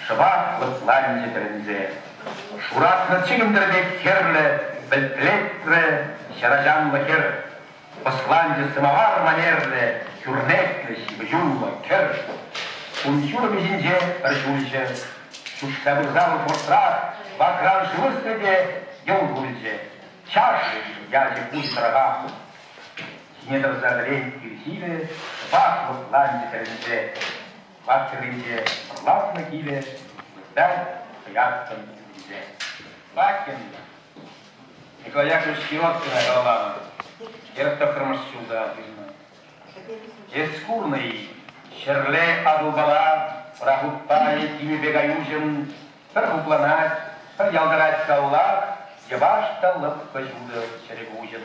Швах Лапланди Терензе, Шурат на Чигендербек Херле, Бельтлетре, Шаражан Лахер, Посланди самовар манерле, Кюрнекле, Сибюла, Кер, Унчура Мизинзе, Ржульзе, Шушкабурзал Фортрах, Бакран Швыстеде, Йонгульзе, Чаши, Язи Путь Рога, Снедов Задрень Кирсиле, Швах Лапланди Терензе, Вактеринде, Лав на Киле, Дал, Яткан, Визе. Лакин, Николай Яковлевич Кироткина, Галана, Ерта Хромашчуда, Ескурный, Шерле Адубала, Рахуттай, Кими Бегаюжин, Перхупланать, Перялгарать Каллах, Ебаш Таллах Пажуда, Черегужин,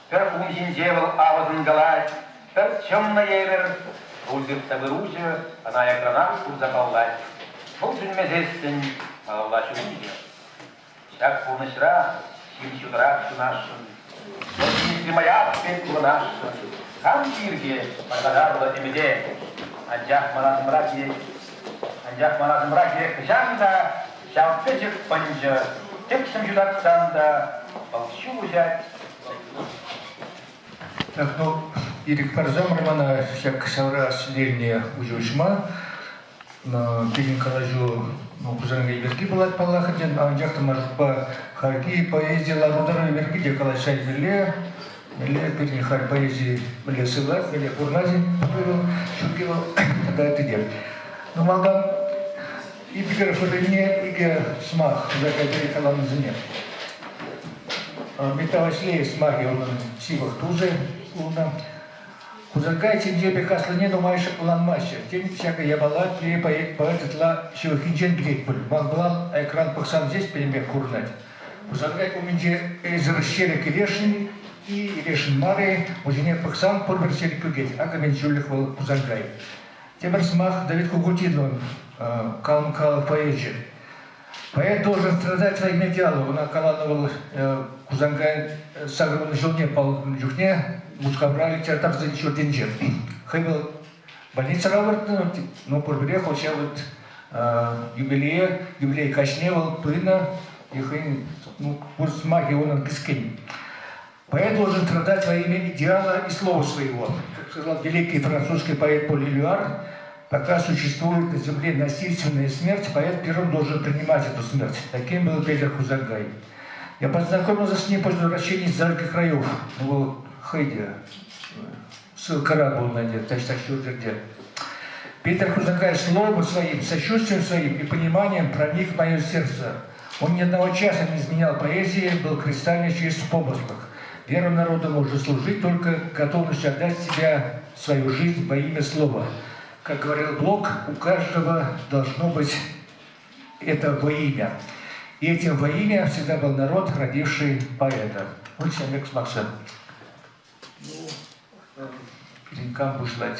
Перхумзин Зевал Авазын Галать, Перчем на Евер, Рузер Табыружа, она я гранатку запаллать. Шолжин мезестен, малаллашу уйдя. Всяк полночра, сим сюдракшу нашим. Вот если моя пекла наша, сам кирге, подарила тебе. Анджах маназм мраке, кжанда, сял печек панджа, тексом юдак санда, полщу взять. Так, ну, Ирик Парзамармана, всяк савра сидельня ужушма, но перед коллажу, ну, кузанга и верки была палахаден, а анджахта мажба харки, поэзия ларудара верки, где коллажай миле, перед хар поэзии миле сылак, миле курнази, шукило, тогда это делать. Ну, малгам, и пикер фотоне, и смах, закай перекалам зане. Метавасле смаги, он сивах тузе, луна. Кузакайте, где бекасло не думаешь, лан мастер. Тем всякая ябала, где поэт тла шивахинчен глейпуль. Ванглан, экран пахсан здесь перемех курнать. Кузакай куминже из расщелек и решен, и решен маре, ужине пахсан порверсели кугеть, а каменчулих вал кузакай. Темер смах Давид Кугутидлон, калм-кал поэджи. Поэт должен страдать своим идеалом. Он околановал Кузангай сагрывал желне пал джухне, мускабрали чертав за ничего деньжер. Хэмил больница Роберт, но порберехал сейчас вот юбилей качневал, туина, и хэмил, ну, курс магии он английский. Поэт должен страдать во имя идеала и слова своего. Как сказал великий французский поэт Поль Элюар, пока существует на земле насильственная смерть, поэт первым должен принимать эту смерть. Таким был Петр Кузангай. Я познакомился с ним после возвращения из далеких краев. Ну, Хайди, ссылка был надет, так что где. Петр Кузангай словом своим, сочувствием своим и пониманием проник в мое сердце. Он ни одного часа не изменял поэзии, был кристально чист в помыслах. Вера народа может служить только готовностью отдать себя, свою жизнь во имя слова. Как говорил Блок, у каждого должно быть это во имя. И этим во имя всегда был народ, родивший поэта. Вот человек с Максом. Ну, перенькам бушлать.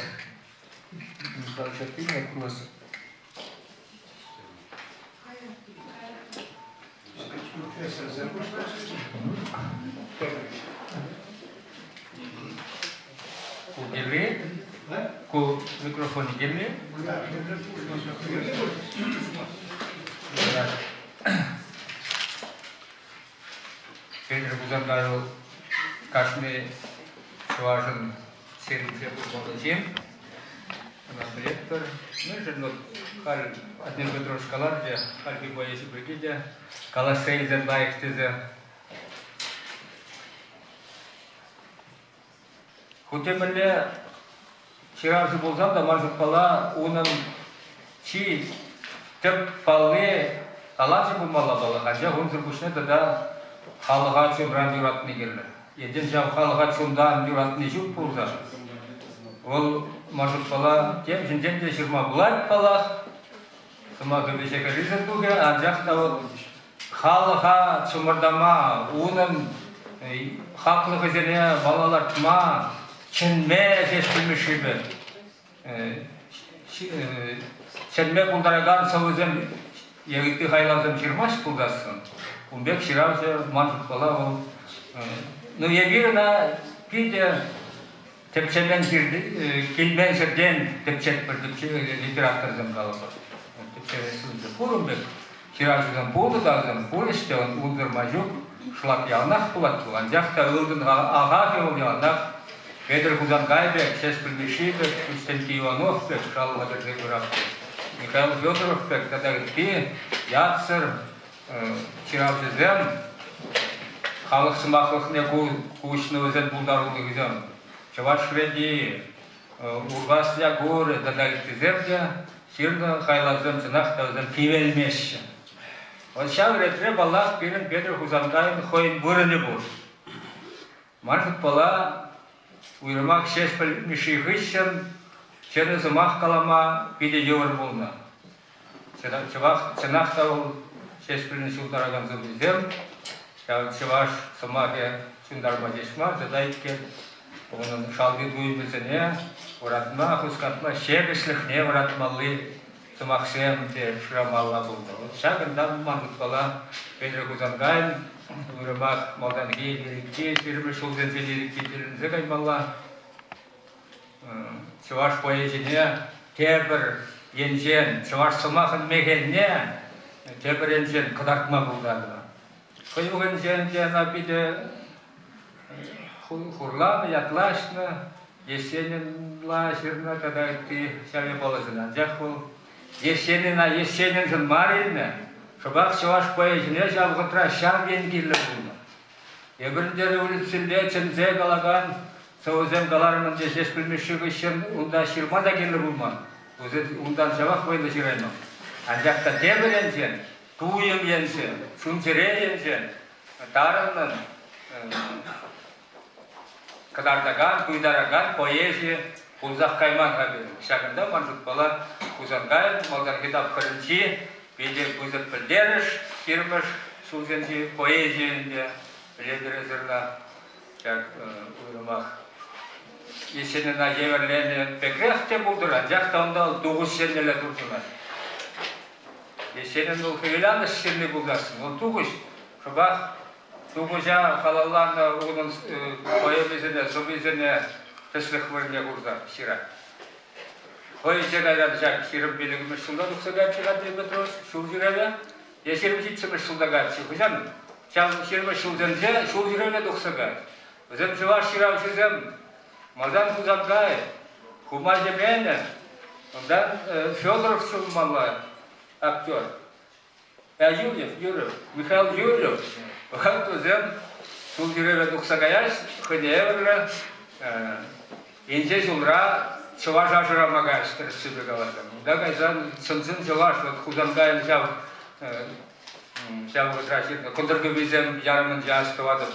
Гелли? Ку микрофон Гелли? Петр Кузангай кашме шважен сервисе полночем. Директор, ну же, хал один Петрович Каларджа, хальки боясь бригадя, Каласей зенлайк тезе. Хутемеле вчера же был зам, да мажут пала, унам чи теп пале алачи бумала бала, хотя он зарбушне тогда халага чем рандюрат не герле. Един жав халага чем дан дюрат не жук пулза. Ол мажут пала тем жинжен де ширма булать пала, сама габеше каризен туге, а жахта вот халага чумардама унам хаклы хазене балалар тма. Çenme seçilmişibi. Çenme kuldargan savuzun егітті хайлазым жирмаш пулдасын. Умбек ширавжы манжық бала ол. Ну, я вирна пиде тепчемен келмен жерден тепчет бір литератор зымғалы бар. Тепчересізді пұрымбек. Ширавжыдан болды дағызым, бұл іште он ұлдыр мажук, шылап яғнақ бұлат болған. Жақта ұлдың аға кеуіл яғнақ, Петр Кузангайбек, Шеш Пілмешибек, Үстенки Ивановбек, Шалыға бірге көрапбек. Михаил Федоровбек, Тадагытпи, Яцыр, Ширавжызем, халық сымақлықне куышны өзен бұлдарулы күзем. Чаваш Шведи, Урбас Ягуры, Тадагытпиземде, Ширны хайлазым жынақта өзен кивелмеші. Вот шау ретре балақ бірін Петр Кузангайбек хойын бұрыны бұр. Маршыт бала уйрымақ Шеш Пілмешігішін, Чені зымақ қалама биде евір болна. Чынақта ол Шеш Пілмеші ұлдараған зылбізем, Чеваш сымаге шундарма дешма, жадайке, оның шалғы дуйбізіне, ұратма, құскатма, шебішліхне ұратмалы сымақшем де шырамалла болды. Шағында маңғыт бала Петр Кузангайын, ұйрымақ малданги, лирикке, жирмі шулдензе лирикке дерінзе қаймалла, Чеваш поэзіне тебір енжен, Чеваш сымақын мекеніне тебір енжен қыдартма бұлдады. Қойылған жерінде набиде хурланы, ятлашны, есенінла жирна кадайты шәле болызына. Жақ бұл есенін жын марилме, шыбақ шываш поэзіне жалғытра шам енгерлі бұлны. Ебіріндері үліпсілде чынзе қалаған, соғызем қаларымын Шеш Пілмешігі үшін ұнда шырма да келі бұлман. Ұндан жабақ бойында жыраймын. Анжақта тебір енжен, туйым енжен, шунчере енжен, тарымның қыдардаған, күйдараған поэзия ұлзақ қайман қабелі. Шағында манжут бала Кузангайын, малдан китап қырынчи, бейде күзіп білдеріш, кирміш, шулзенчи поэзияінде, біледірі зырна, ұйрымақ. Есеніна еверлені бекрехте бұлдыран, жақта онда туғыз шернелі тұрдыман. Есенін ол қиыланы шерне бұлдасын, ол туғыз. Шыбақ, туғыза қалаларына оның поэбізіне, сұбізіне тіслік віріне құрзар, шира. Поэзия қайрады жақ, ширым белігіміз шылда тұқсыға чығады бетрос, шул жүрелі, есерім жетсіміз шылдаға чығызан. Ширымы шылдынже, шул жүрелі тұқсыға. Өзім жыва ширау жүзім, Малдан Кузангай, Хумай Деменен, ондан Федоров шылмалла актер. Юрьев, Михаил Юрьев, вот өзім шул жүрелі тұқсығаяш, хыневерлі, инже жылра чыва жажырамагаш тірісі бегаладым. Да қайзан сынсын жылаш, вот Кузангайын жау өтрашырды. Күндіргі бізем ярымын жастывадып.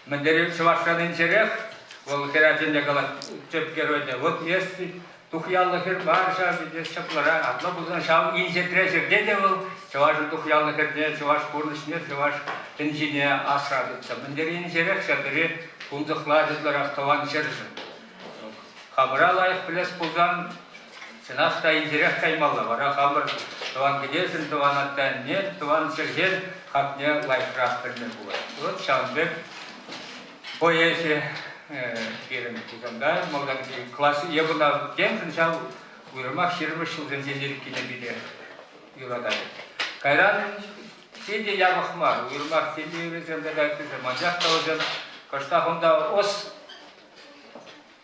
Міндері чывашқан инжерех, ол кератенде қалад чөпкер өйде. Вот если тухиялы хер барша, бедес шаплара, атла бұзан шау инжетрешер деді ол, чывашы тухиялы херне, чываш курнышне, чываш инжине асрадыпса. Міндері инжерех шадыры күнзықладыдлар ақтаван шершін. Қамыра лайық білес бұзан, сынақта инжерех қаймалла. Бара қамыр туан кедесін, туан аттан не, туан шерген, қапне лайықрақ білме бұлай. Вот Шаунбек поэзия керім Кузангай, молдан классы ебына кемшін шау ұйырмақ 20 жылден зендерік кене биде үйладады. Қайран сенде яғықмар, ұйырмақ сенде үйреземді ләктізі, манжақта өзен қыштақында ос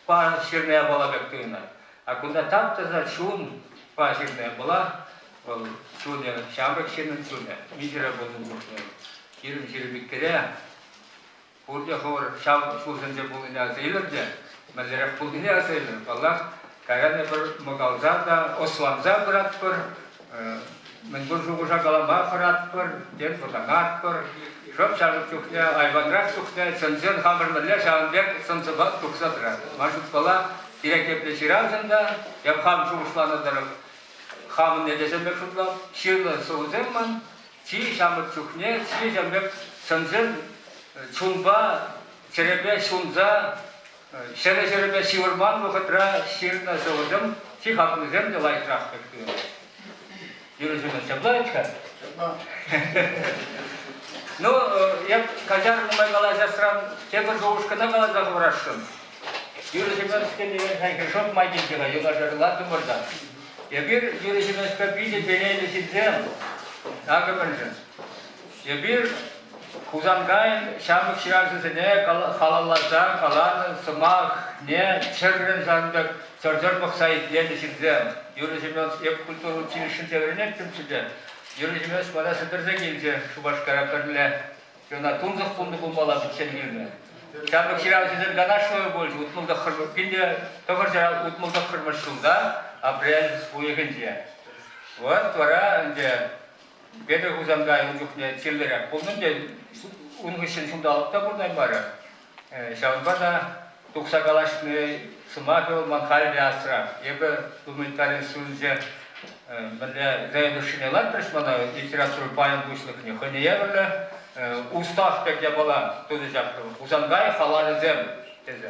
па шерная бала бәктігіна. А күнда таптыза шун па шерная бала, ол шуне, шамрық шернің шуне, мизера болдың бұқны. Керім жербеккере, Burada hor şav şulzence bulunca zeylerce, mezarek bulunca zeyler. Allah kayane bir mugalza da oslamza bırak bir, menburcu kuşa kalama bırak bir, den fotoğraf bir. Şop şarkı çukya, ayvanrak çukya, çınçın hamurmelle şahanbek sınçıbak tuksa bırak. Maşut bala direkt yapleşirazında, yap ham şuşlanıdırıp, hamın nedesemek şutlam, şirli soğuzemman, çiğ şamık çukya, çiğ şamık çınçın, Чунба, черепе, шунза, шере-шерепе шивырман вақытра ширна соғызым, чихақнызым делай трақпекті. Юрьевич, шаблаечка? Ну, я кажар мой глаза срам, те горжушка на глазах вращен. Юрий Семеновский не решет магического, юга жерлат можно. Я бир Юрий Семеновский видит белели сидзем, агаманжен. Я бир Кузангайн шамык ширазысыне халаллаза, халаны, сымах, не чыргын жандык, чыржыр мақсайт лені сидзем. Юрий Семеновский еп культуру училищен теверенет тімсіде. Юрий Семенович бана сыдырза келсе, Шубашкара кірлі, жона тунзық пунды бұлмала бітсен келме. Шамык ширазысыне ганашлығы больше, утмылдық қырмыш, бінде тоғыр жара утмылдық қырмыш жылда, апрель уегенде. Вот, твара, инде, беді Кузангай ұжықне телдері. Бұлның унгышын шумдалықта бұрдай бары. Шауынбада тұқсақалашыны сымақы манхали асыра. Ебі гуманитарин сөзде мінде зайдышынелар пришмана литературы паян бұшлықны. Хыне ебірлі устав пекде бала туды жақты. Кузангай халары зем.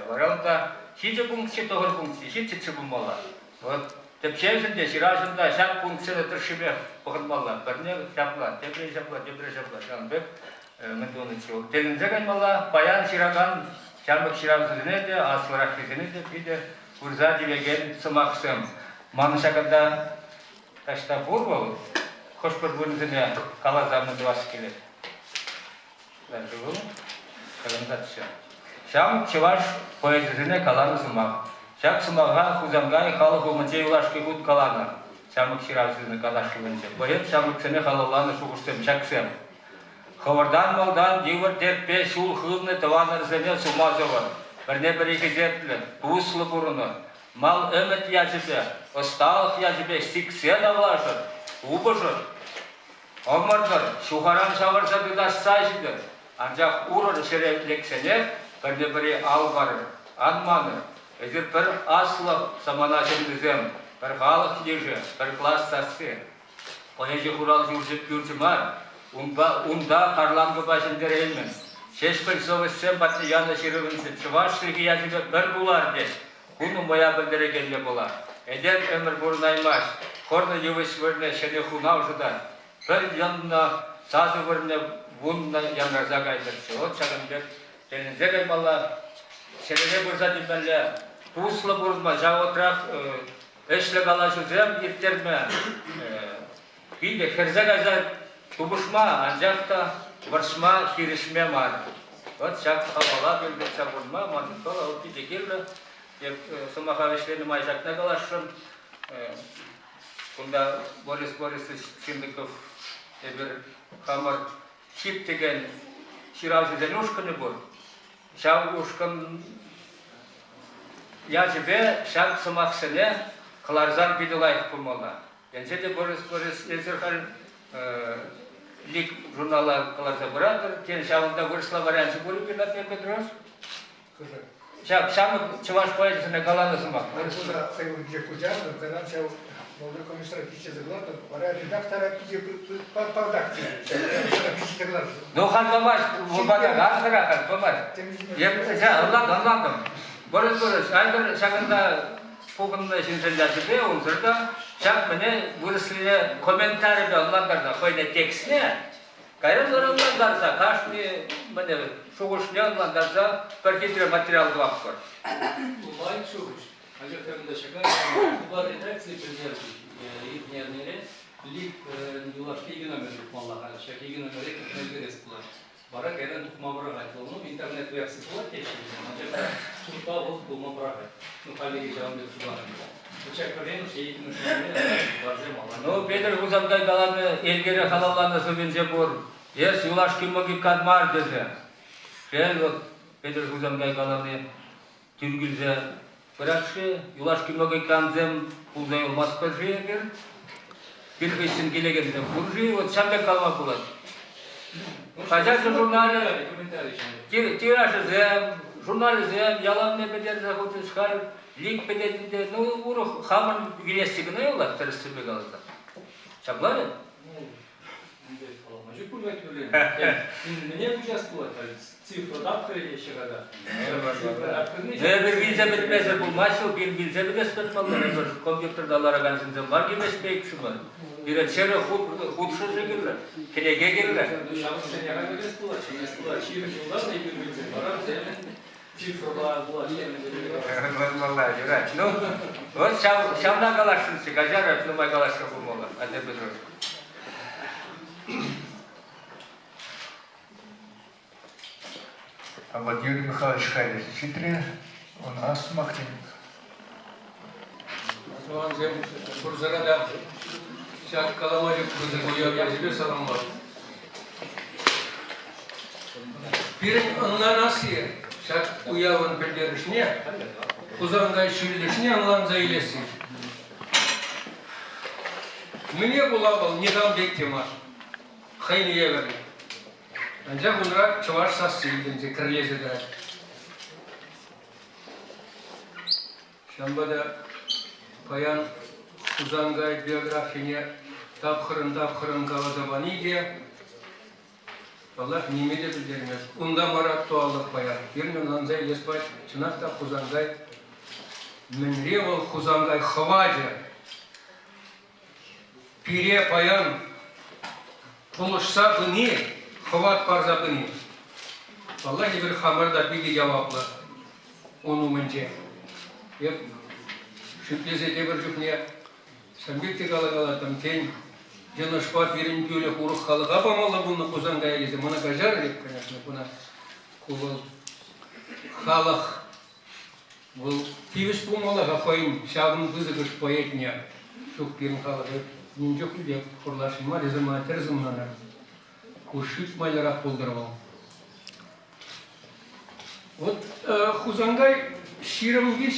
Варалында хиджі пункті тоғыр пункті, хиджі чыбымала. Вот. Тепшезінде, ширажында шақ пунктсені тұршыбе бұғынмалла. Бірне шапла, тепре шапла, Жанбек мүндуыны чуық. Телінзе қаймалла, баян шираған, шамбек ширазызыне де, асылырақ кезіне де, биде күрза дебеген сымақсым. Маны шақында ташта бұр бол, қош бір бұнызыне қалазамны дуасы келеді. Шам чываш поэзізіне қаланы сымақ. Шак сымаға Кузангай халық өмінже улашқы құд қаланы. Шамық ширазызыны қадашылынже. Поэт шамық сені қалаланы шуғырсым, шаксым. Хавардан малдан девір дерпе шул хылны таваныр зене сумазывы. Бірне бір екі зертлі, туыслы бұрыны. Мал өмет яжыбе, осталық яжыбе, сиксен авлашыр, убыжыр. Омырдыр, шухаран шавырса дыдашса жидір. Анжақ ұрыр шерефлексенер, бірне бірі алғарыр, анманыр. Әзір бір аслық саманашын дүзем, бір халық ежі, бір класс сасы. Поэжі құрал жүржіп күржімар, ұнда қарланғы башындыр елмін. Шешпіл совыссен батты яны шырығынсы, чывашлығы язығы бір бұлар де, құны моя білдірегенде болар. Әден өмір бұрын аймаш, қорны евіш вірне шәне құнау жыдан, бір янына сазы вірне бұнна янраза қайдыршы. От шағынбек, телінзе қаймалла, шәрене бұрза дембәлі, туыслы бұрынма, жауытырақ әшлі қала жүзем ертерме, кейде херзе қайза тубышма, анжақта варшма хиришме мар. Вот шақ қабала бөлбетса бұрынма, мандықала, ол кейде келді. Сымаға әшлені майжақна қалашым. Бұнда Борис Борисович Синдыков қамыр хип деген ширау жүзен ұшқыны бұр. Шау ұшқын яжыбе шақ сымақсыне қыларзан бидылайық бұмала. Енсе де Борис Езерхан лик журнала қыларза бұрадыр. Кен шауында вырысла вариансы бұрып бірнат епе дұрас? Шамы чываш поэзисіне қаланы сымақ. Вырысла сайын где кудярды, тогда шау молдыр комиссар киче заглады, вара редактора киче пардакти. Ну ханбамаш, бұлбада ғасыра ханбамаш. Анладым. Борис, айдыр шағында пұғынны жинжілдәші бе, онсырда шақ міне вырысліне комментарий бе онландарда қойны текстіне, қайрын онландарса, қашны міне шуғышне онландарса бір кетірі материал дуақ көр. Бывает шуғыш. Ажыртарында шақар, бұл редакция президенті егнернері лик юлашки егін өмір тұқмалаға, шақ егін өмірі көтмелгерес бұлар. Бара кәден тұқма бұраға айтылыны, интернет версия бұлар тешілді. Ажырта тұқта бұл тұқма бұраға. Ну, коллеги жауын бет сұлағын. Ұчақ көрген ұшы егін үшінері баржым алған. Ну, Петр Кузангай қаланы елгері қалаланы сөбенже бұр. Ес юлашки мұғы кадмар дезе. Шел, вот, Петр Кузангай қаланы түргілзе. Бірақшы, юлашки мұғы канзем бұлзай олмас бір жиегер. Bir kışın gelegende burcu, o çambek kalmak bular. Kaçakçı jurnali, tiraşı zem, jurnalizem, yalan ne beder zaten çıkar, link bedelde, no uru hamın güneşi ne yola tersi bir galata. Çablar ya? Macı kulvet öyle. Ne участвовать? Цифра датка или еще когда? Ne bir bilse bitmezse bu maçı bir bilse bir de spetmalı, bir kompüterde alara gansınca var gibi spek var. Bir çere hutsu zikirler. Kelege gelirler. Şahıs seneye göre bulaşıyor. Çiğmiş yollar da birbirimize. Para senin cifrlar bulaşıyor. Vallahi evet. No, o şamdan kalaşsın çıkacak, öpülmay kalaşsın bulmalı. Hadi bedroş. А вот Юрий Михайлович Хайдер Читри, он Асмахтин. Soğan sen Kurzara da şart kalamacık kızı yazılı salam var. Birin anla nasıl şart uyavın bildirişine, uzangay şüllüşüne anlan zaylesi. Mene bulabal nidam bektemar, hayniye verin. Ancak bunlara çavaş sas sildince kırlezede. Şambada Payan uzangay biyografine tapkırın kavazabani diye Allah nimede bildirmez. Unda marat doğallık payan. Birinin lanzay lesbay çınakta uzangay menrevol uzangay havaca pire payan buluşsa bini havat parza bini. Vallahi bir hamarda bilgi cevapla onu mence. Şüphesiz bir cümle, sambikti kalagalatım ten, canışpat birin böyle kuruk kalık apamalı bunu kuzan gayelize, bana kajar edip конечно, buna kulul kalık, bu tivis bulmalı kafayın, şabın kızı kış poetnya, çok birin kalık, nincok gibi kurlaşın var, zaman terzimlana, kuşut maylarak buldurmalı. Вот Хузангай Широмбиль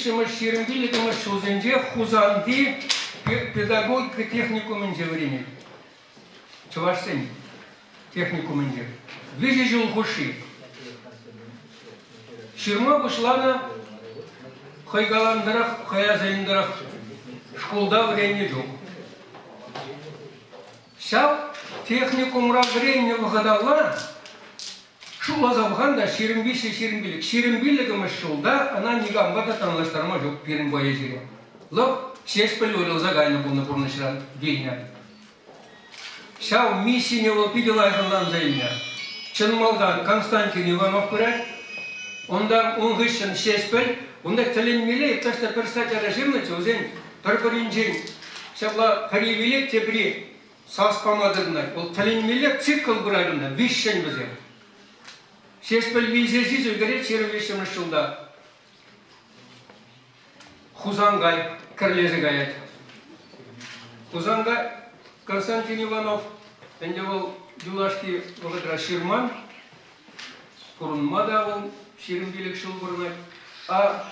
Шузенже Хузанди педагогика техникумынже время. Чувашсен техникумынже. Вижу хуши. Ширма бушлана хайгаландырах, хаязайндырах школда время жоқ. Шау техникумра время выгадала. Шулазавханда ширимбилік шулда, она нигамға да танылаштарма жоқ берін бойы жері. Лап, шешпіл өрілза гайны бұлны бұрнышыран дейіне. Шау миссине ол пиделайғындан зайыне. Чынмалдан Константин Иванов көрәк, ондан оңғышын шешпіл, онда тілінмелі, ташта бір статьяда жирнычы, өзен бір-бірінжен, шабла қаревелек тебри саспамадырынай, ол тілінмелі цикл бұрайдында, вишшен бізе. Шешпіл визезіз өгірет шервешіміз жылда. Хузангай, кірлезі ғайет. Хузангай, Константин Иванов, әнде ол Юлашки ұғыдыра Ширман, Құрынма да ол Ширімбелік шыл бұрынай. А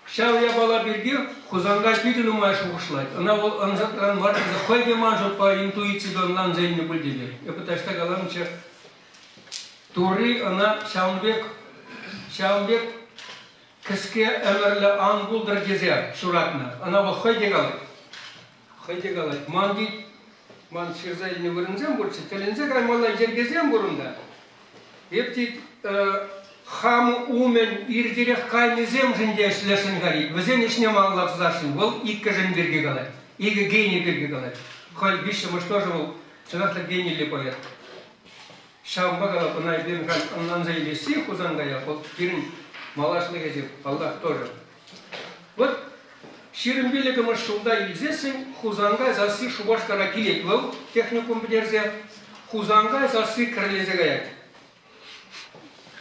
шауя бала берге Хузангай пүйдің ұмай шуғышлайды. Ана ол анжаттыран марқызы қойге мажот па интуициядан лан зәйіні білдебер. Епіташта қаламынша Туры ана Шаумбек кіске әмірлі аң бұлдыр кезер шуратына. Ана ол қойде қалай. Ман дейд, ман шырзайыны көрінзен бұршы, тілінзе қаймалай жергезен бұрында. Еп дейд, хамы умен ирдерек қайнызем жінде шілешін ғарид. Візен ішіне маңлапсызашын, ол икі жын берге қалай. Игі гейне берге қалай. Қой біші мұштожы ол чынақлы гейнелі поет. Шамба қалап, ұнай бен қаннан зайлесі, Хузангая, ол бірін малашылы кезеп, Аллах тоже. Вот, Ширімбелігіміз шулда елзесін, Хузангай засы шубашкара келет бұл, техникум бідерзе, Хузангай засы кірлезе ғаят.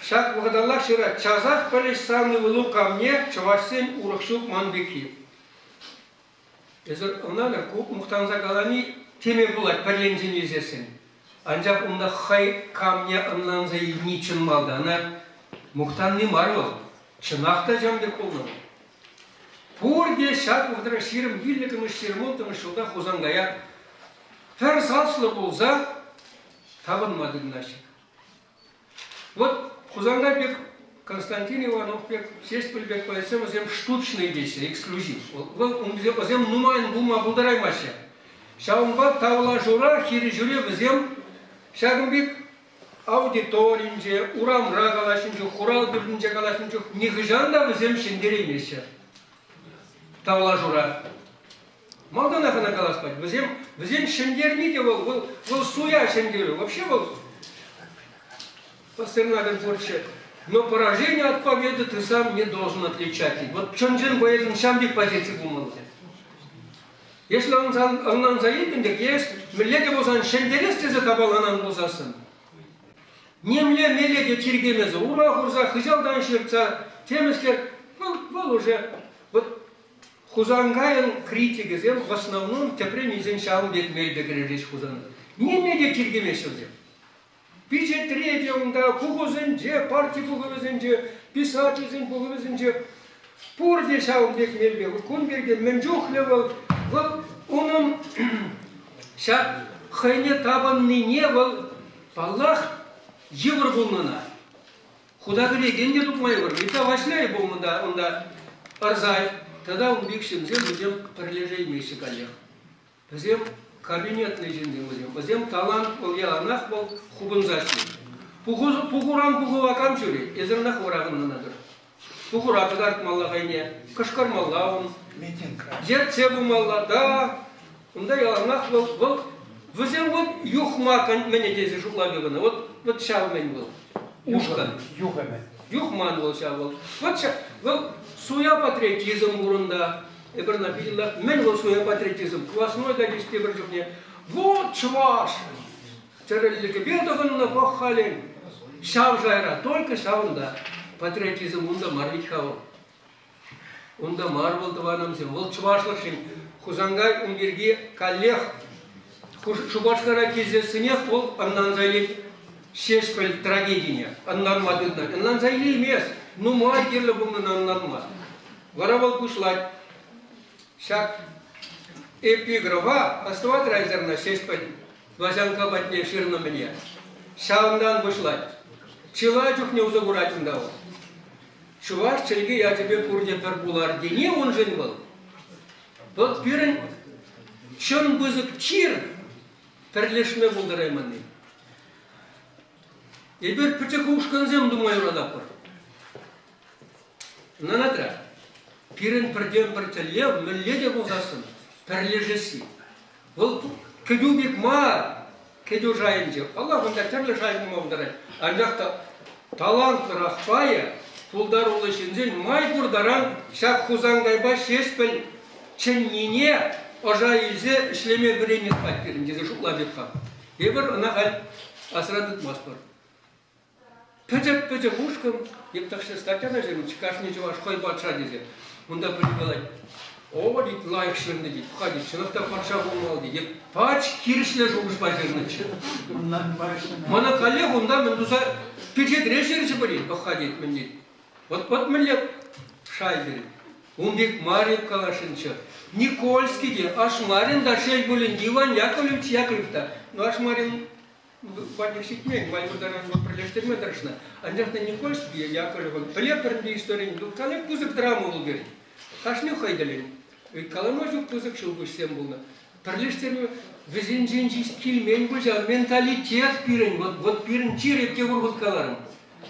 Шак бұғадалар шыра, чазақ пәлеш саны ұлу камне, чавашсен урықшук манбеки. Ezir onlarla kup muhtanza kalani teme bulat perlenjin yüzesin. Ancak onda hay kamya anlanza niçin malda ana muhtan ne marval. Çınakta camde kullanır. Burada şart muhtara şirim birlikmiş şirim oltamış şurada Huzangaya her salslı olsa табынмады наших. Вот Хузангай бек Константин Иванов бек Сеспельбек поэзем өзем штучный вещи, эксклюзив. Он өзем нумайн бума булдараймашы. Шаумба тавла жура хири жүре өзем шагымбек аудиторинже, урамра галашынчы, хурал бірдінже галашынчы, нихыжан да өзем шендереймеші. Тавла жура. Малдан ахана каласпать. Взем шендермите был суя шендеру. Вообще был Пастернак больше. Но поражение от победы ты сам не должен отличать. Вот Чонджин боязен шамбик позиции бумал. Если он заедет, так есть, миллеге бозан шендересте за табаланан бозасын. Не миллеге тиргемезы, ура хурза, хызялдан шерца, темескер, был уже. Вот хузангаен критики, в основном, теперь не зеншал бек мельбекер здесь хузан. Не миллеге тиргемезы. Пиче третье, он да, пугузенже, партии пугузенже, писатель пугузенже, пурде шал бек мельбекер, кунберге, менджухлевал, вот он сейчас хайне табанный не был, Аллах евр был на. Куда глядел, не тут майор, ведь овощляй был он да арзай, тогда он бикшим зем, будем прилежей вместе коллег. Зем кабинетный зем, зем талант был, я анах был, хубен зашли. Пугуран пугувакам чури, ezernak варагын надыр. Пугура кадарт малла хайне, кашкар малла он. Жерце бумалла, да, онда яланах был, взем вот юхма, меня здесь жуклабивана, вот шал мен был, ушка. Юхман был шал был. Вот суя патриотизм урында, эбер написано, мен был суя патриотизм, квасной да десяти бержухне, вот чваш, цареллики бедован на пахален, шал жайра, только шаунда, патриотизм унда марвить хавал. Онда марвал таванамсен, вол чувашлашин, хузангай умберге коллег, шубашкара кездесінех ол аннан зайлет шешпел трагедия, аннан мадыдна, аннан зайле емес, ну май керлі бұмын аннан мад. Варавал пушлать, шак эпиграфа, астыват райзерна шешпел, вазанка батне ширна мне, шаундан пушлать, чила чухне узагурать ундавал. Чуваш, челги, я тебе курде пербулар, не он же был. Вот пирен, чон бызык чир, перлешме булдырайманы. И бер пычаку ушканзем, думаю, радапор. Нанатра, пирен пердем пертелев, мелледе булдасын, перлежеси. Вот кедюбик мар, кедю жайынче. Аллах, он так терлешайын мавдырай. Анжақта талант рахпая, пулдар улышынзен май бурдаран шак хузангайба шеспел ченнине ожайылзе ишлеме вренет паттерин дезе шуклабетха. Ебір анахаль асрадыт маспар. Пөтек ушкам, ептақшы статьяна жерін чикашны жуаш қой батша дезе. Мұнда білгалай. О, дейт, лайық шырны дейт, пұқа дейт, шынықта парша болмал дейт. Пач кирішле жуғыш бажырны чы. Мана коллег, онда мен дуса печет решерші бірейт, пұқа дейт мен дейт. Вот миллет шайдер, умбек Марьев Калашинча, Никольский де, Ашмарин да шель булин, Иван Яковлевич Яковлев-то. Ну Ашмарин, батник ситмень, мальбу даран был пролештерме даршна. Анжахна Никольский, Яковлев, плеперный история, коллег пузык драму был говорит. Кашню хайдалин, ведь каламажу пузык шел бы всем был. Пролештерме, везенженчись кильмень бужал, менталитет пирень, вот пирень чиреп те ургут каларом.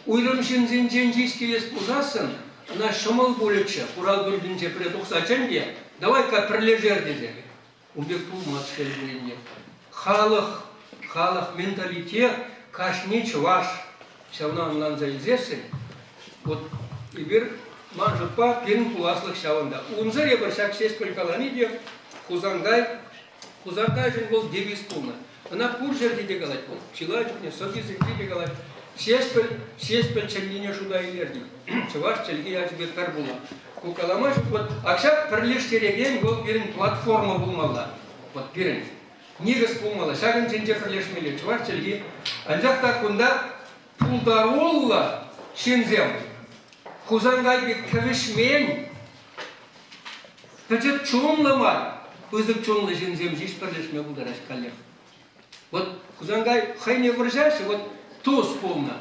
Уйрымшын зенженжийский лес пузасын, она шамал болече, урал бürдінче предухсачан де, давай-ка пролежер дезе. Умбек пулмат шелбленне. Халық менталитет, кашни чуваш, шавнан ланзайзесін, вот и бір манжыпа пен пуласлық шавында. Унзыр ебір шак шеш прикаланы де, хузангай жын бол девиз пулна. Она пур жерде дегалать, чилачукне, сокизы дегалать. Шеспел чельгине шуда илерди. Чуваш чельги я тебе пербула. Кукаламаш, вот, акшак прилештереген был берин платформа булмала. Вот берин. Нигас булмала. Шаган ченче прилешмели. Чуваш чельги. Анжақта кунда пулдаролла шензем. Хузангай бек кавишмен. Пачет чонлама. Пызык чонлы шензем жиш прилешме булдараш коллег. Вот Хузангай хайне выржаши, вот Туз полно.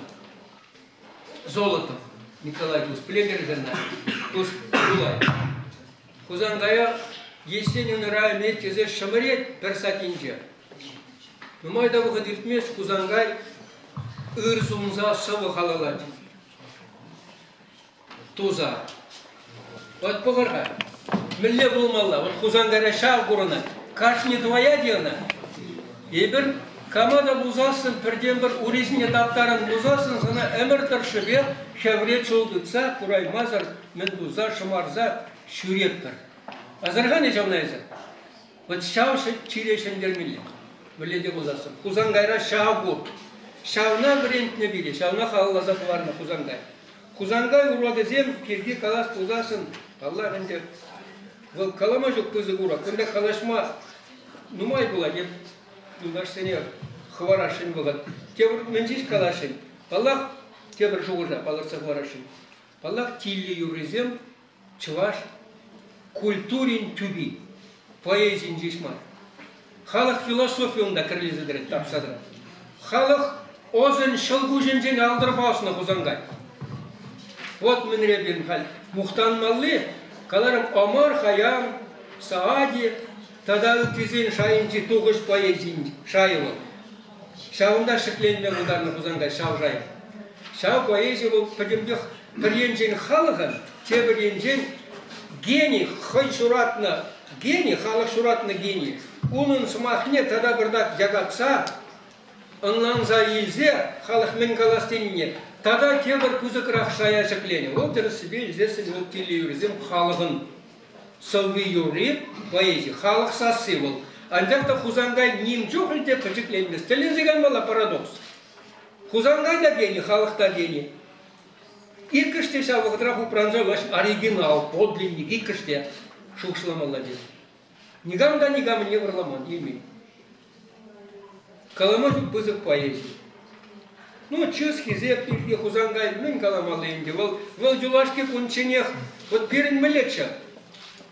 Золотов. Николай Туз. Племер жена. Туз Булай. Хузангая Есенин рай метезе шамарет персатинче. Нумайда выходит меш Хузангай ырзумза савы халалать. Туза. Вот погорга. милле болмалла. Вот хузангара шав гурына. Каш не твоя дена. И бір камада бузасын, бірден бір урезіне таптарын бузасын, сана әмір тұршыбе шәвре чолдытса, кураймазар, мен буза, шымарза, шүреттір. Азырға не жаунайзы? Вот шау чирешендер милле. Милледе бузасын. Хузангайра шау гур. Шауна брендне бире, шауна халлаза куларна хузангай. Хузангай уродезем кирги калас бузасын. Аллах энде. Вол калама жоқ көзі кура. Көнде калашма нумай була деп. Нумаш сене хварашын болады. Тебір менжиш калашын. Аллах тебір жуғыжа, балырса хварашын. Аллах тилли юрезем чываш культурин түби. Поэзин жишмар. Халық философияында кірлезідірет тапсадыр. Халық озын шылгу жемжен алдырып аусына хузангай. Вот мен ребен хал. Мухтанмалли, каларым Омар Хаям, Саади, тада тизен шайынчи туғыш поэзин шайылы. Шауында шықленме ударны хузангай шау жайы. Шау поэзия бұл пәдемдех біренжен халығын, тебіренжен гений, хай шуратны гений, халық шуратны гений. Унын смахне тада бірдак жагатса, ынланза елзе, халық мен каластеніне, тада тебір күзікрақ шая шықлене. Ол түрісібе елзесін, ол теле юрезем халығын сылвы юреп, поэзия, халық сасы бол. Андақта хузангай нем жоқ елде пәжікленмес. Тілінзеген бала парадокс. Хузангай да гений, халық та гений. Икіште шавығыдырақ ұпранжа ваш оригинал, подлинник, икіште шуқшыламалла деді. Нигамда нигам не варламан, имей. Каламажу пызык поэзии. Ну, чески зеп, и хузангай, мен каламалы инде. Вол жулашки кунченех, вот перен мелеча.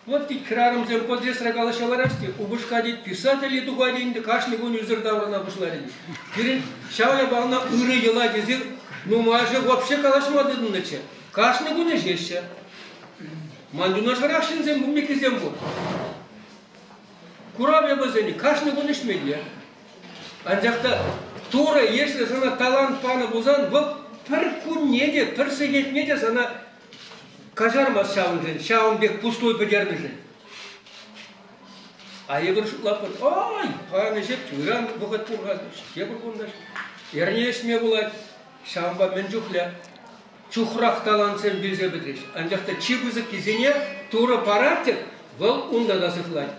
Вот ти крарым зем подрез рагалашаларашки, убышка дед писатели дугадинде, кашни гон юзырдаврана бушларин. Перен шауя бална ыры ела дезir, ну маже вообще калашмады дыныча. Кашни гон ежеща. Мандуна шарашин зем бумеки зем бур. Курабе базени, кашни гон ишмелия. Анжақта тура, если сана талант паны бузан, вот пір күн неде, пір сегет неде сана кажармас шауын жен, шауын бек пустой бідерні жен. А егір шутлап бұд, ой, паны жеп, чуйран бұғыт бұрғад, ебір бұндаш. Ерне есме болады, шауынба мен жүхля, чухрақ талантсен білзе бідреш. Анжақта чибізі кезене тура параттек, бұл ұнда да зықлайды.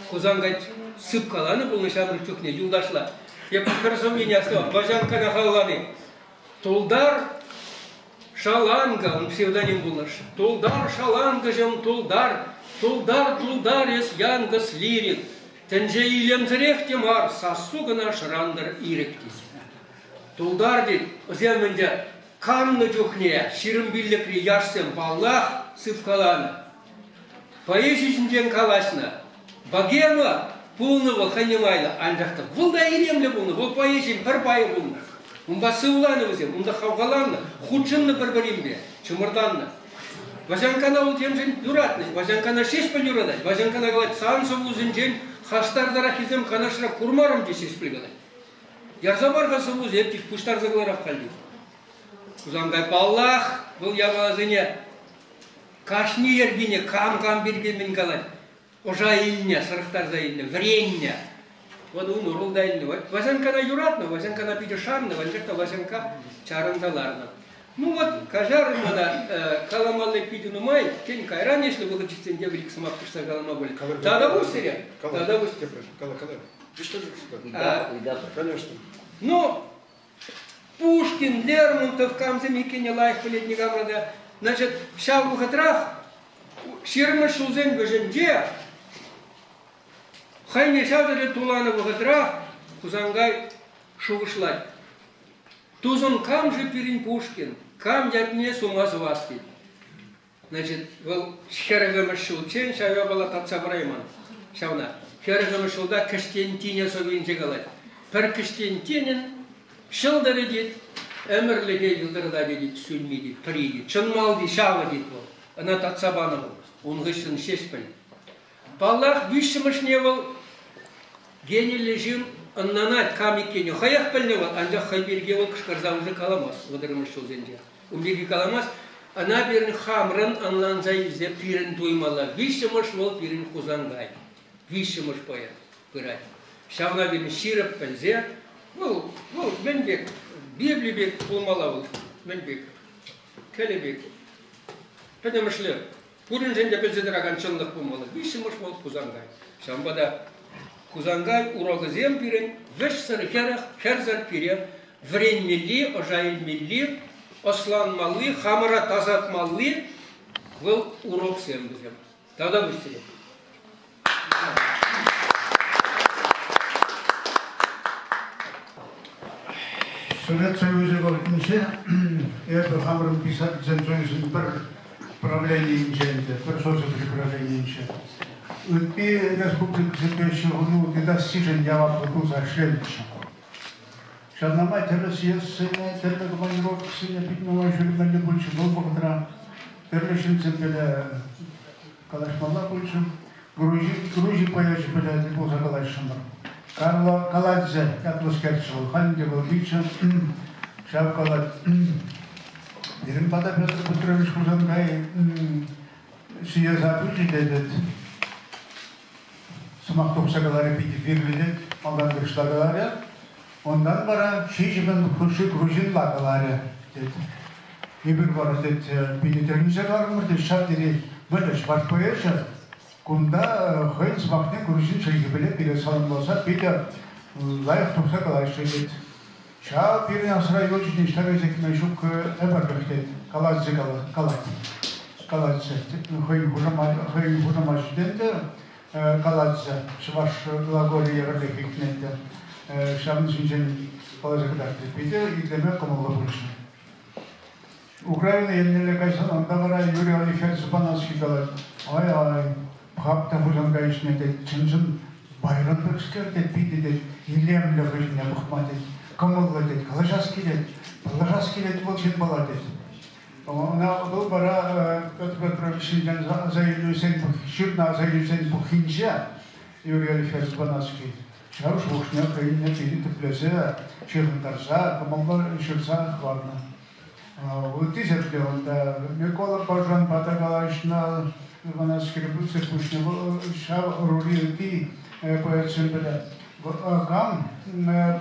Хузангайт сып каланы бұл нышамыр чухне, юлдашла. Еп пірсомение остава, бажанка нахалланы. Тулдар Шаланга, он псевдоним был наш. Тулдар Шаланга жем тулдар, тулдар ес янгас лирик. Тенже илем зрех темар, сасуга наш рандер иректис. Тулдар дед, земінде канны жухне, ширым билликри яшсем баллах сып каланы. Поэзичнен калашна. Багема полного ханимайла, анжақта. Бұл да иремлі бұлны, бұл поэзиям бір байы бұлны. Мұнда сывланы өзем, мұнда қауғаланны, худшынны бір-бірімбе, чымырданны. Важанкана ол темжен юратны, важанкана шешпіл юрадай, важанкана қалай сансов ұзын жен, хаштардарақ изем қанашыра курмарым де шешпіл қалай. Ярзабарға сывуз ептік пұштар зағыларақ қалды. Ұзангай баллах, бұл явазыне, кашни ергене, кам-кам бергенмен қалай. Ожа илне, сырықтар за илне, вренне. Вот он урол да илне. Важанкана юратна, важанкана пидешанна, важанка чарандаларна. Ну вот, кажарына да каламалы пидину май, кен кайран, если было чистен деврик сама пишта калама были. Тогда вы серия? Тогда вы серия. Ты что же? Да, конечно. Ну, Пушкин, Лермонтов, Камзамикине, Лайх, Полетний Гаврада. Значит, ща в ухатрах, ширмы шулзен беженде, хайне шадыры туланы в ухатрах, кузангай шугышлай. Тузон кам же перин Пушкин, кам ятне сумазываски. Значит, был херагамы шулчен, шавя была татца Брайман. Шавна. Херагамы шулда Каштентине совинче галай. Пер Каштентинен шылдыры дед, әмірліге жылдырда дед, сүлмей дед, при дед, чынмал дед, шава дед бол. Она татца баны бол. Он ғышын шешпіл. Баллах вишімішне бол, генелі жын ыннанат кам екені. Хаяқ піліне бол, анжақ хайберге бол кышқарза уже каламас. Одырымыш шыл зенде. Умбеге каламас. Она берін хамран анланзай зе пирен дуймала. Вишемош вол пирен кузангай. Вишемош поя пырать. Шавна берін ширап пензе. Вол менбек. Библибек пулмала вол. Менбек. Келебек. Потому что пурин женде пензедераган чынлық пулмала. Вишемош вол кузангай. Шамбада кузангай урогы зем пирен. Веш сырхерах херзар пирен. Времмели, ожайлмели. Осланмалы, хамара тазатмалы был урок всем друзьям. Тогда выступим. Совет Союза говорится, это хамрам писать зенцойзен per правление инженера, per социальное правление инженера. И республика Зимбещего, ну, и достижение вопроса следующего. Шанама террасия сыне, терра командировка сыне, питного журнала больше был благодаря террашин цепеля калашмала больше, Грузии появился поля дебоза калашмала. Карло Каладзе, как лоскерчил, ханде был бича, шав Калад. Дерем пада Петр Петрович Кузангай, сия запущен дедет. Самахтопса галаре пити виглядит, алдан пришла галаре. Ondan bara şişmen kuşu Gruzin lakaları dedi. Bir var dedi, bir televizyon var mı dedi, şartları böyle şart koyarsa, kunda hayız vakti Gruzin şeyi bile bir salınmasa bir de layık tutsa kalay şey dedi. Şah bir nasra yol ciddi işte gezek meşuk ebarlık dedi, kalaycı kalaycı dedi. Hayı hurama dedi, kalaycı, şıvaş glagoli yerlik hikmette. Шабн Шинчен положил так, Питер и для меня кому больше. Украина yenile kaysan onda var Yuri Alifer Zıbanası kalan. Ay hapta huzan kayışne de çınçın bayram bıksker de piti de iliyemle kayışne bıkma de kamulla de kalacağız ki de bolçin bala de. Ona bu bara Petr Petrovich'in zayıflıysen bu şirna zayıflıysen bu hinca Yuri Alifer Zıbanası Şavuş boşuna kayınla biri tıplese, çırpıntarsa, kamallar ışırsa varna. Bu tizepli onda, Mikola Pajan Patagalaşna, bana skriptse kuşne, bu şav roli ti poetsin bile. Gam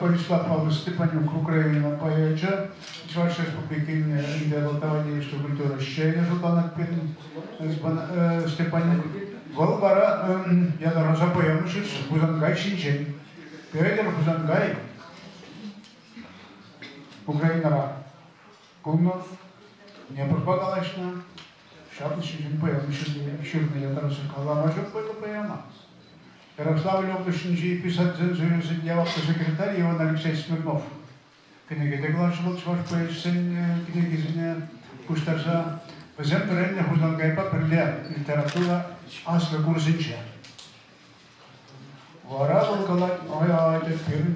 Борислав Степанюк, Украина, поэджа, Чуваш Республики Индиалотавания, что культура щея, Жутанак Степанюк. Вол бара, я дорожа поемушит, Бузангай Шинчен. Пёдер Бузангай, Украина, Кумнов, не пропагалашна, Шабн Шинчен поемушит, Ширный я дорожа Каламажок, это поема. Ярослав Лёвдушинжи писать зензурился дьявол секретарь Иван Алексей Смирнов. Книги деглашивал, чваш поэжсен, книги зене Куштарса. Взем перемне Бузангайпа перле литература асла курсинче. Вара волкалат, ай, перин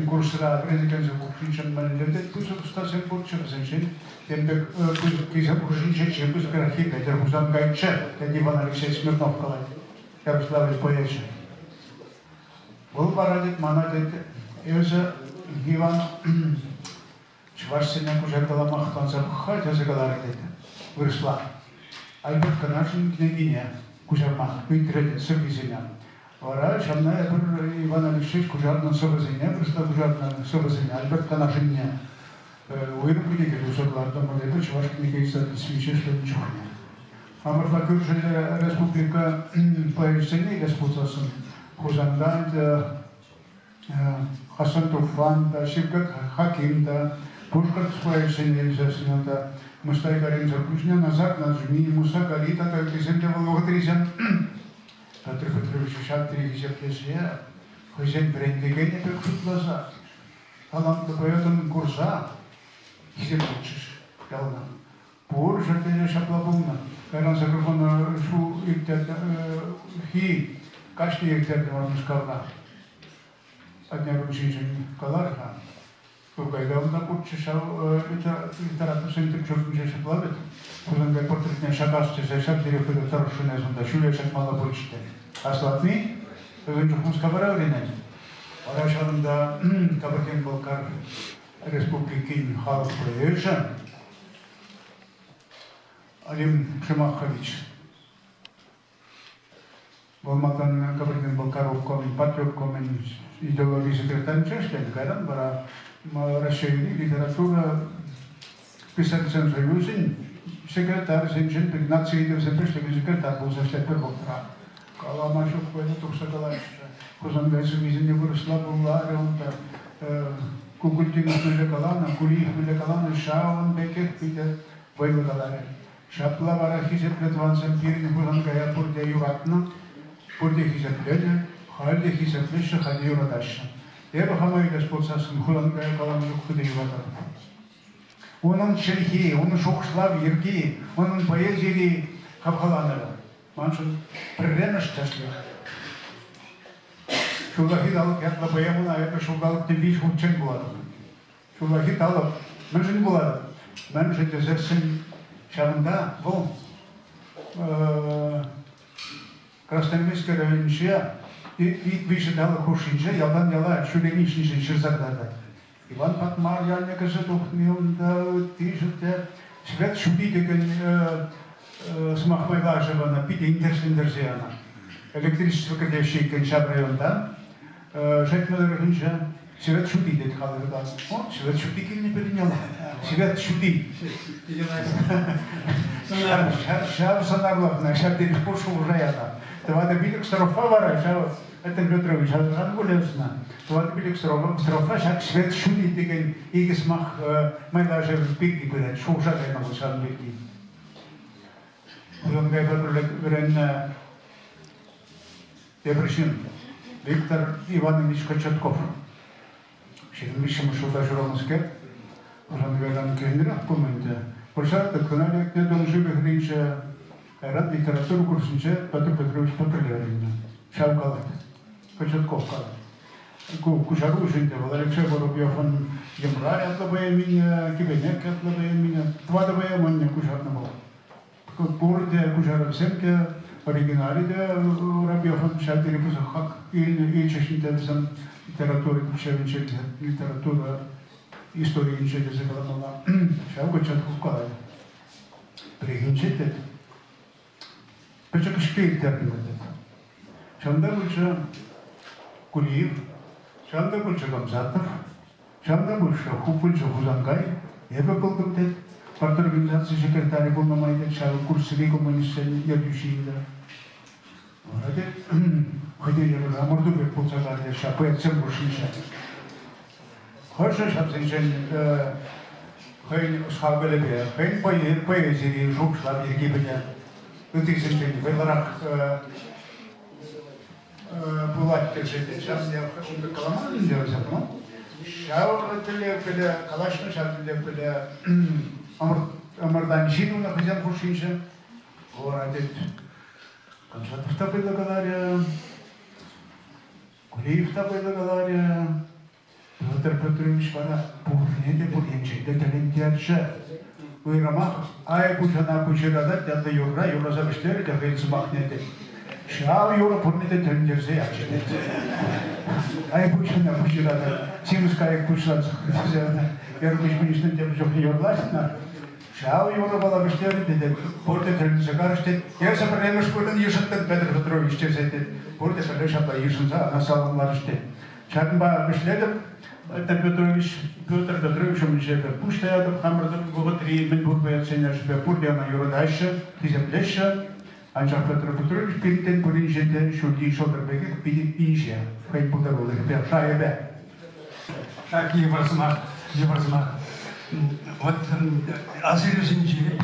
курсра, президент Курсинчен малилетет, пусть устасен Курсинчен, темпе киза Курсинчен, чем пусть крахи, Петр Бузангайче, это Иван Алексей Смирнов калат. Ярославич поэжа. Бұл барадет, манадет, өзі Иван Шварценен уже каламақтан запыхай, тазы калары деді. Вырысла. Альберт Канашин княгиня, кужармақ, үйтіреді, сыргізіне. Вара, шамна, Иван Алексеевич кужарнан собызіне, вырысла кужарнан собызіне, Альберт Канашинне. Ойрым кнеге дұсакларды, мадеді, Шварц кнеге истатты свече, что ничего не. Амырла Күршілі Республика поэжсіне республикасын Хузандан, Хасан Туфан, Шевкат Хаким, Пушкар поэжсіне езесіне, Мустай Карим Запушня, Назар Наджми, Муса Галита, Тартиземде Волготризем, Петр Петрович Шаттери Гизеплесия, Хозяин Брендегене Пекшут Лазар, Талант поэтом Курса, Гизеплечиш, Ялна, Пур Жертене Шаплабуна, Кайран Закрупан Шу Хи, Кашни Ектер Мускавна, Одня Ручинжин Каларха, Кукайдавна Путчишав литературный центр Чуркунча Шаплавит, Кузангай портретня Шакасча, Зайшак Деревка Тарушина Зунда, Шуя Шакмала Пурчите. А Слатми, Кузанчук Мускавара Вринай, Арашанда Кабакен Балкар Республики Халк Поэжа, Алим Шимахович. Болмадан Габридин Балкаровком, Патрёвком, идеологии секретарь Чешкен, Гаран, Бара, расширили литература писательском союзе, секретарь Земчин, 15 видов запрещенных секретарь был за штат Первоктора. Каламашев, это только Калаш, Хузангайсу Мизине выросла, была Ареонта, Кукультин Милякалана, Кулиев Милякалана, Шаун, Бекер, Питер, Вайлакаларе. Шапла Варахизет Летвансен Пирин Хузангая Пурдя Юратна, Пурдя Хизетледе, Хальде Хизетлеша, Хади Юраташа. Я хамай Господсасым Хузангая Калана Юхуды Юратна. Onun şerhi, onun şokşlav yergi, onun poezili kaphalanır. Manşun prereniştaşlı. Şulahit alıp yatla boyamına ayakta şulgalıp deviş hutçen buladı. Şulahit alıp, menşin buladı. Menşin tezersin şavında bu Krasnoyarsk rayonunca ilk bir şey dalı koşunca yalan yala şulenin işin şirzaklarda. Иван Патмар, я не кажу, ты же свет шубите, смахмайла жива на пите интерсендерзиана. Электричество, когда еще конча район, да? Жать надо рынжа, свет шубите, тхалырда. О, свет шубики не перенял. Свет шуби. Шав санарлахна, шав перепушу уже это. Давай биток строфа вара, шав. Это Петрович, Ангулевсна. Вот билик строфа, шаг свет шуби деген игисмах мы даже в пике были, шуша дай могу сам беги. Он говорит, верен Дебрышин Виктор Иванович Кочетков. Ширмишем шуда журомске. Он говорит, кенера помните. Пожалуйста, канале не дом живых речи, рад литературу курсинче Петр Петрович Патрулярин. Шавгалат. Кочетков кала. Кушару жинте, Алексей Воробьев, он Емрай отлабая меня, Кибенек отлабая меня, два добая меня кушар на был. Порте кушара всемке, оригиналите Воробьев, он шатери пузахак, и чешните всем литературы, кушевинче, литература, истории инче, дезекаламала. Шав Кочетков кала. Пригинчете. Почему шпиль терпимете? Шамда больше Кулиев, шамда больше Гамзатов, шамда больше Хупульча Хузангай, я бы был комитет, парт организации секретаря был на моей шару курсовой коммунистической ядущей, да. Хотели бы амордубе полцагали, шапает всем больше ничего. Хорошо, шапзинчен, хайн схабелебе, хайн поэзии, жук шлаб ергибеня, утысинчен, вайларак, Булат держите, сейчас я хочу бы каламан сделать, но шау теле калашна шау теле амарданчину на хозяин кушинче, горадит. Концертов табы договоря, Кулиев табы договоря, Петр Петрович вара бурнете буренче, деталентиарча. Вы рамах, ай кучана кучерада, дядя юра завештери, дядя вейцмахнете. Шау юра бурнете тендерзе ячете. Ай кучана кучерада, симская кучана, яркуш министр тем же юрласна. Шау юра была вештери, дядя порте тендерзе гарштет. Я сопремеш пулен ешентен Петр Петрович терзете. Порте салеша ба ешенза, на салон ларштет. Чатнба вешледем. Это Петр Петрович, он же пуштает, хамрадом говорит, мы будем ценить себя, пурдя на юродайше, диземлеша, а же Петр Петрович перед поринжете, шуди шодрбеке, пидише, как будто было, как шаебе. Так невозможно. Вот азеризинчи,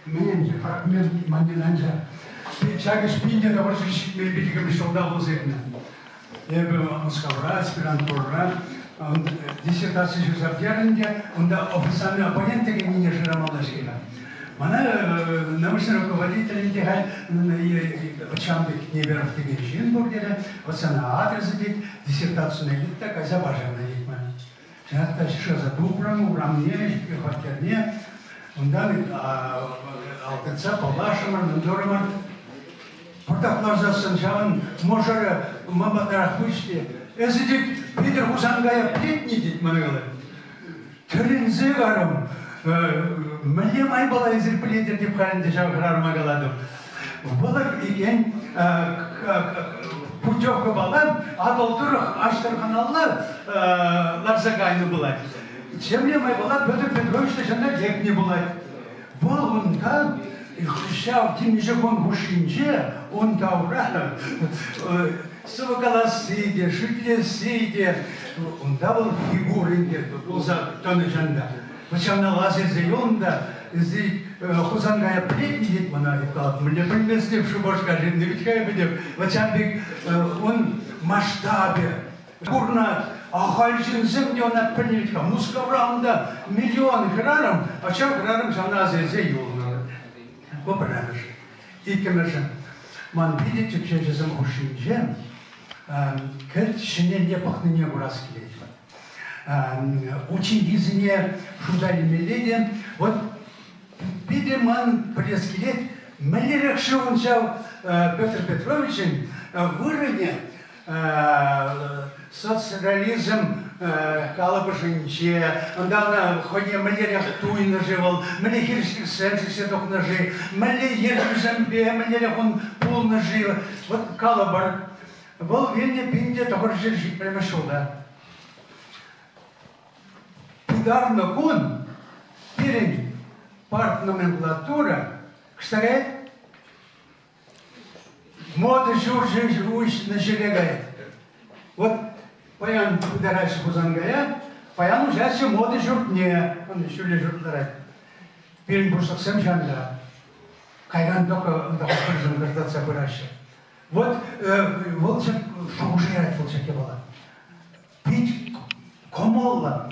мне фрагмент маниланжа. Чаги спинья, да вот же мельбитиками солдату зерна. Я был сказал, аспирант программ. Диссертация Жузафьяринге, он да официальный оппонент, как не жирамалашина. Она научный руководитель интеграль, Чамбик Неверов Тегершинбургера, вот она адрес идет, диссертацию найдет, так Азербайджан найдет. Это что за дубрам, урамне, хватерне, он да, алтеца, Палашамар, Нандорамар, Портаклаза Санжаван, Можара, Мамадарахвичте, Эзидик Питер Хузангая плетни дит мангалар. Терензе гарам Мэлем ай бала изер плетер деп халінде шағырар магаладым. Бұлар еген путевка балам, адолтыр Аштарханаллы Ларзагайны бұлай. Семлем ай бала Петр Петровичті жана дек не бұлай. Бұл онда шау темежегон хушинже, он таура сывакаласыйде, шыклесыйде, онда бұл фигурынде, болса тоны жанда. Вычамна лазерзе онда, зи хузангая плетни дед мана ипалат, мне принесли в шубошка жинды, ведь кай будем, вычамбек он масштабе, курна, ахальжин земне он отпринятка, мускаврамда миллион гранам, а чем гранам жана зерзе юлна. Поправишь. И конечно, ман видите, что я за мужчин, кэль шине не пахнет не ураскелеть. Очень изне шудали меледи, вот видим ман прескелет, мэлерах он взял Петр Петрович выровне социализм Калабашинче, он дал на ходе мэлерах туй наживал, мэлехирских сенсих сеток ножи, мэлехир замбе, мэлерах он пол наживал, вот Калабар. Был вельне пинде того же жить прямо сюда. Удар на кон, перед партноменклатура, кстати, мода журжи уж начерегает. Вот паян ударайся хузангая, паян уже все моды журтне, он еще лежит ударать. Перед бурсак сам жанда, кайран только прыжем гождаться пыраща. Вот волчак, что уже играть волчаке было. Пить комолла,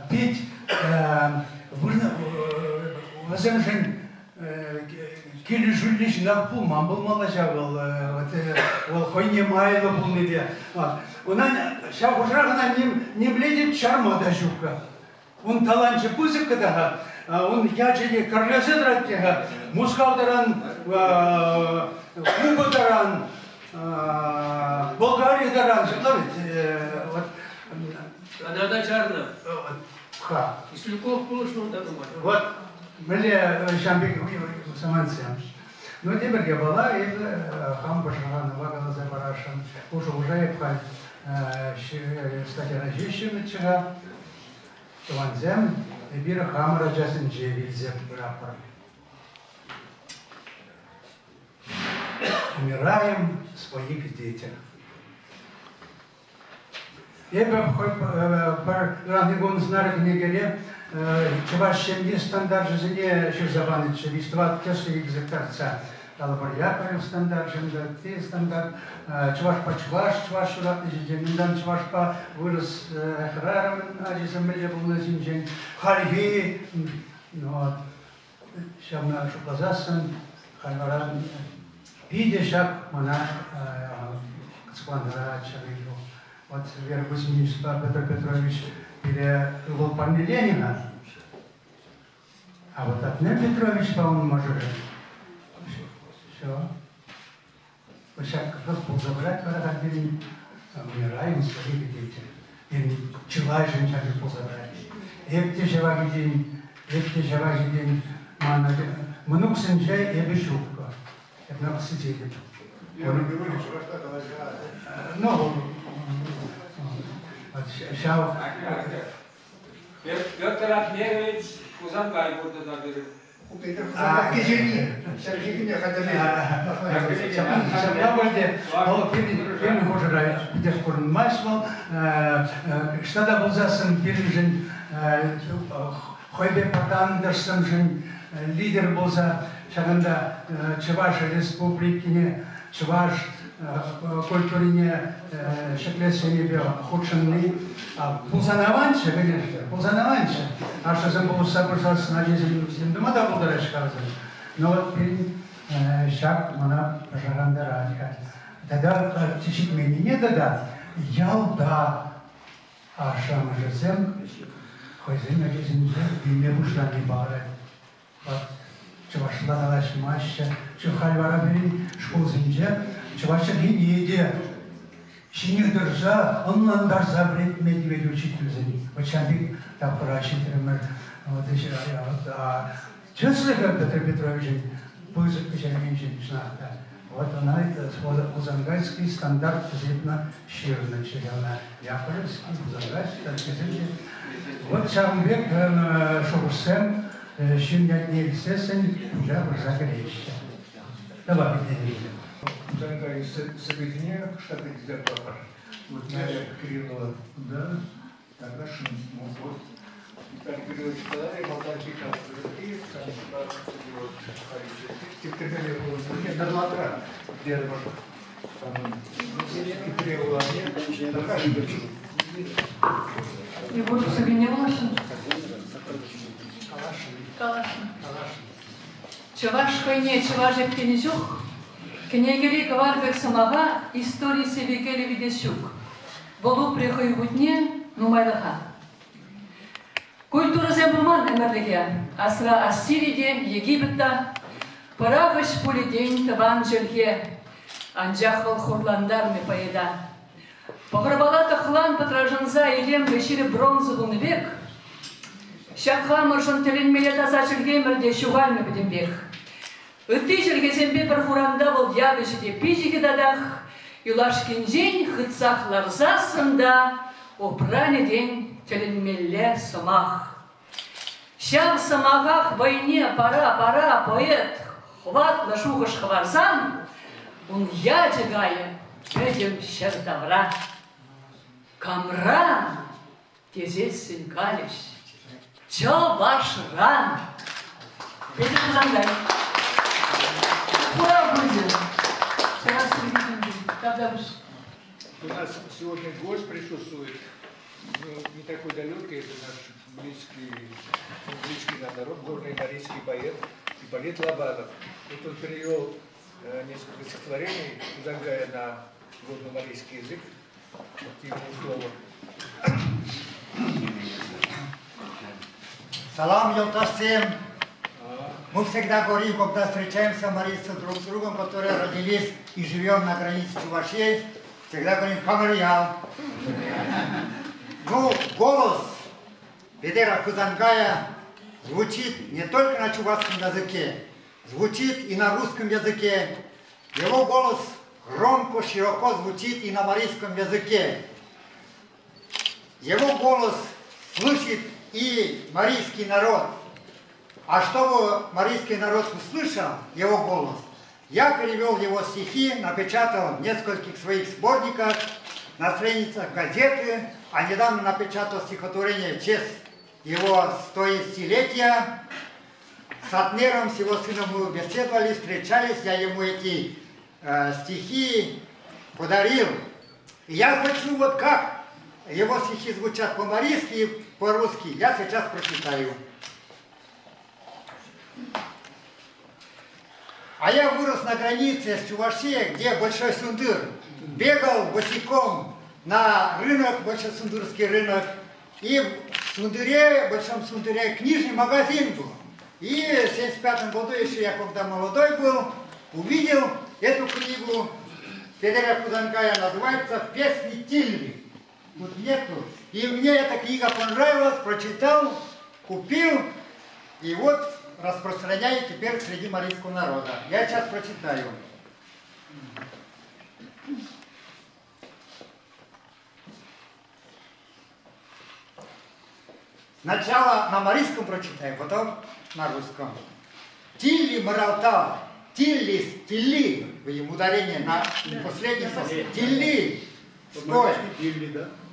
пить возможен кили жулиш на пул, мамбл малаша был, вот хойне майло был не она сейчас уже она не влезет чарма дожука. Он таланче пузик когда, он ячене карлязет раттега, мускалдаран, Кубадаран, Болгариядаран, вот. Она чарна. Ха. Если Люков получил, да, думаю. Вот, мне шамбик саманцы. Но теперь я была, и хам башаран, вагала за барашан, уже епхаль, кстати, разъещем вчера, ванзем, и бира хам раджасен джевидзем рапор. Умираем в своих детях. Я бы раннигон знарок негере, чувашем не стандарт жизни шизаваны чевиства тесли экзекторца. Алабар япарем стандарт жинда те стандарт. Чуваш по чуваш шурат нежден чуваш по вырос храром ажизам меле был на зимжен. Харги, но шамна шуказасан харваран. Видишь, как она складывает человеку. Вот Вера Кузьминична, Петр Петрович перевел пани Ленина, а вот от Нель Петрович, по-моему, может. Все. Вот сейчас как раз забрать, когда так умираем своих детей. И человек женщина позабрать. Епте живаги день, мнук сенджай и бешубка. Это надо сидеть. Ну, сейчас... Петр Ахмерович, Кузангай burada da biri. Петербург Масвал, штада был засан пережен, хойбе Патандерсон жен, лидер был за шаганда Чуваш республики, Чуваш культурине шеклесение худшенный, Пулзанаванче, конечно, Пулзанаванче, а что за был собрался на жизнь дома да был дорожка, но вот шаг мана пожаранда радика. Тогда тишит меня не тогда, ялда, а шам же зем, хозяин на жизнь и не ушла не бара. Чуваш ладалась маща, чухальвара бери, школ зинже, чуваш не еде. Шиних держа, он нам дарза вред медведь учитель за них. Вот чамбик так порачит, Вот еще, Чеслыга Петр Петрович, Пузык Печерменщин, вот она, Узангайский стандарт зипна ширна, чегана, Яковлевский, Узангайский, Таркизельный. Вот Шамбек, Шоусен, Щемьятней Сесен, уже Загреща. Давай, видите. Узангай Сабитне, штаты Дизерпапа. Вот Надя Кириллова, да, тогда Шинсму, вот. Виталий Кириллович Каларий, Молдавий Кириллов, и сам секретарь был, нет, Нарлатра, первый, и требовал, нет, Нахаши Берчук. И буду себе не Волошин. Калашин. Чаваш хайне, чаважек кенежух, кенегери каварбек самага, истории севекели видещук. Болу прихой гутне, нумайлаха. Культура зембурман эмерлиге, асра Ассириде, Египетта, парагыш пулидень табан жерге, анжахал хурландар ме поеда. Пограбалата хлан потражанза илем вешили бронзовый век, шакха мыршын теленмеле таза жерге шугальме бедембех. Үтті жерге зембе бір хуранда бол ябешіде пижігі дадах, юлашкин жень хытсах ларзасында, опране день теленмеле сомах. Шав самагах войне пора, поэт, хват лашугаш хварзан, он ядегая, ведем щердавра. Камран, тезес синкалиш, чо ваш ран. Это Узангай. Ура, будет. Сейчас увидим. Когда вы... У нас сегодня гость присутствует, ну, не такой далекий, это наш близкий нам народ, горный марийский поэт Ипполит Лобанов. И он перевел несколько стихотворений Узангая на горно-марийский язык. Вот ему слово. Салам, Елташцем! Мы всегда говорим, когда встречаемся марийцы друг с другом, которые родились и живем на границе Чувашии, всегда говорим «Хамариял». Ну, голос Бедера Узангая звучит не только на чувашском языке, звучит и на русском языке. Его голос громко, широко звучит и на марийском языке. Его голос слышит и марийский народ. А чтобы марийский народ услышал его голос, я перевел его стихи, напечатал в нескольких своих сборниках, на страницах газеты, а недавно напечатал стихотворение в честь его 100-летия. С Атнером, с его сыном мы беседовали, встречались, я ему эти стихи подарил. И я хочу, вот как его стихи звучат по-марийски и по-русски, я сейчас прочитаю. А я вырос на границе с Чувашией, где Большой Сундыр. Бегал босиком на рынок, Большой Сундырский рынок. И в Сундыре, Большом Сундыре книжный магазин был. И в 1975 году, еще я когда молодой был, увидел эту книгу Бедера Узангая, называется «Песни Тильви». Тут нету. И мне эта книга понравилась, прочитал, купил. И вот распространяю теперь среди марийского народа. Я сейчас прочитаю. Сначала на марийском прочитаю, потом на русском. Тилли Маралтал, Тилли, Тилли, вы ему ударение на последний слово. Тилли, стой.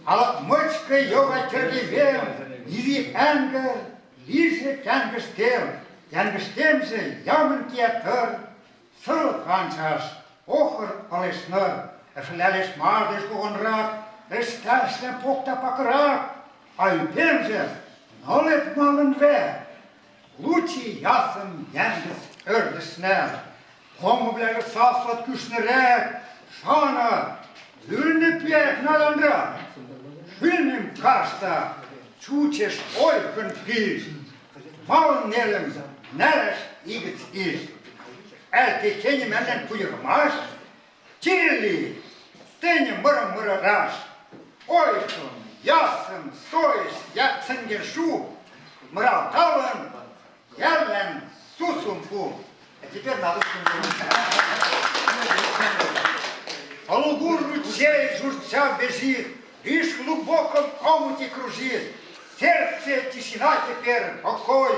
А мочка йога тердивел, изи энгер, лише тянгештел. Янгештемse jammerkeer sul kansas ocher alesner efleles maardes koonraak estasne pokta pakraak alpemse nolet malen ver Лучи ясен янгес ördeснер Homoblere saslat kusnerek Shana Lürne pjek nalandra Schönem kasta Čučeš ojken pis Mal nelem Neres igit is. Elke kenje menen pujurmaas. Tilli. Tenje murra ras. Oikon, jassen, sois, jatsen gershu. мралтален, ярлен, сусумку. А теперь на русском языке. По лугу ручей журча бежит, лишь в глубоком омуте кружит. Сердце тишина теперь, покой,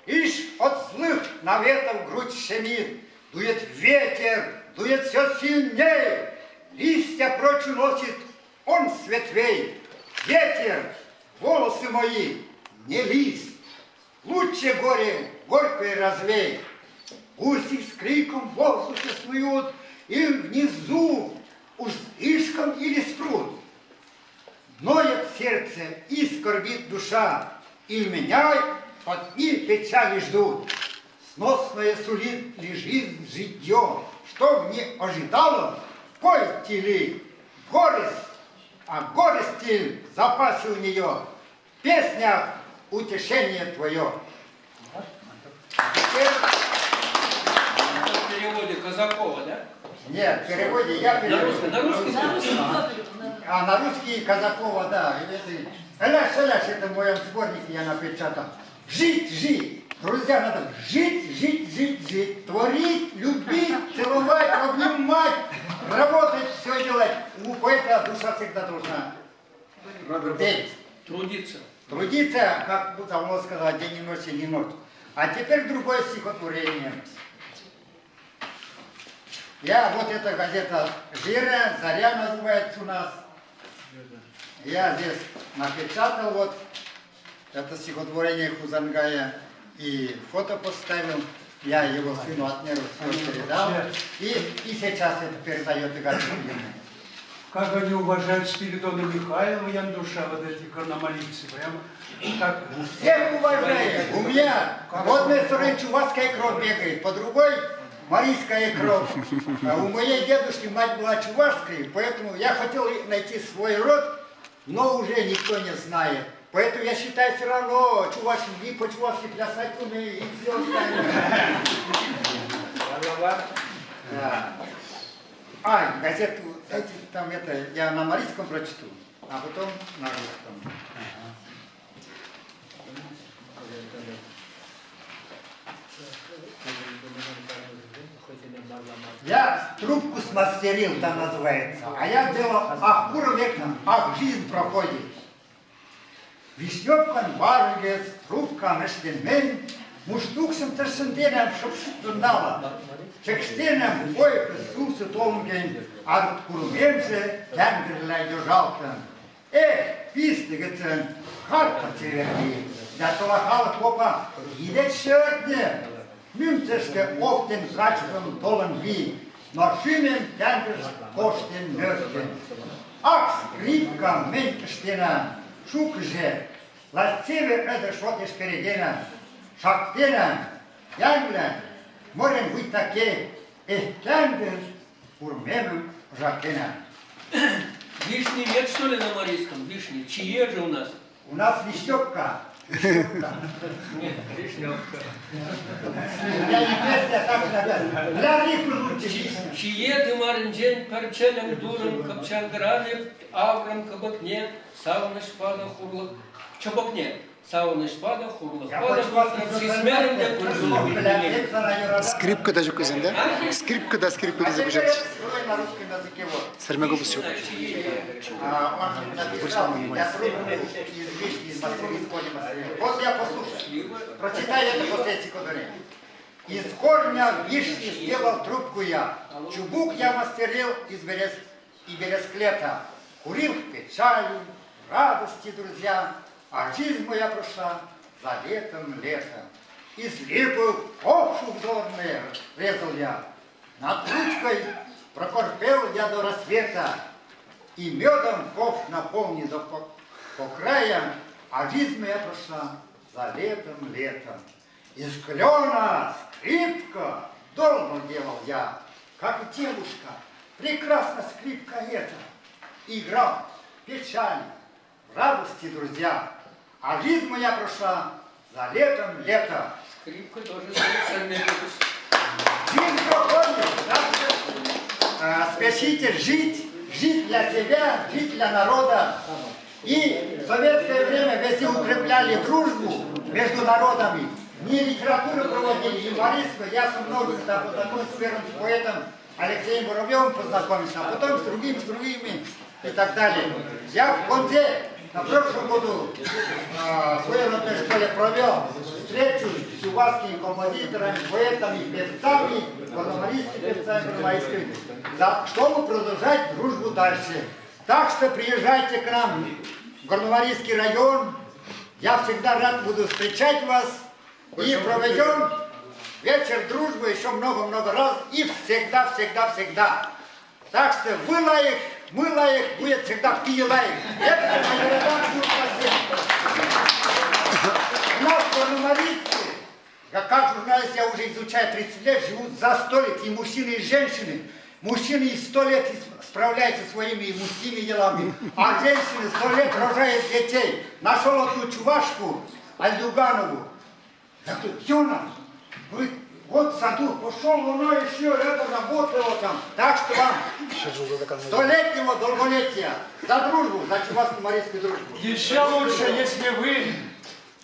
лишь от злых наветов грудь щемит. Дует ветер, дует все сильнее, листья прочь уносит он с ветвей. Ветер, волосы мои, не лист, лучше горе горькое развей. Гуси с криком в воздухе снуют, и внизу уж слишком или спрут. Ноет сердце и скорбит душа, и меня от них печали ждут. Сносное сулит ли жизнь житье, что не ожидало, пойте ли горесть, а горести в запасе у нее, песня утешение твое. Теперь... В переводе Казакова, да? Нет, в переводе я перевожу. На русский? А на русский Казакова, да. Аляш, это в моем сборнике я напечатал. Жить, жить. Друзья, надо жить, жить, жить, жить. Творить, любить, целовать, обнимать, работать, все делать. У поэта душа всегда должна петь. Трудиться. Трудиться, как давно сказал, день и ночь, и не ночь. А теперь другое стихотворение. Вот эта газета «Жира», «Заря» называется у нас. Я здесь напечатал вот это стихотворение Хузангая и фото поставил. Я его сыну отмеру все передал. И сейчас это передает Игорь Юрьевна. Как они уважают Спиридона Михайлова, Яндуша, вот эти карнамалийцы, прямо как... Всех уважаем. У меня в одной стороне чувашская кровь бегает, по другой марийская кровь. А у моей дедушки мать была чувашской, поэтому я хотел найти свой род, но уже никто не знает. Поэтому я считаю все равно чувашки, и по-чувашки плясать умею, и все остальное. Газету, там это, я на марийском прочту, а потом на русском. Я трубку смастерил, там называется, а я делал ахкур веком, ах, жизнь проходит. Вишневкан баргес, трубка мештенмен, муштуксом терсенденем шопшутундала, чекштенем бой присусы толнген, а курменше тянгерлай держалтен. Пистыгетен, харта терерни, я толахал попа, идет шердне. Мюнтешке оптен крачком толен ви, но шимен тянгерс коштен нёртен. Ах, скрипка менькештена, шукже, ластиве это шотеш передена, шактена, янгля, морем быть таке, тянгерс урмену жакена. Вишни нет, что ли, на марийском? Вишни. Чье же у нас? У нас вишневка. Нет, вишневка. Я не песня, так сказать. Для рифмы лучше вишня. Чье ты маринджен перчелем дуром копчангране, аврам кабакне, сауна шпада хурлах. Чобакне, сауна шпада хурлах. Скрипка даже кузен, да? Скрипка да, скрипка да забежать. На русском языке вот. Сармягу бусю. Он написал, я трубку из вишни, из Москвы, из Кони Москвы. Вот я послушаю. Прочитай это после стихотворения. Из корня вишни сделал трубку я. Чубук я мастерил из бересклета. Курил в печали, в радости, друзья. А жизнь моя прошла за летом. Из липы ковшу вздорные резал я. Над ручкой прокорпел я до рассвета. И медом ковш наполнил по краям. А жизнь моя прошла за летом. Из клена скрипка долго делал я. Как девушка, прекрасна скрипка эта. Играл в печали, в радости, друзья. А жизнь моя прошла за летом. Скрипка тоже совершенно Жизнь проходит, да? Спешите жить для себя, жить для народа. И в советское время везде укрепляли дружбу, между народами. Не литературу проводили, юмористскую. Я со множеством, потому с первым поэтом Алексеем Воробьевым познакомился, а потом с другими и так далее. Я в конце на прошлом году в своей родной школе провел встречу с чувашскими композиторами, поэтами, певцами, горномарийскими певцами, бармайскими, чтобы продолжать дружбу дальше. Так что приезжайте к нам в Горномарийский район. Я всегда рад буду встречать вас. И проведем вечер дружбы еще много-много раз. И всегда. Так что вы лаек, мы лаек, будет всегда пи лаек. Это моя редакция. У нас горномарийцы, как журналист я уже изучаю 30 лет, живут за 100 лет, и мужчины, и женщины. Мужчины и 100 лет справляются своими мужскими делами, а женщины 100 лет рожают детей. Нашел одну чувашку, Альдуганову. Я говорю, Юна, говорит, вот в саду пошел, она еще это работала там. Так что вам 100-летнего долголетия за дружбу, за чувашско-марийскую дружбу. Еще лучше, если вы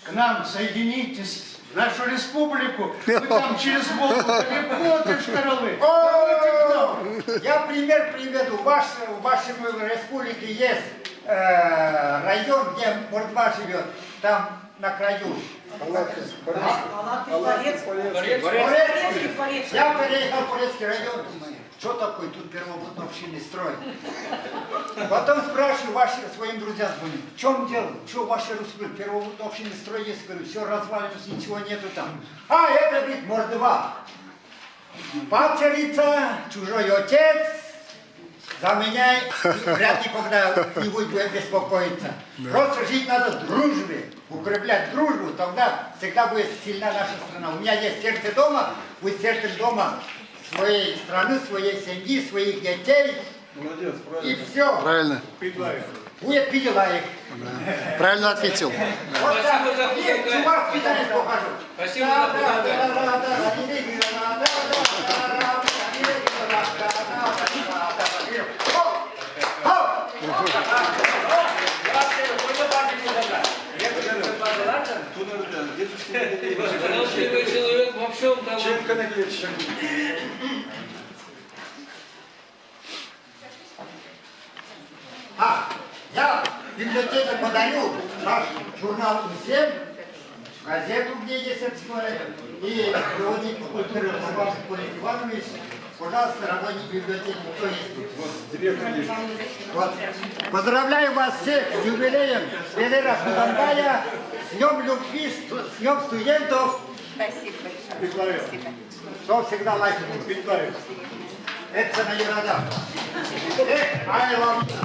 к нам соединитесь в нашу республику, вы там через Волгу далеко от Шкаралы. Я пример приведу. В вашей республике есть район, где Мордва живет, там на краю. Я переехал в Порецкий район. Что такое тут первобытно-общинный строй? Потом спрашиваю своим друзьям, звоню, в чем дело? Что ваши русские первобытно-общинный строй есть? Говорю, все развалилось, ничего нету там. А это, говорит, Мордва. Пацарица, чужой отец, за меня вряд ли когда-нибудь будет беспокоиться. Просто жить надо в дружбе, укреплять дружбу, тогда всегда будет сильна наша страна. У меня есть сердце дома, будет сердце дома своей страны, своей семьи, своих детей. Молодец, правильно. И все. Правильно. Будет Пилилаев. Правильно ответил. Вот так. И чувашский танец покажу. Спасибо за человек во всем Я библиотеке подарю наш журнал «Всем», газету, где есть это и проводник культуры Полик Иванович. Пожалуйста, работник библиотеки, кто есть? Вот. Поздравляю вас всех с юбилеем Велера Кузангая, с днем любви, с днем студентов. Спасибо большое. Спасибо. Что всегда лайк будет. Это на Юрада. I love you.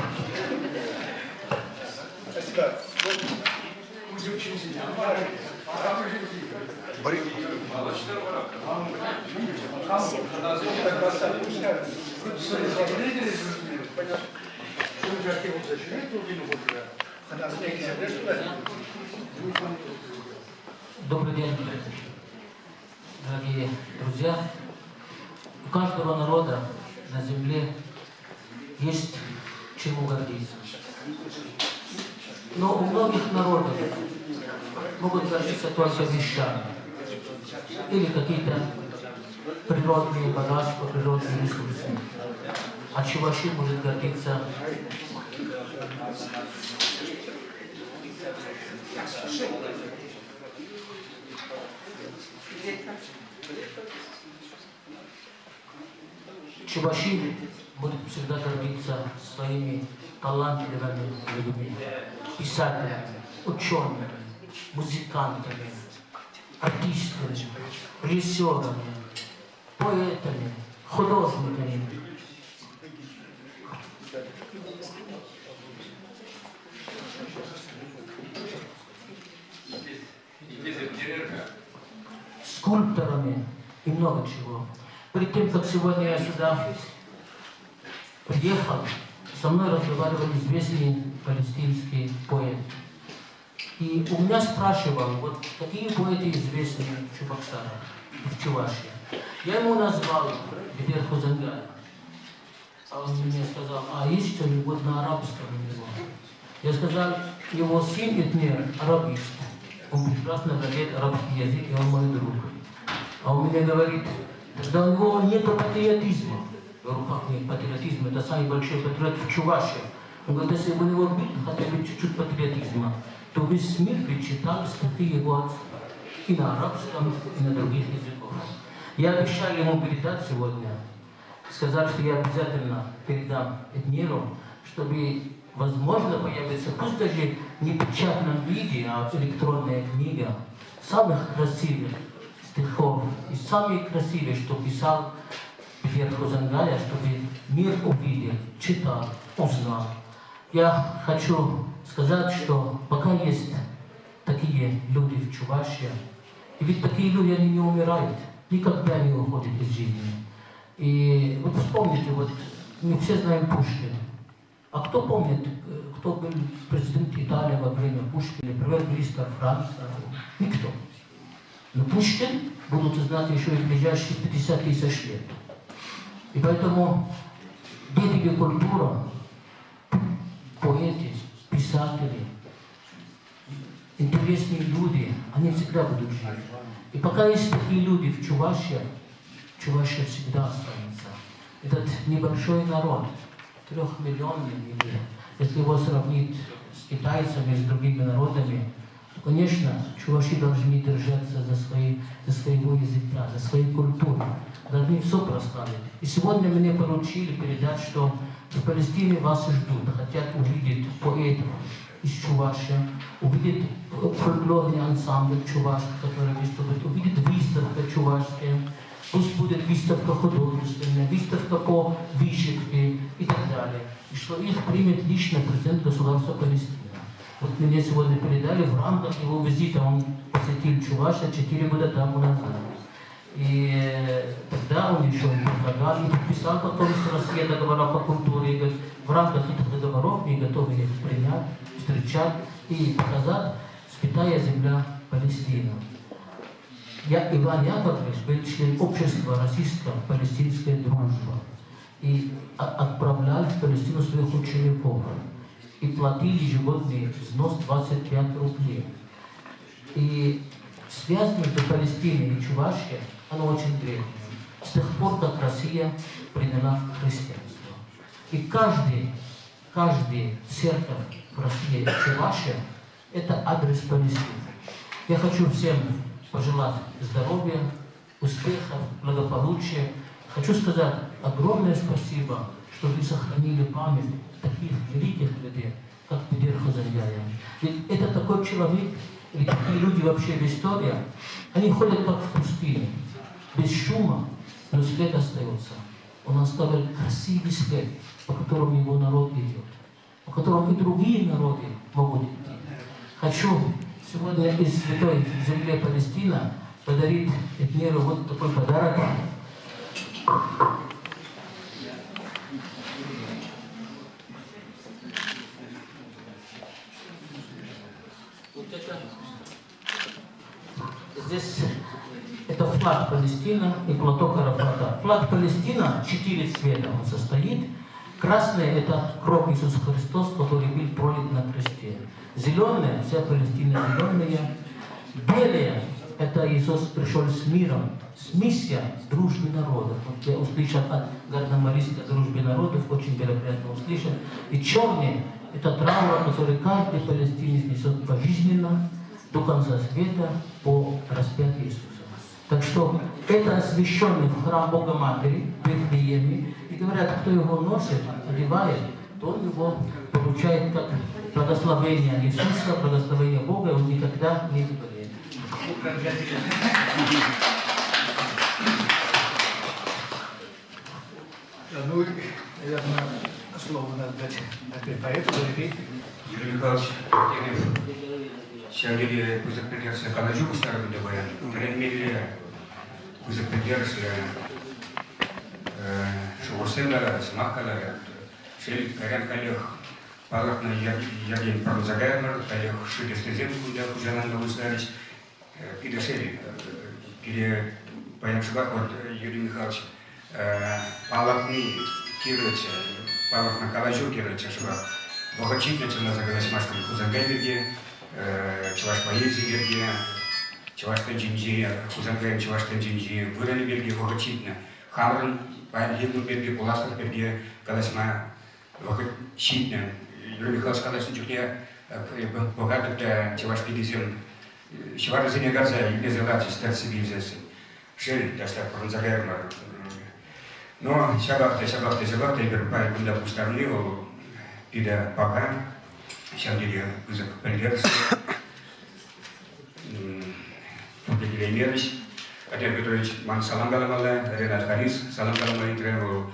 Добрый день, дорогие друзья. У каждого народа на земле есть чему гордиться. Но у многих народов могут гордиться только вещами или какие-то природные богатства, природные ресурсы. А чуваши может гордиться чуваши будут всегда гордиться своими талантливыми людьми, писателями, учеными, музыкантами, артистами, режиссерами, поэтами, художниками. Скульпторами и много чего. Перед тем, как сегодня я сюда приехал, со мной разговаривал известный палестинский поэт. И у меня спрашивал, вот какие поэты известны в Чебоксарах, в Чувашии. Я ему назвал Ведер Кузангая. А он мне сказал, а есть что-нибудь на арабском у него? Я сказал, его сын Этнер, арабист. Он прекрасно владеет арабский язык, и он мой друг. А он мне говорит, что у него нет патриотизма. В руках нет патриотизма, это самый большой патриот в Чувашии. Он говорит, если бы у него был хотя бы чуть-чуть патриотизма, то весь мир бы читал стихи его отца. И на арабском, и на других языках. Я обещал ему передать сегодня, сказал, что я обязательно передам миру, чтобы, возможно, появится, пусть даже не в печатном виде, а электронная книга самых красивых стихов и самые красивые, что писал Пьер Хузангая, чтобы мир увидел, читал, узнал. Я хочу сказать, что пока есть такие люди в Чувашии, и ведь такие люди, они не умирают, никогда не уходят из жизни. И вот вспомните, вот мы все знаем Пушкина. А кто помнит, кто был президент Италии во время Пушкина, премьер-министр Франции? Никто. Но Пушкин будут знать еще и в ближайшие 50 тысяч лет. И поэтому деятели культуры, поэты, писатели, интересные люди, они всегда будут жить. И пока есть такие люди в Чувашии, Чувашия всегда останется. Этот небольшой народ, 3-миллионный, если его сравнить с китайцами, с другими народами, то, конечно, чуваши должны держаться за своего языка, за свою культуру, должны все прославить. И сегодня мне поручили передать, что в Палестине вас ждут, хотят увидеть поэтов из Чувашии, увидеть фольклорный ансамбль чувашский, который выступит, увидеть выставка чувашская, пусть будет выставка художественная, выставка по вышивке и так далее. И что их примет лично президент государства Палестина. Вот мне сегодня передали, в рамках его визита он посетил Чувашию 4 года тому назад. И тогда он еще не предлагал, и подписал потом с Россией договора по культуре. И говорит, в рамках этих договоров мы готовы их принять, встречать и показать святая земля Палестина. Я, Иван Яковлевич, был член общества российско-палестинской дружбы и отправлял в Палестину своих учеников и платил ежегодный взнос 25 рублей. И связь между Палестиной и Чувашией, она очень древняя. С тех пор, как Россия приняла христианство. И каждый церковь в России, Чувашия, это адрес Палестины. Я хочу всем пожелать здоровья, успехов, благополучия. Хочу сказать огромное спасибо, что вы сохранили память таких великих людей, как Пьер Хузангая. Ведь это такой человек, и такие люди вообще в истории, они ходят как в пустыне, без шума, но след остается. Он оставил красивый след, по которому его народ идет, по которому и другие народы могут идти. Хочу сегодня из святой земли Палестина подарить миру вот такой подарок. Вот это. Здесь это флаг Палестины и платок Арафата. Флаг Палестина 4 цвета он состоит. Красный – это кровь Иисуса Христос, который был пролит на кресте. Зеленые, вся Палестина зеленая. Белые – это Иисус пришел с миром, с миссией дружбы народов. Вот я услышал от Гардемарийской дружбы народов, очень вероятно услышал. И черные – это траур, который каждый палестинец несет пожизненно до конца света по распятию Иисуса. Так что это освященный в храм Бога Матери в Вифлееме. И говорят, кто его носит, одевает, то он его получает как благословение Иисуса, благословение Бога, и он никогда не заболеет. Ну, наверное, слово надо дать поэту, Юрий Михайлович, Сергей Кузакпедерс, Канаджук, старый ДВ, Тренмилле, Кузакпедерс, Шугурсенера, Смакалера, Шелик, Карен Калех, Палатна, Ягин Промзагаймер, Калех, Шидестезем, куда уже надо узнать, Пидесели, где Паямшибак, вот Юрий Михайлович, Палатны, Кирыч, Палатна Каладжук, Кирыч, Шибак, Богачитница на загадать Машкин Кузагаймерге, чуваш поэзии берге, чуваш тенджинджи, Хузангай чуваш тенджинджи, вырали берге вогочитно. Хамрын, паэльгеду берге, Пуластов берге, каласма вогочитно. Юрий Михайлович каласны чухне, богатых да чуваш пидизем. Чуваш зене газа, и без элати, стать себе взясы. Шель, да стать пронзагайрмар. Но шабахты, бер пай кунда пустарнил, пида пока, шамдили вызов пельгерсы, Путилемерич, Атер Петрович Ман Саламгаламала, Ренат Харис, Саламгаламала Интреву,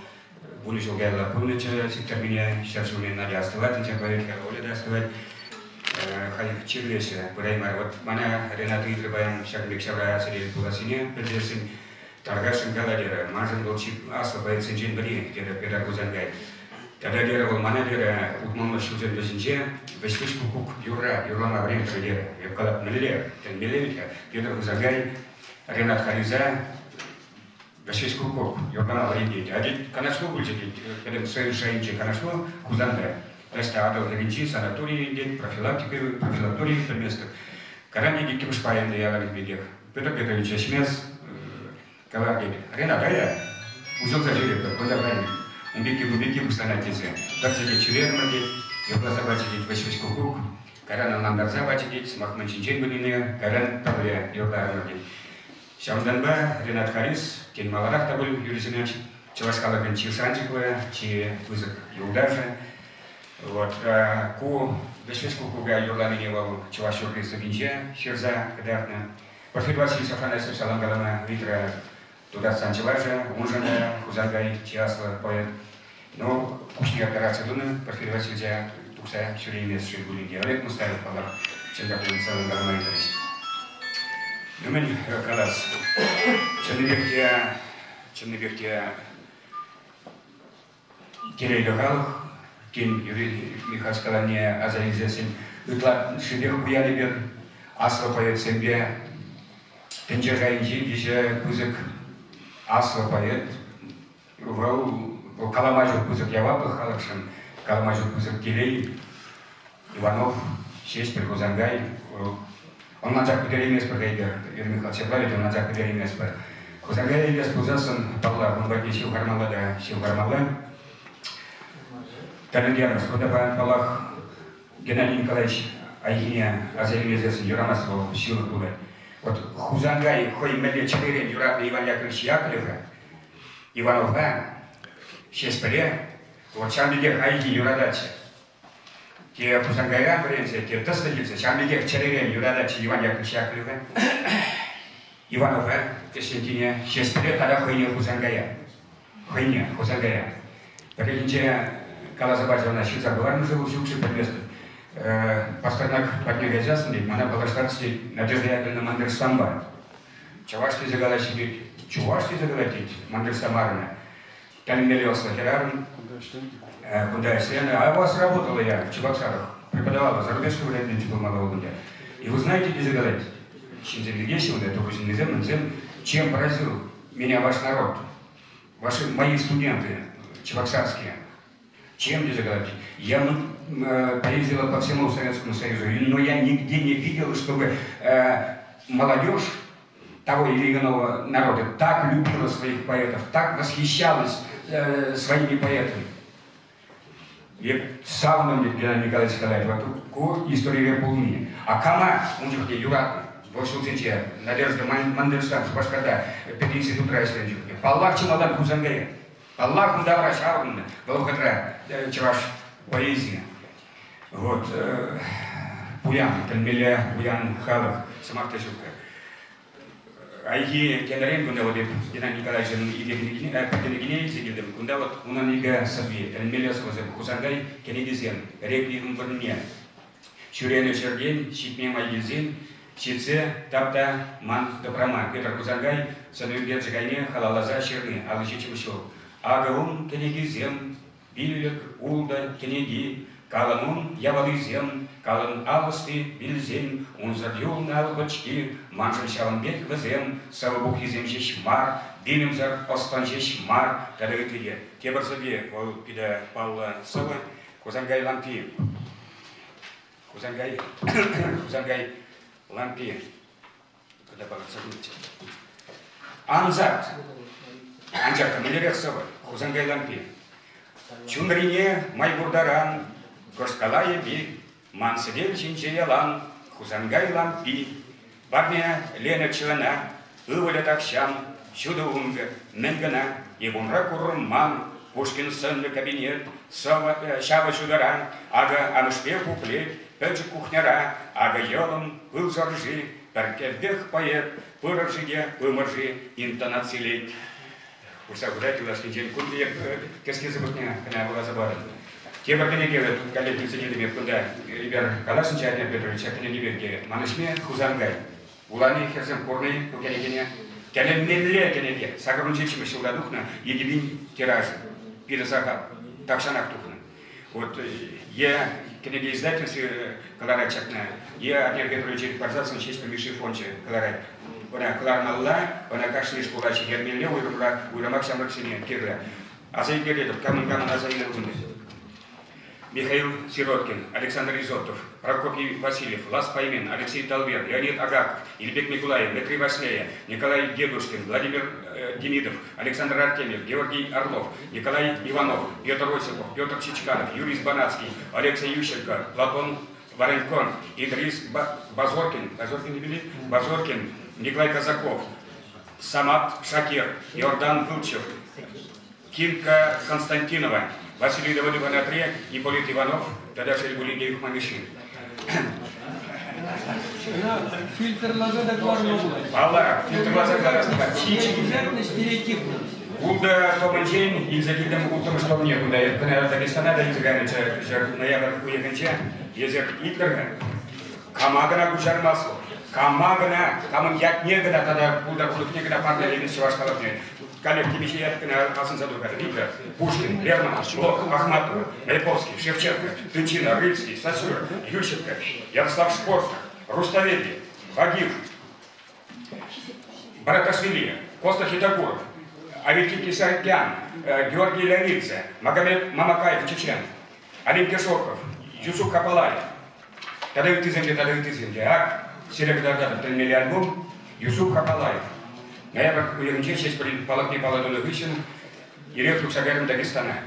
Буничу Гайла Пунича, Сиктерминя, сейчас у меня надо оставать, ничего говорить, я волю оставать, Халик Чирлеся, Бураймар, вот Мана, Ренат Интребаем, Шагбек Шаврая, Сириль Пуласине, Пельгерсин, Таргашин Галадера, Мажин Волчип, Асфабайт Синджин Бри, где-то Педагог Зангай. Тогда дера Манадера, Утманла Шузен Дозинже, Вестиш Кукук, Юра, Юрлама Время Традера, Евкалап Меллер, Мелевика, Педагог Зангай, Ренат Хариза, Вестиш Кукук, Юрлама Время. А ведь Канашло будет, когда своим шаинче Канашло, Кузанда, Реста Адал Гавинчи, санаторий, профилакторий, место. Карани Гикипшпаем, я говорю, Бедех. Петр Петрович Шмес, Каварги, Ренат, узел зажили, куда правильно. Убеки устанатизе. Так сидит чувермаги, и глаза бачить вышвись кукук, карана ламдарза бачить, смахман чинчен былине, каран тавле йогармаги. Шамданба, Ренат Харис, кен маларах табыл Юрий Семенович, чевашкалаган чилшанчикла, чи вызок юлдажа. Вот, ку вышвись кукуга юрламиневал чевашурли сабинче, щерза, кадартна. Порфирь Василий Сафанесов, Саламгалама, Витра, туда Санчеважа, Ужина, Хузангай, Чиасла, поэт. Но кучные операции Дуны, Порфирь Васильевича, Тукса, Шуреймес, Шейгулинги, Олег Мустаев, Палах, Ченкапин, Саламгалама, Витрович. Ну, мы, Калас, Чернобехтия, Кирей Лохалах, Кин Юрий Михайлович Калане, Азаризесин, Итла Шибех Куялибер, Асла поэт Сембе, Тенджажайнджи, еще Кузык, Асла поэт, Каламажу Кузык Явапа Халакшин, Каламажу Кузык Килей, Иванов, Честь, Прикузангай. Он наджак Петеримес Пагайбер, Юрий Михайлович, правильно, он наджак Петеримес Пагайбер. Кузангай Ильяс Пузасан, Павла, он вроде Силгармала, да, Силгармала. Талендианос, Кудапа, Палах, Геннадий Николаевич, Айгиня, Азелемезесин, Юрамасов, Силы Куда. Вот Хузангай, Хой Меле Чапырин, Юрат Иван Яковлевич Яковлева, Иванова, Шеспеле, вот Шамбиге Хайги Юрадачи. Те Хузангайран Варенция, те Тастагицы, Шамбиге Чапырин, Юрадачи, Иван Яковлевич Яковлева, Иванова, Кесентине, Шеспеле, тогда Хойне Хузангая. Хойне Хузангая. Покиньте Калазабаджана, Шицаговарну живу, Шукши Подместу. Пастернак поднялся ясный, она была штатской Надежда Яковлевна Мандерсамба. Чувашки загалатить, Мандерсамарна. Там мелиос латерарн, куда я а у вас работала я в Чебоксарах, преподавала зарубежку в Летниче был малого года. И вы знаете, где загалать? Чем поразил меня ваш народ, мои студенты чебоксарские? Чем где загалать? Я поездила по всему Советскому Союзу, но я нигде не видел, чтобы молодежь того или иного народа так любила своих поэтов, так восхищалась своими поэтами. И сам Геннадий Николаевич сказал, вот история Верпулни. А кама, он же где юратно, вошел сенче, Надежда Мандельштам, Башкада, 15 утра, если Паллах чемодан Кузангая, Паллах Мудавра Шарунна, Волхатра, Чеваш поэзия. Вот, Пуян, Тальмеля, Пуян, Халах, Самарташевка. Айги Кенарен Гундаводит, Геннадий Николаевич, и Патенегиней, Зигидем, Гундавод, Унанига Саби, Тальмеля Савазем, Кузангай, Кенедизен, Репли Мварне, Чурена Шерден, Щитме Майгизин, Щитце, Тапта, Ман, Добрама, Петр Кузангай, Сануйбен Жигайне, Халалаза, Черны, Алыши Чемышев, Агаун, Кенедизен, Биллик, Улда, Кенеди, Каланун, Явалызем, Калан Алысты, Бильзем, он забьел на албачки, Манжан Шаланбек Вазем, Савабухизем Жешмар, Билемзар Остан Жешмар, Тарыкиде, Тебарзабе, Пида Павла Сава, Кузангай Лампи, Кузангай, лампи. Когда балатса гулча. Анзат. Анжака милерексова. Хузангай лампи. Чунгрине майбурдаран. Госкалая би. Мансидел чинчеялан. Хузангай лампи. Барня Лена Челана. Ываля такшам. Чудо-унга. Менгана. Егунра курман. Пушкин сынный кабинет. Шава чудара. Ага амышпе куплет. Пэджи кухняра. Ага елом. Пыл заржи. Перкевдех поэт. Пырожиде. Пымыржи. Интонациилет. Уса гулять у нас день. Кунды я кески забытня. Она была забавна. Те баканегеры, тут коллеги сидели, куда Ибер Калашин Чайня Петрович, а не берги. Манышме Хузангай. Улани Херсен Курны, Кукенегене. Кенен Милле Кенеге. Сагрунчичим Шилдадухна, Едивин Тиражи. Пирасаха. Такшанак Тухна. Вот я Кенеге издательстве Калара Чакна. Я Адер Петрович Парзацин честь помеши фонче Калара. Она Кларналла, она кашли школачи Гермеле, Уйрамак Самраксине, Кирля. А за Игорь, камон Азаина Гунды. Михаил Сироткин, Александр Изотов, Прокопий Васильев, Лас Паймен, Алексей Талвер, Леонид Агаков, Ильбек Николаев, Дмитрий Васлея, Николай Дедушкин, Владимир Демидов, Александр Артемьев, Георгий Орлов, Николай Иванов, Петр Осипов, Петр Чичканов, Юрий Збанацкий, Алексей Ющенко, Платон Варенкон, Идрис Базоркин, Базоркин, Николай Казаков, Самат Шакир, Иордан Пылчев, Кимка Константинова, Василий Давыдов Анатре, Ипполит Иванов, тогда Шерегулигеев Мамишин. Фильтр лаза докларно было. Алла, фильтр лаза докларно. Обязательно стереотипно. Куда том день, и за кем утом что мне куда я когда Дагестана да изганите, что ноябрь уехать, езер Итлера. Камагана Гучармасу. Камагана, камон як негда тогда куда куда негда парня или все шкаловне. Коллег Тимичев, Асан Задука, Гитлер, Пушкин, Лерман, Блок, Ахматова, Маяковский, Шевченко, Тычина, Рыльский, Сосюр, Ющенко, Ярослав Шпорт, Руставели, Вагив, Бараташвили, Коста Хитагуров, Аветик Кисаркян, Георгий Леонидзе, Магомед Мамакаев, Чечен, Алим Кишоков, Юсуф Капалаев. Тогда ведь ты земли, а? Серега приняли альбом, Юсуф Капалаев. Ноябрь уехать честь полотни Паладуна Выщин, директор Сагарин Дагестана.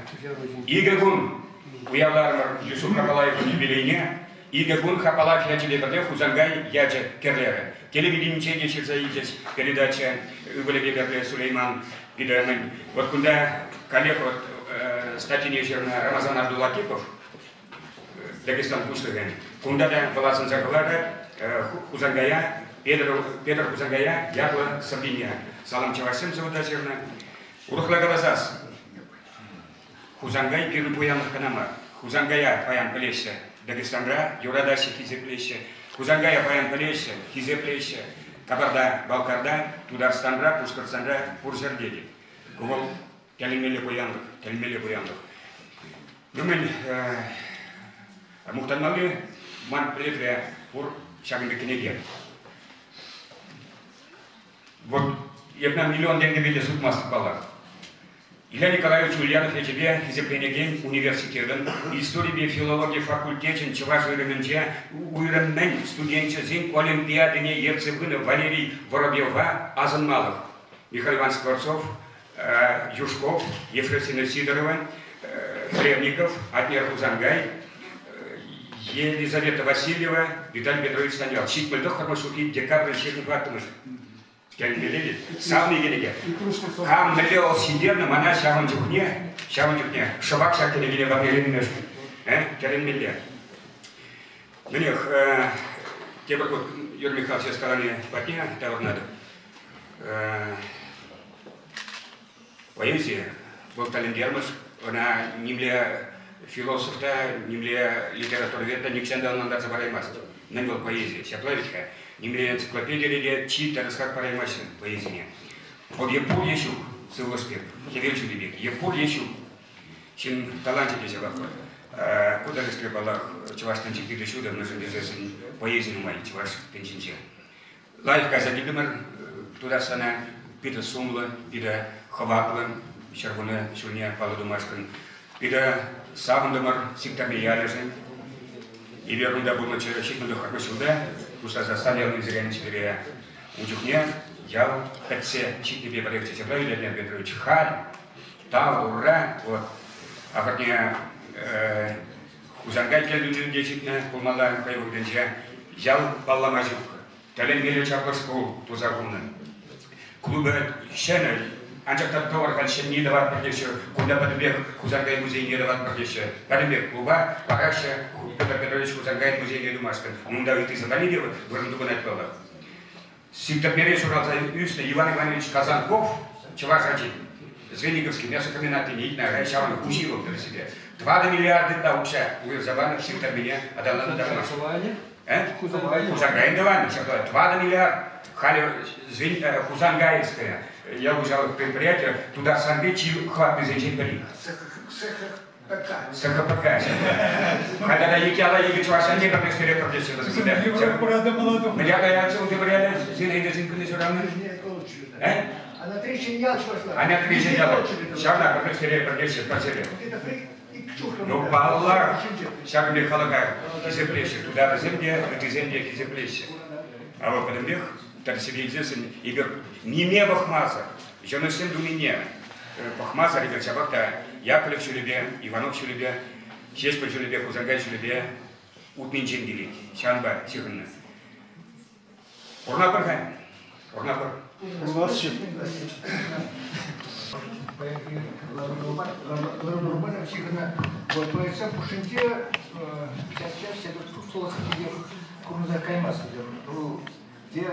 Игагун, уявлармар Юсуф Капалаев в юбилейне, Игагун Хапалаев я телеберде Хузангай Яджа Керлера. Телевидение чеги через передача Уголеби Габре Сулейман Пидермен. Вот куда коллег статьи Нежерна Рамазан Абдуллакипов, Дагестан Пустыган, куда была Санзаклада, Хузангая, Петр Хузангая, Ягла Сабиния, Салам Чавасим Заводачевна, Урухла Галазас, Хузангай Пиру Пуян Канама, Хузангая Паян Плеща, Дагестандра, Юрадаси Хизеплеща, Хузангая Паян Плеща, Хизеплеща, Кабарда, Балкарда, Тударстандра, Пушкарстандра, Пуржардеди. Кувал Калимели Пуянов. Думаю, Мухтанмали, Ман Плетре, Пур Шагнекинеге. Вот, я на миллион денег видел суд Москва. Илья Николаевич Ульянов, я тебе изобретение университета, истории филологии факультетен, чеважи ременча, уйремен, студенча зин, олимпиадыне, Ерцевына, Валерий Воробьева, Азан Малов, Михаил Иван Скворцов, Юшков, Ефросина Сидорова, Хлебников, Адмир Хузангай, Елизавета Васильева, Виталий Петрович Станьял. Щитмальдох Хармашуки, декабрь 2004 года. Самые великие. Кам налево сидерным, она шагом тюхне, шабак шаг или в Америке немножко. Керен Милле. Мне те вот Юрий Михайлович сказал мне потня, того надо. Поэзия, был талентермос, она не мля философта, не мля литературоведа, не ксенда он надо забараймаст. Не был поэзия, вся плавичка. Не мля энциклопедия или чьи-то расхар параймасин поэзия. Вот Епур Ещук, Сылвоспек, Хевельчу Бибек, Епур Ещук, чем талантик есть обоход. Куда же скрипала чуваш танчик до сюда, в нашем бизнесе поэзию май, чуваш танчинче. Лайфка за Дидемер, туда сана, Пита Сумла, Пита Ховакла, Червона, Шурня, Павла Думашкин, Пита Савандомар, Сиктами Ялежин, и вернда было человечек на духах сюда, туса заставил изрядно себе удюхне, я хотел чуть тебе полегче тепло, или Леонид Петрович, халь, там, ура, вот. А хотя Узангай люди действительно помогали, как его бензя, взял балламажук, тален мелечь обложку тузагуна. Клубы щены, анчактар товар кальщен не давать продешью, куда подбег Узангай музей не давать продешью. Подбег клуба, параще, Петр Петрович Узангай музей не думашка. Ну да, ты заболели, вырнул гонять было. Симптомерия шуралza üstne Иван Иванович Казанков, чуваш один. Звениговский мясокомбинат имеет на Райшаван Кузилов для себя. 2 миллиарда тауча, вы забавно всех там меня, а дал на дома. Хузангай давай, 2 миллиарда. Хали Хузангаевская. Я уезжал в предприятие, туда сангичи хват без инженерии. СХПК. Когда Якела Игорь ваша не как история продюсер. Я отсюда говорили, Зинаида Зинкина все равно. Она 3 чиньял шла. Она 3 чиньял. Шарна как история продюсер, просили. Ну, Баллар, шаг мне халагай, кизеплещик, туда до земли, ты земли кизеплещик. А вот потом бег, так себе единственный, и говорю, не мне бахмаза, еще на всем думе не. Бахмаза, ребят, шабахта, Яковлев чулебе, Иванов чулебе, Чеспа чулебе, Хузангай чулебе, Утминчен делить, Шанба, Сиханна. Урнапар хай, урнапар. Ларубана психана, вот по этому пушинте сейчас все тут слова хотели курнуза каймаса, ну где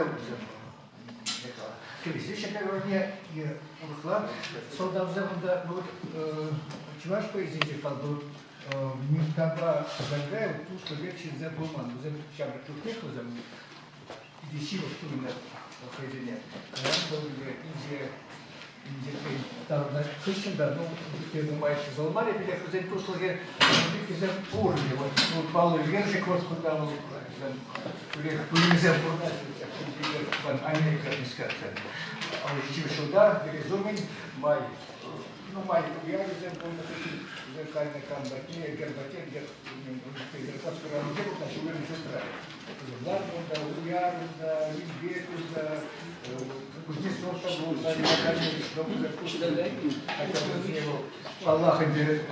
здесь я говорю мне и урхла, солдат взял вот чуваш поездить kaldı Митаба Zangayev tu что вечер за буман, за сейчас тут нету за десило что именно хозяин. Я был где там на Кришнда, ну, ты думаешь, заломали, я хозяин прошлого года, за уровень, вот баллы вверх, вот куда он, нельзя продать, Америка не скажет. А вот идти сюда, перезумень, май, ну, май, я взял, помню, зеркальный камбатин, гербатин, гербатин, гербатин, начал уровень сестра. Лармунда, Уярунда, Вильбекунда, здесь просто был Аллах интересует.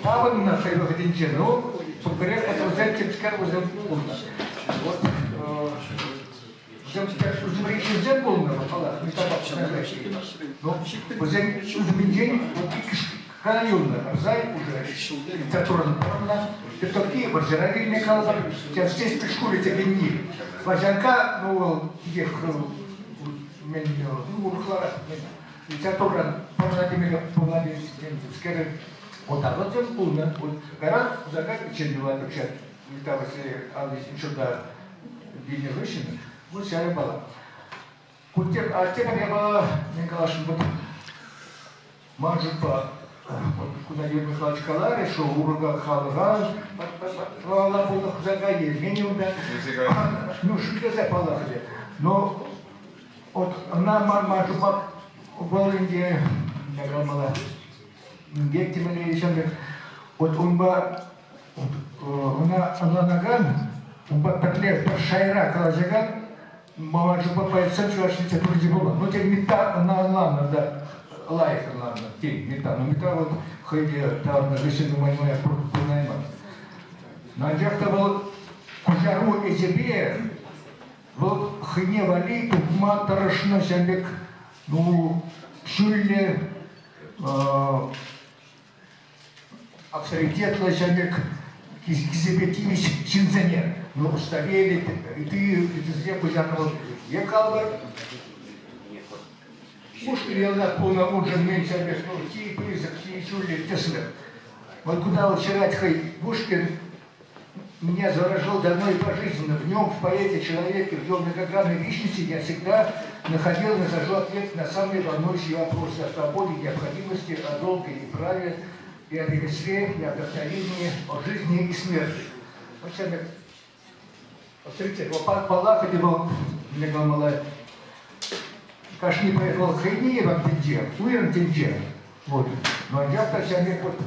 А вот на своего хотите, ну, поперек, это взять типчка уже полно. Вот, взять типчка уже речи взять полно, Аллах, не так вообще. Но взять уже день, вот районно, зай уже, литературно правильно, и такие божеравильные коллабы, сейчас здесь при школе тебе не. Важанка, ну, ехал, ну, урхла, литература, помнадимые, скажем, вот так вот все полно, вот, гора, загадка, чем была вообще, там, если Алис ничего не вышли, вот вся и была. А теперь я была, мне казалось, вот, может, куда Юрий Михайлович Калари, что уруга халга, вала была Хузангаев, менюда, ну что за палахи. Но вот она мама жуба в Индии, я говорила, гекти мне еще вот он ба, она наган, он ба петле шайра калажаган, мама жуба по центру ашните вроде было, но теперь мета она ладно, да. Лайк, ладно, тень, мета. Но мета вот ходили, там на защиту моя пронайма. Но я-то был кужару и тебе, вот хне вали, тут матарашно сямбек, ну, шулли, авторитетно сямбек, кизебетимич чинзенер. Ну, устарели, и ты здесь кужарного. Я калбар, Пушкин я на полном уже меньше объяснил, какие призраки, чули, тесно. Вот куда вот вчера Пушкин меня заражал давно и пожизненно. В нем, в поэте, человеке, в нем многогранной личности я всегда находил, нахожу ответ на самые волнующие вопросы о свободе, необходимости, о долге и праве, и о ремесле, и о вдохновении, о жизни и смерти. Вот сейчас, посмотрите, вот Палах, это был, мне говорила, Кашни поехал в Хайни, в Тинже, уверен Тинже. Вот. Но я-то сейчас вот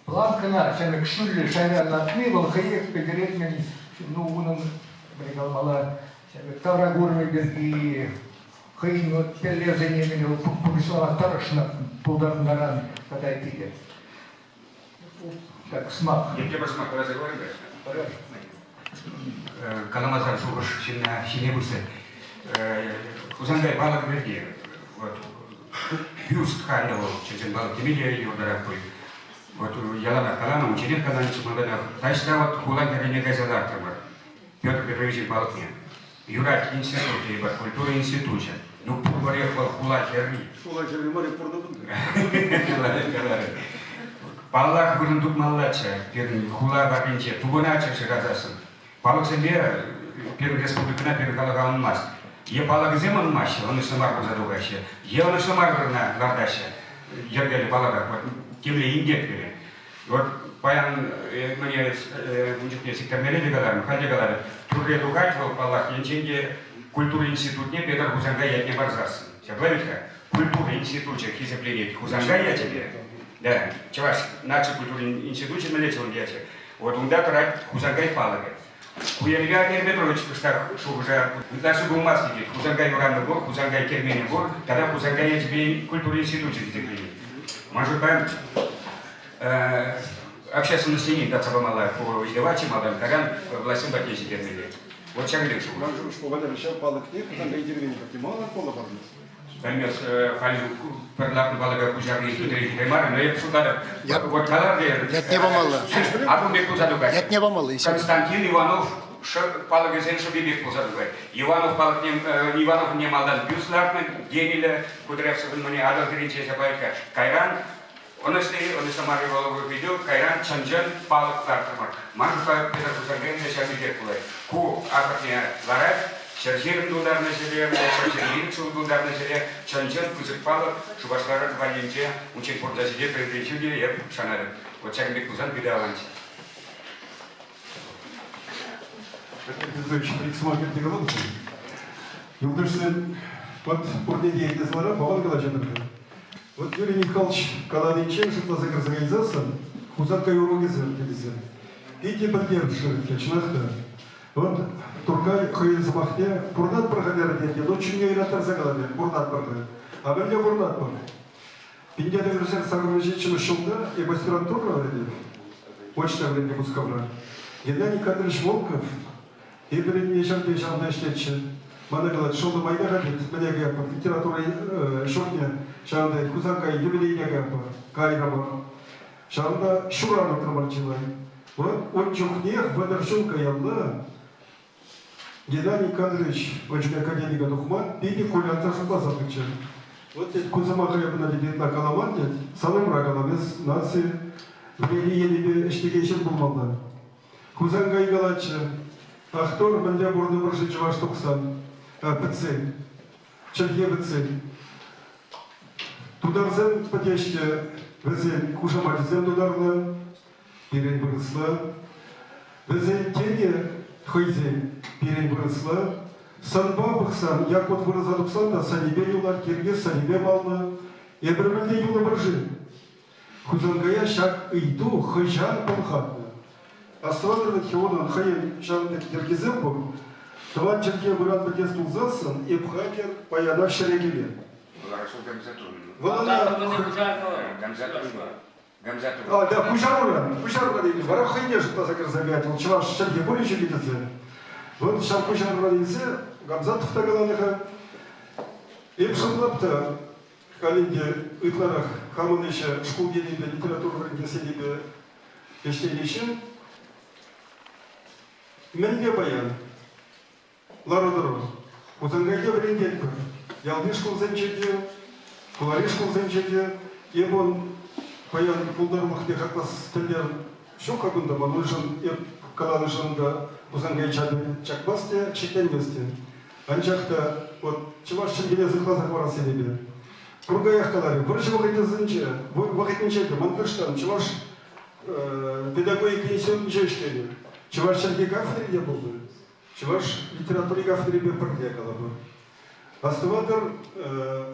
планка на, сейчас шулли, шайра на отмывал, Хайек, пегерет мне, ну, он Мала Таврагурмеген и Хейн вот перелезание меня помешала старшина полдарнаран когда идти. Как смак. Я тебе смак разговариваю. Каламазар шугуш шинебусы. Хузангай балак берди. Вот бюст Харьева через балак Тимирия его дорогой. Вот ялана калана ученик когда-нибудь мадана. Тайшна вот хулан не газалар там. Петр Петрович Балкин. Юрат институте, ибо культура институте. Ну, поехал хула херни. Хула херни, море пордобун. Баллах бурындук маллача, пирн хула баринче, тубунача ширазасын. Балык себе пирн республикана пирн халага онмас. Е балак земан маща, он ишнамар бузадугаща. Е он ишнамар бурна гардаща. Ергели балага, вот кемле индек бери. Вот паян мне вучукне секторнере дегалар, халдегалар. Турре дугачвал балах, янченге культура институтне педагог хузангай ятне барзасын. Сяглавитка, культура институте хизепление хузангай я тебе. Да, чуваш, наши культурные институты налечил дети. Вот он да трать хузангай палаги. Хуяльга Петрович что уже даже был маски, хузангай уранный гор, хузангай керменный гор, тогда хузангай я тебе культурные институты дисциплины. Может быть, общественность не да цабамала по издевачи мадан каран властям батеси термили. Вот чак лишь. Раньше что вода решал палок нет, хузангай деревень, как мало пола барнес. Поймешь, халю перлап балага кужарный хитрый химар, но я пошутал. Вот калар Нет, не помало. А то мне кузадугай. Нет, не помало. Константин Иванов палага зен что бибик кузадугай. Иванов палак Иванов не малдан бюсларный гениля кудрявся в мне адал перенчеся байка. Кайран он сама его видел. Кайран Чанджан палак лартамар. Марфа Петр Кузангай на себя бибик ку ахатня ларай. Шаржирин удар на селе, Шаржирин удар на селе, Чанчан Кузырпала, Шубашлара Валенче, учень порта селе, предпричуде, я шанарин. Вот чак бек Кузан бедаванче. Петрович, приксмакер тегалонцы. Юлдышсын, вот порнеге ездезлара, бабан калачадырды. Вот Юрий Михайлович Каладинчен, шутла загорзагайзасан, Хузанка Юрогезен, делизен. Эти поддерживают, ячнахта. Вот Туркай Хойзмахте, Бурнат проходят дети, но очень не иратар загалами, Бурнат проходит. А мы мне Бурнат проходит. Пиндя Даграсер Сагровичичем Шумда и Бастерантура вроде, очень время Мускавра. Геннадий Кадрович Волков, и перед мне Шампейшам Даштече, Манагала Шумда Майда ходит, мне Гапа, литература Шурня, Шамда Кузанка, юбилейня Гапа, Кайраба, Шамда Шурана Трамарчила. Вот он чухнех, Вадаршунка Ялла, Геннадий Кадрович, очень академика Духман, пиди кулянца шубаса печаль. Вот эти кузамаха я бы надеюсь на каламанте, салым рагалавес, нации, в еле эштегейшин булмалда. Кузангай галача, ахтор бандя бурды бурши чуваш токсан, пцель, чельге пцель. Тударзен потеште, везен кушаматизен тударла, перень выросла, везен тене, Хойзен перень выросла, санба бахсан, як вот выразадуксан, да санебе юлар киргиз, санебе мална, и обермелде юла бржи. Хузангая шак иду, хойжан полхатна. Астралер хеонан хайен шан киргизем был, таван черке выран бетес тулзасан, и бхакер паяна шерегеле. А, да, Кушарова дейміз. Бара хайне жұтта закыр загатил. Чуваш шерге более шелетеце. Вот шам Кушарова деймізі, Гамзатов тагаланыға. Эпшынлапта, калинде ытларах, хамын еше школ денінде литература рынке седебе ештелешін. Менге баян. Лародыру. Узангайге врендет бір. Ялды школ земчеде, кулари школ земчеде. Ебон Паян пулдарлық те қақлас тілдер шоқ қағында бұл ұлжын еп қаланы жынында ұзангай чакбас те шектенмес те. Анчақта, чываш чынгеле зықлазақ бара селебе. Кругаяқ қалары, бірінші вақытынче, мантырштан, чываш педагогика институтынче іштеді. Чываш черге кафедреде болды. Чываш литературе кафедреде пірле қалады. Астывадыр,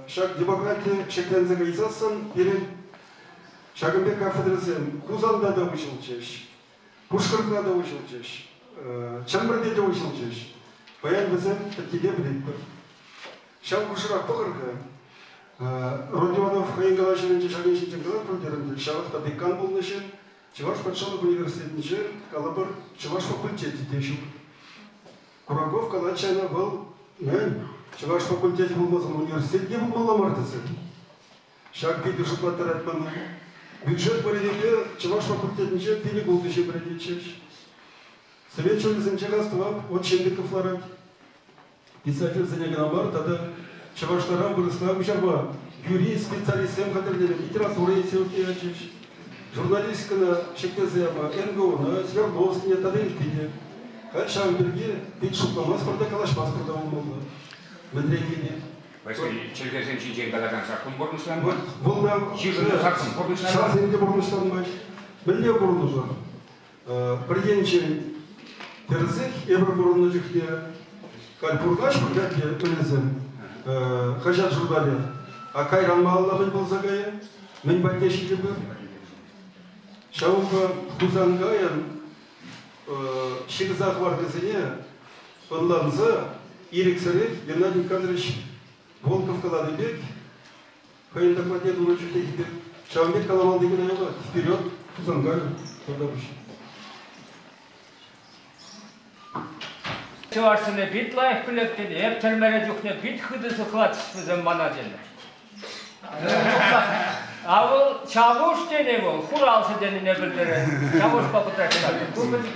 шақ демократия шектензі ғайсасын, берен Шагымбек кафедрасен Кузанда да учил чеш, Пушкарда да учил чеш, Чамбырде да учил чеш. Паян вызем тебе блиппер. Шам кушрак покырга. Родионов Хаигалашевич Шагинчи Чемпионат Пульдерен, Шавахта Бекан Булнышин, Чеваш Патшалов университетниче, Калабар, Чеваш факультете Тещук. Курагов Калачайна был, Чеваш факультете был мазан университет, не был маламартасы. Шаг Питер Шуплатаратман. Бюджет Боревике, Чеваш факультетниче, Пили Булдыши Брадичевич. Совет Чулизанчагаства, от Чембеков Ларат. Писатель Заняганамар, тогда Чаваштарам выросла учаба, юрист, специалист, литература и журналистика на Шектезема, НГО, на Свердловске, Тадельпине, Шамберге, Питшуклама, Спартакалаш паспорта умолла, Медрекине. Черкесен Чичен Галаган Сакун Борнуслан? Волна, сейчас я не Борнуслан бач. Мне Борнуслан. Приемчен Терзых, Евроборнучихне, Кальпургаш, Бургатье, Тулезем. Хажат Журдалев, а Кайран Маллабын Болзагая, Мен Батешики был. Шаука Хузангаян, Шигзах Варгазине, Онланза, Ириксарев, Геннадий Николаевич Волков Каладыбек, Хаин Докладе Дурачихе, Шаумбек Каламал Дегинаева, вперед, Хузангаю, продавущий. Чувашсыны бит лайық білектеді, әп тәлмәрі жүкне бит қыдысы қылатышпызын мана дені. Авыл чавуш дене бұл, құралсы деніне білдірі, чавуш папыташты.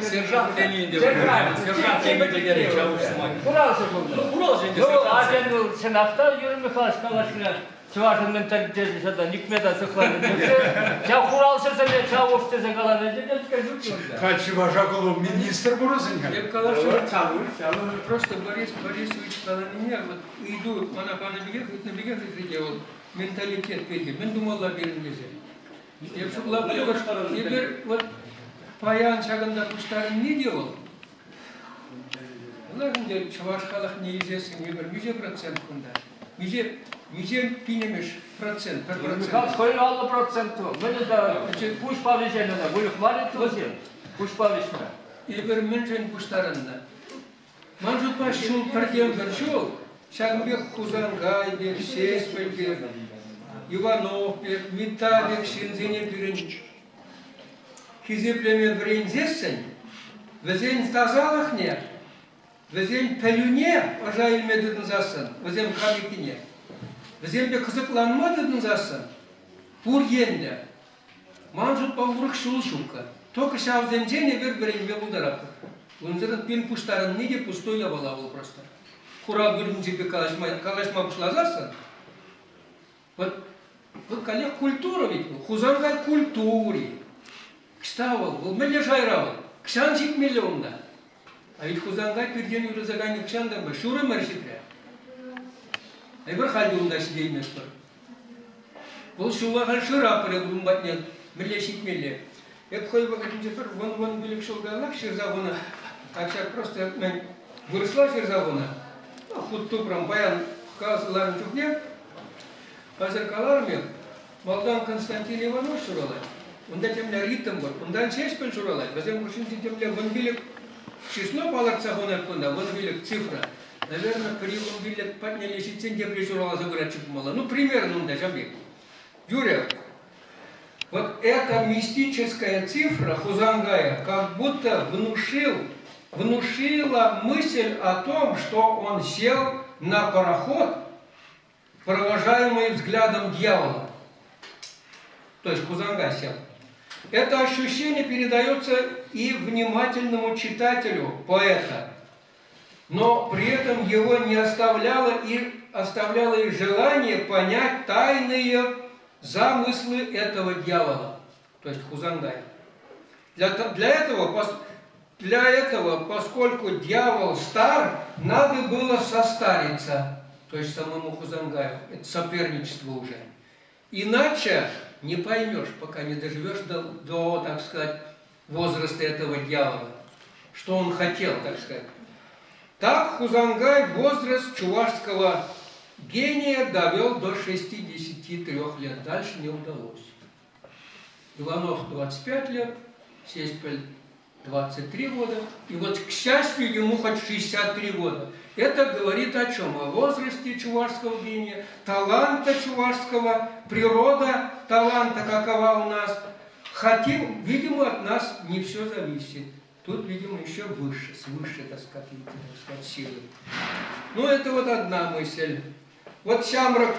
Сержант денейінде сержант денейінде чавуш сымайды. Құралсы бұлды. Құралсы енді Аден бұл сынақта Юрий Михайлович Калашкина Чувашын менталитеті сада никмета сықланы. Жа құралсы сәне чавуш десе қаланы деді, скажу чуында. Хачи Важакулу министр Бурузенко. Я просто Борис Борисович сказал меня, вот иду, она по набегах делал менталитет пети. Мен думала беріңдесе. Я шугла теперь вот паян шагында куштарын не делал? Олардың чуваш халық неизвестен ебір, меже процент күнда. Меже пинемеш процент, per процент. Сколько аллы проценту? Мене да, пуш павишені да, бұйық марит өзен, пуш павишені. Ебір мен жен куштарында. Манжутма шул бірден бір шул, Шагымбек Хузангай бер, Сеспель бер, Иванов бер, Митабек, Шинзене берін. Хизеплемен бірінзесін, візен тазалық не, візен пәлюне ажайылмедідің засын, візен қамекіне. Візен бе қызықланмадыдың засын, бұр енді. Манжутма ұрық шул шулка. Только шавзенжене бір-бірін бе бұлдарапты. Онзырын пен пуштарын неге пустой ябала был просто. Курал гүрдің жепе калашма пушлазасын. Вот коллег культура ведь, Хузангай культуре. Кставал, был меле жайравал, кшан жик миллионда. А ведь Хузангай перден юрызагайны кшандан бы, шуры маршипря. А бір халдуында сидеймес бір. Бұл шулаған шыра пыры бұрынбатнен, меле шик меле. Я б хотів тепер, вон біля шолгалах шерзавона, так що просто мен виросла шерзавона, худту прям баян казаларын жүгне, азыркалармен Малдан Константин Иванов шуралай, онда темля ритм бар, ондан Сеспель шуралай, бәзем күшінті темля вон билік число паларца гонар кунда, вон билік цифра. Наверное, при вон билік подняли сентябре шурала забыратчик мало, ну примерно онда жабек. Юрия, вот эта мистическая цифра Хузангая как будто внушила мысль о том, что он сел на пароход, провожаемый взглядом дьявола. То есть Хузангай сел. Это ощущение передается и внимательному читателю поэта, но при этом его не оставляло и желание понять тайные замыслы этого дьявола, то есть Хузангая. Для этого, поскольку дьявол стар, надо было состариться, то есть самому Хузангаю. Это соперничество уже. Иначе не поймешь, пока не доживешь до, так сказать, возраста этого дьявола, что он хотел, так сказать. Так Хузангай возраст чувашского гения довел до 63 лет. Дальше не удалось. Иванов 25 лет, Сеспель 23 года. И вот, к счастью, ему хоть 63 года. Это говорит о чем? О возрасте чувашского гения, таланта чувашского, природа таланта какова у нас. Хотим, видимо, от нас не все зависит. Тут, видимо, еще выше, свыше, так сказать, силы. Ну, это вот одна мысль. Вот Шамрак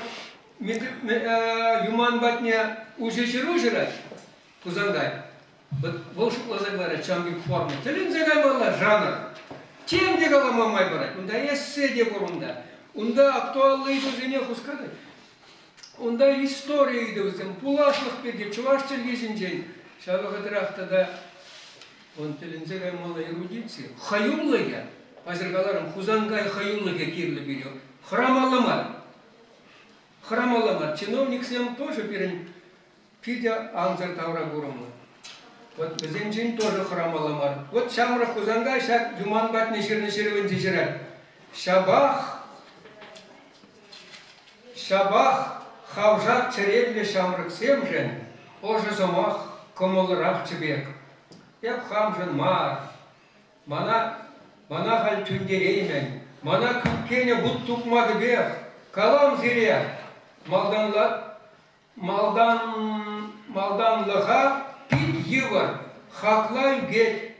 Юман Батня Ужичеружера, Кузангай, вот волшебно заговорят, Шамрак формы. Телин загайбала жанр. Тем дегала мамай брать. Унда есть седе бурунда. Унда актуаллы иду за неху сказать. Унда история иду за пулашлых перед чуваш телевизин день. Шабах отрах тогда он телензегай мала эрудиции. Хаюллыга, азергаларам хузангай хаюллыга кирлы берет. Храмаламар. Храмаламар. Чиновник с ним тоже перед Фидя Анзар Таура Гурама. Вот Зенджин тоже храмаламар. Вот Шамра Хузангай, шак Юман Батни Ширны Ширвен Дижират. Шабах, Хавжак Черевле Шамрак Семжен, Оже Замах, Комолрах Чебек. Я Хамжен Мар, Мана Халь Тюндереймен, Мана Кеня Буттук Мадбех, Калам Зиря, Малдан Лаха, Пит Йывар, Хаклай Гет,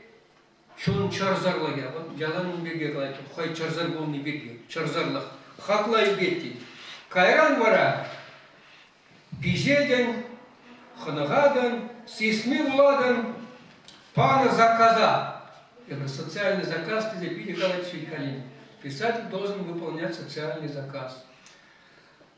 Чун Чарзарлага, вот Ялан Беге, Хай Чарзаргон не Беге, Чарзарлах, Хаклай Гетти, Кайран Вара, Пижеден, Ханагадан, Сисми Владан, Пана Заказа. Это социальный заказ, где Петя Николаевич Филькалин. Писатель должен выполнять социальный заказ.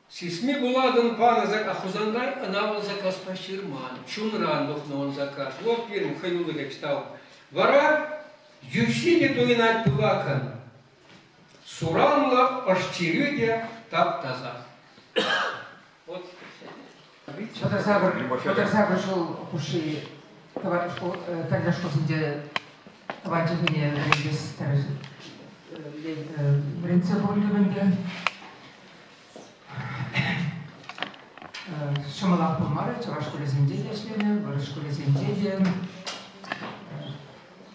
Сисми Буладан Пана Заказ, а Хузангай анавал заказ по Ширман. Чунран он заказ. Вот первым Хаюлы как читал. Вара Юсине Туинат Пулакан. Суранла Ашчирюдя Таптаза. Вот. Шотарсабр шел уши тогда что где товарищи мне без принципиально Шамалах Пумара, в школе земледелия члены, в школе земледелия.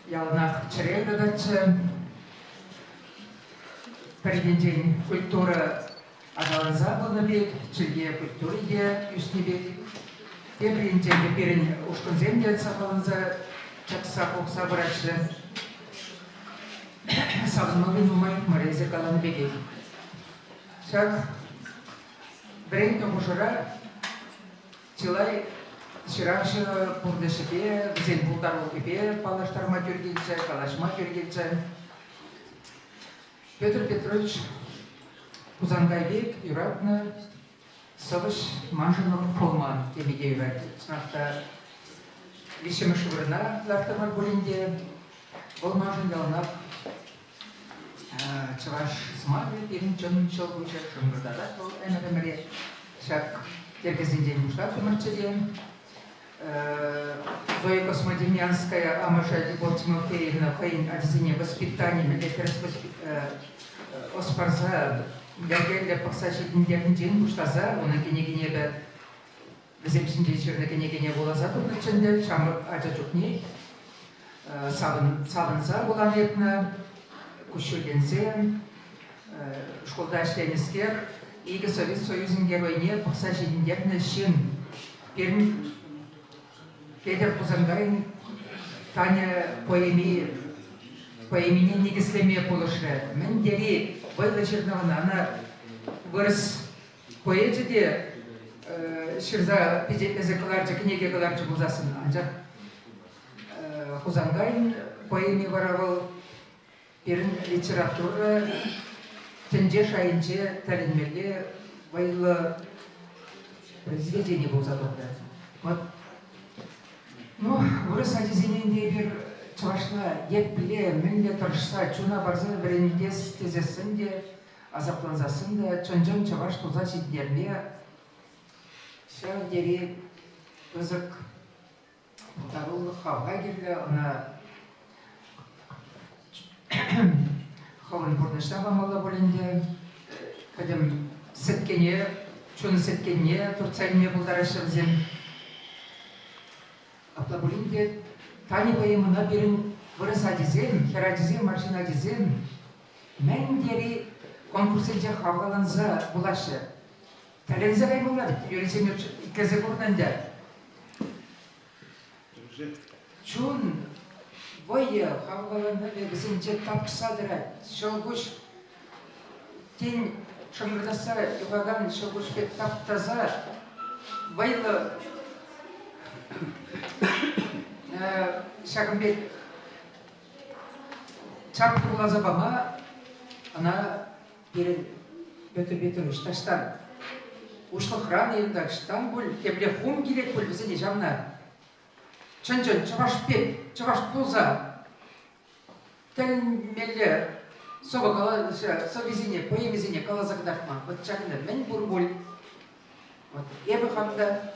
Я на Черега дальше. Первый день культура Агалаза был набег, Черге культуры я юснебег. Первый день теперь уж конземлия Сахаланза, Чаксапок собрачля. Савновин моих морезе Каланбеги. Шаг время мужера Чилай Ширакши Пурдешипе, Зен Пултарукипе, Палаштарма Тюргильче, Калашма Тюргильче. Петр Петрович Кузангайбек, Юратна, Савыш Манжинов Полман, Темиде Юрат. Снахта Вишема Шеврна, Лахтамар Булинде, Полмажин Галнап, Чаваш Смагли, Перинчон Челгуча, Шумградат, Эмеремре, Шак Тергезин день Муштафа Марчаден, Зоя Космодемьянская, Амаша Любовь Тимофеевна, Фаин, Адзине, воспитание, Медетерс, Оспарза, Гагеля, Паксачи, Дин, Муштаза, он на княгине, Земчин вечер на княгине Волоза, Турчендель, Шамр Аджачукни, Саванза, Воланетна, Кущугензе, Школдашленискер, и Совет Союзен Геройне, Паксачи, Дин, Шин, Пермь, Петр Кузангай, Таня по имени Нигислеме Полушре. Мен дери Вайла Чернована, она вырос поэзия, Ширза Пизекаларча, книги Галарча Музасын, Анджак Кузангай по имени воровал Пермь литература, Тенде Шайнче, Талинмеле, Вайла произведение был задумано. Вот. Ну, вырос Адизиненде бир Чавашла, ек биле, менде торшса, чуна барза верендес тезесінде, азапланзасында, чонжон Чаваш туза сиддерме, шар дери ызык тарулы хавга кирле, она хавын бурдышта бамала болинде, кадем сеткене, чуны сеткене, турцайне булдарашырзен. Аплабулинде Тани поимына берін вырыса дезем, хера дезем, машина дезем, мен дери конкурсенде хаваланза булашы. Тәлензе каймалар, юрисем икезе көрненде. Чун, войе хаваланды бізінже тапсадыра, шолгуш тен шыңырдаса юғаган шолгуш бет таптаза, вайлы шағымбет чапты бұлаза бама, ана берін бөті-бөті үшташтан. Ушлы хран елді үштан бұл, тебле хум керек бұл бізіне жамна. Чын-чын, чываш бет, чываш пулза. Тәлмелі совезіне, поемезіне калазагдақма. Вот чағында мен бұр бұл. Ебі қамда,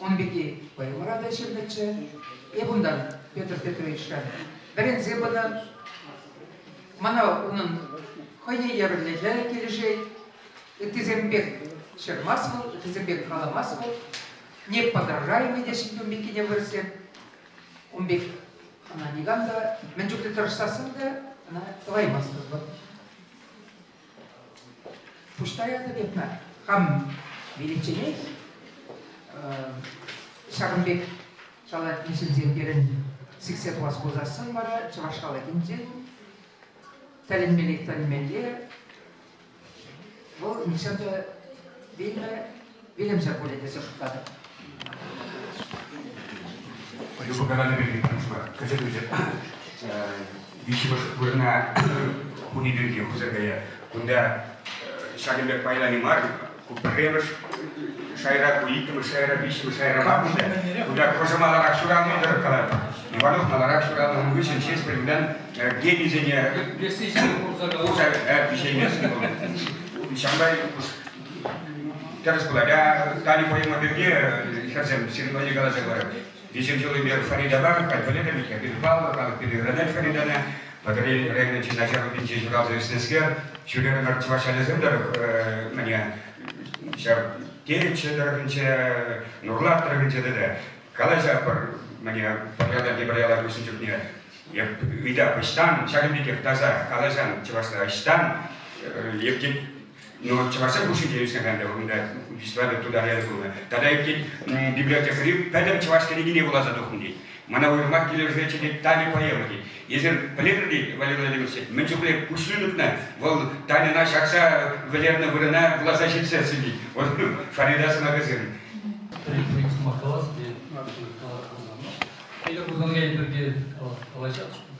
он беге поемырада шербетші. Ебундан Петр Петровичтан. Бірін зебадан, мана оның қойне ерлерлер кележей. Тізембек шермас был, тізембек қаламас был. Не подражаемый дешін өмбекіне вырсен. Умбек, она неганда, мен жүкті тұршасында, она лаймас был. Пуштая бетна, хам величеней, Шағымбек шалат нешілден берін 80 вас бұзасын бара, чывашқалы кенден, тәлінмелік тәлінмелі, бұл нешілді велімзір бөледі сұршықтады. По каналу Белгии Принципа, Казелюзе, Вишива Шкурна, Униберги, Хузагая, куда Шагенбек Пайлани Мар, Купревыш, Шайра Куикова, Шайра Вишива, Шайра Мабуда, куда Кожамала Ракшуран Мидер Калат, Иванов Маларакшуран, он вышел честь привдан, гемизение, Шамбай, Терраскуладя, Тали Поема Берге, Херзем, Сирвани Галазагора. Десем человек Фаридабар, Кальфалета, Михаил Павлов, Калапиды Радель Фаридана, подарили Регначи начало Пинчи Журалза Веснескер, Шурена Мартиваша Лезендер, мне Тереча Дорогинча, Нурлат Дорогинча, Калажа, мне порядок не брала Гусинчукне. Я видя Паштан, Чагабиких Таза, Калажан, Чевасла Аштан, Евгений. Но чуваши бушите есть когда он да виствада туда реагирует. Тогда и библиотекари педам чувашки не было задохнуть. Мана вы макили уже эти тайны поемки. Если полетели Валерий Владимирович, мы чувствуем ушлютно, вол тайны наш акса Валерна Вырана глаза щится сидит. Вот Фаридас магазин. Или кузангай бірге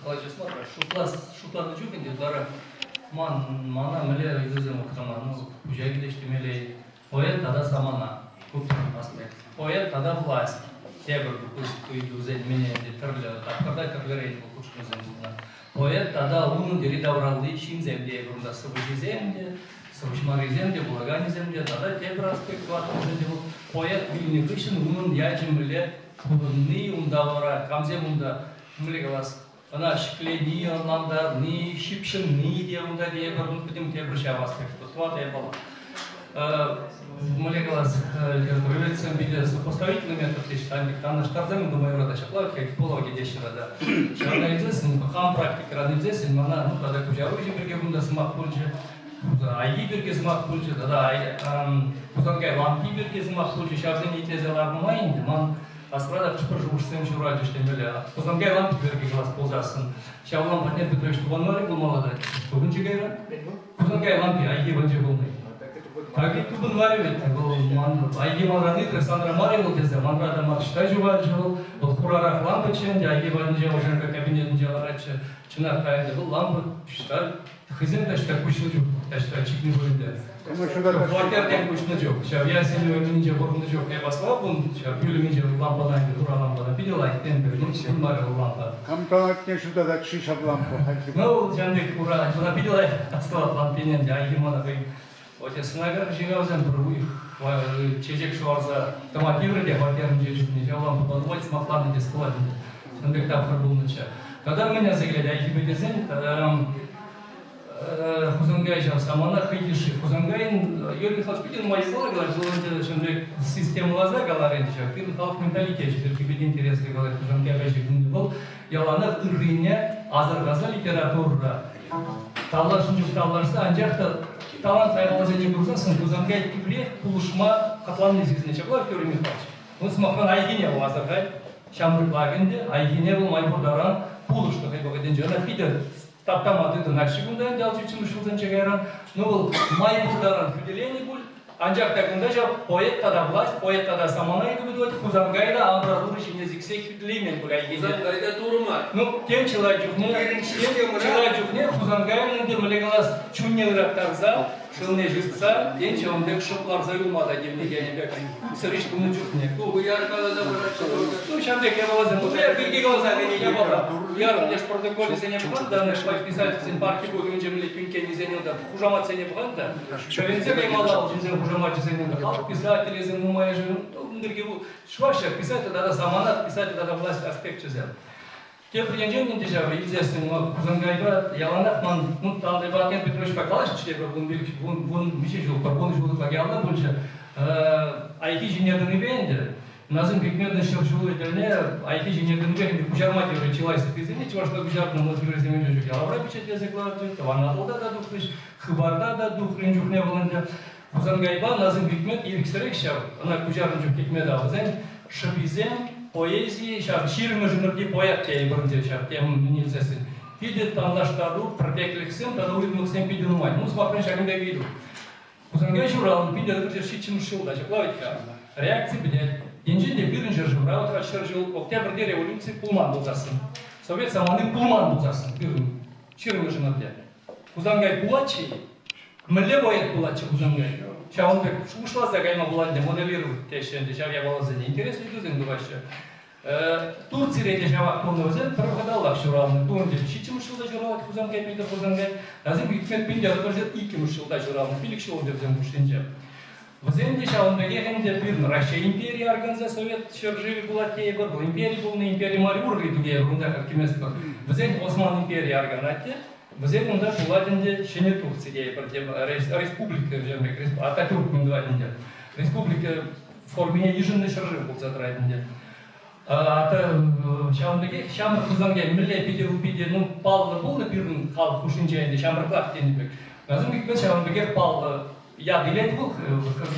қалажасына шутланы жүгінде дара мана міле үйдізем ұқтаманы үжәгі дештемелей оят тада самана көптің асылы оят тада власть себір үйдізен мене түрлі тақырда кірлерейді бұл күшкізен бұлна оят тада ұның дері давралды шин земде бұрында сывыжы земде сывышмары земде бұлагани земде тада тебір аспект ватыр земде бұл оят біліне күшін ұның яжым біле күбірні ұндавара камзем ұнда мүлі қалас она шклени анландар, ни шипшин, ни деунда дие барун путем те брушавас как то я была. Молекулас революция били сопоставительный метод считания, там на штарзами думаю рода шаплав, как пологи дешево да. Шарна известен, хам практика рано известен, она ну тогда куча оружия бергебунда смак пульче, айи берге смак пульче, тогда кузангай лампи берге смак пульче, шарзени тезелар майн, ман Астрада чупржушсем шураджи штемеле. Кузангай лампи берге глаз ползасын. Шавлам Патнет Петрович Тубанмарик был молодой. Тубанчи гайра? Кузангай лампи, айги ванчи булны. Таки Тубанмарик был ман. Айги малраны Александра Марик был тезе. Манрада Марштай жуваджи был. Был хурарах лампы ченде. Айги ванчи оженка кабинет деларадчи. Чинар кайда был лампы. Шталь. Хызен ташта кучны жук. Ташта чикни буринде. Хватер кучны жук. Шав я сеню минже бурны жук. Я басла бун. Шав юли минже лампа найди. Дура лампа напидела. И темпер. Ну Тубанмарик лампа. Кампанатне шуда да шиша лампа. Ну, жандик ура. Напидела. Остала лампинен. Айги мана бей. Отец нагар жигаузен пробуй. Чечек шварза. Томативрде хватер минже не жав лампа. Подводь смакланы дискладен. Жандик там пробул нача. Когда меня заглядя, айги бедезен, тогда Хузангай самана хидиши. Хузангайын Юрий Михайлович Пидин майзала говорит, что он система лаза говорит, что Пидин халк менталитет, что тебе интересно говорит, Хузангай бежит был. Ялана иррине азыргаза литература. Таллашын жүк талларса анжақта талант айғалаза не бұрзасын, Хузангай кибле пулушма қатланын сезіне чаплар Юрий Михайлович. Он смахман айгине ол азыргай, шамрықлагынде айгине ол майбурдаран пулушты хайбағайден жана пидер. Таптамады нашигунда далчучим шулзан чегаран, ну был майбурдаран выделение был, анжак такунда же поэт тогда власть, поэт тогда самана иду ведут, Хузангайда образующий язык всех выделений был айгине. Хузангайда турма. Ну тем человек не Хузангайның де млегалас чунне рактарза, шылне жыстса, тем человек шоклар заюлмада демнегене бек. Сырыш кумны жукне. Ну яркала да барача. Ну шамдек я была за музей, бирги глаза не было. Яр мне протоколе се не было, да наш писатель парки будет он жемли пинке не зенёда. Хужамат се не было, да. Шовенце каймалал, жинзен хужамат се не было. Писатели за мумая же, ныргиву. Шваша писатель да саманат, писатель да власть аспект чезел. Те приезжали не держали, естественно, Хузангайга, яланах ман, ну там Иван Петрович Бакалаш, что вон миши жил, вон жил плагиална больше, айки инженерный венде, назым прикметный шершул этерне, айки инженерный венде, кучармати уже челайся, ты знаешь, что что кучарно мы теперь землю жуки, а врач печать язык ладжи, ванна долда да духлиш, хыбарда да духлин жухне воланде, Хузангайба назым прикмет и рексерекшав, она кучарно жук прикмета, вазен шабизем поэзии, сейчас ширмы журналки поэт те ibırınca сейчас тем не зесы. Видит там наш таду протекли всем, таду видно всем видно мать. Ну смотри, шагом да виду. Хузангай журал, видит это все чем шил, даже плавитка. Реакции блядь. Инженер биринжер журал, трачер жил. Октябрьде революции пулман был засын. Совет саманы пулман был засын. Бирин. Ширмы журналки. Хузангай пулачи. Мле поэт пулачи Хузангай. Сейчас он так ушла за гайма владе моделирует те, что я была за интересно идут вообще. Турция эти жава полного зен проходила вообще равно. Турция читим шел даже равно Хузангай пида Хузангай. Азим битмет пиндя тоже иким шел даже равно. Пилик шел даже зен пуштинча. В зенде сейчас он бегает где бирн. Россия империя организация совет шержили была те был империя был не империя Мариур или где рунда как место. В зенде Осман империя организация. В зенде Владимир Шене Турция республика Ататюрк Владимир. Республика в форме ежегодной шаржи был затратен. Шамбеге шамр Хузангай милле пиде ну пал был на пирн хал кушинченде шамрклах тенбек. Назым бик шамбеге пал я билет был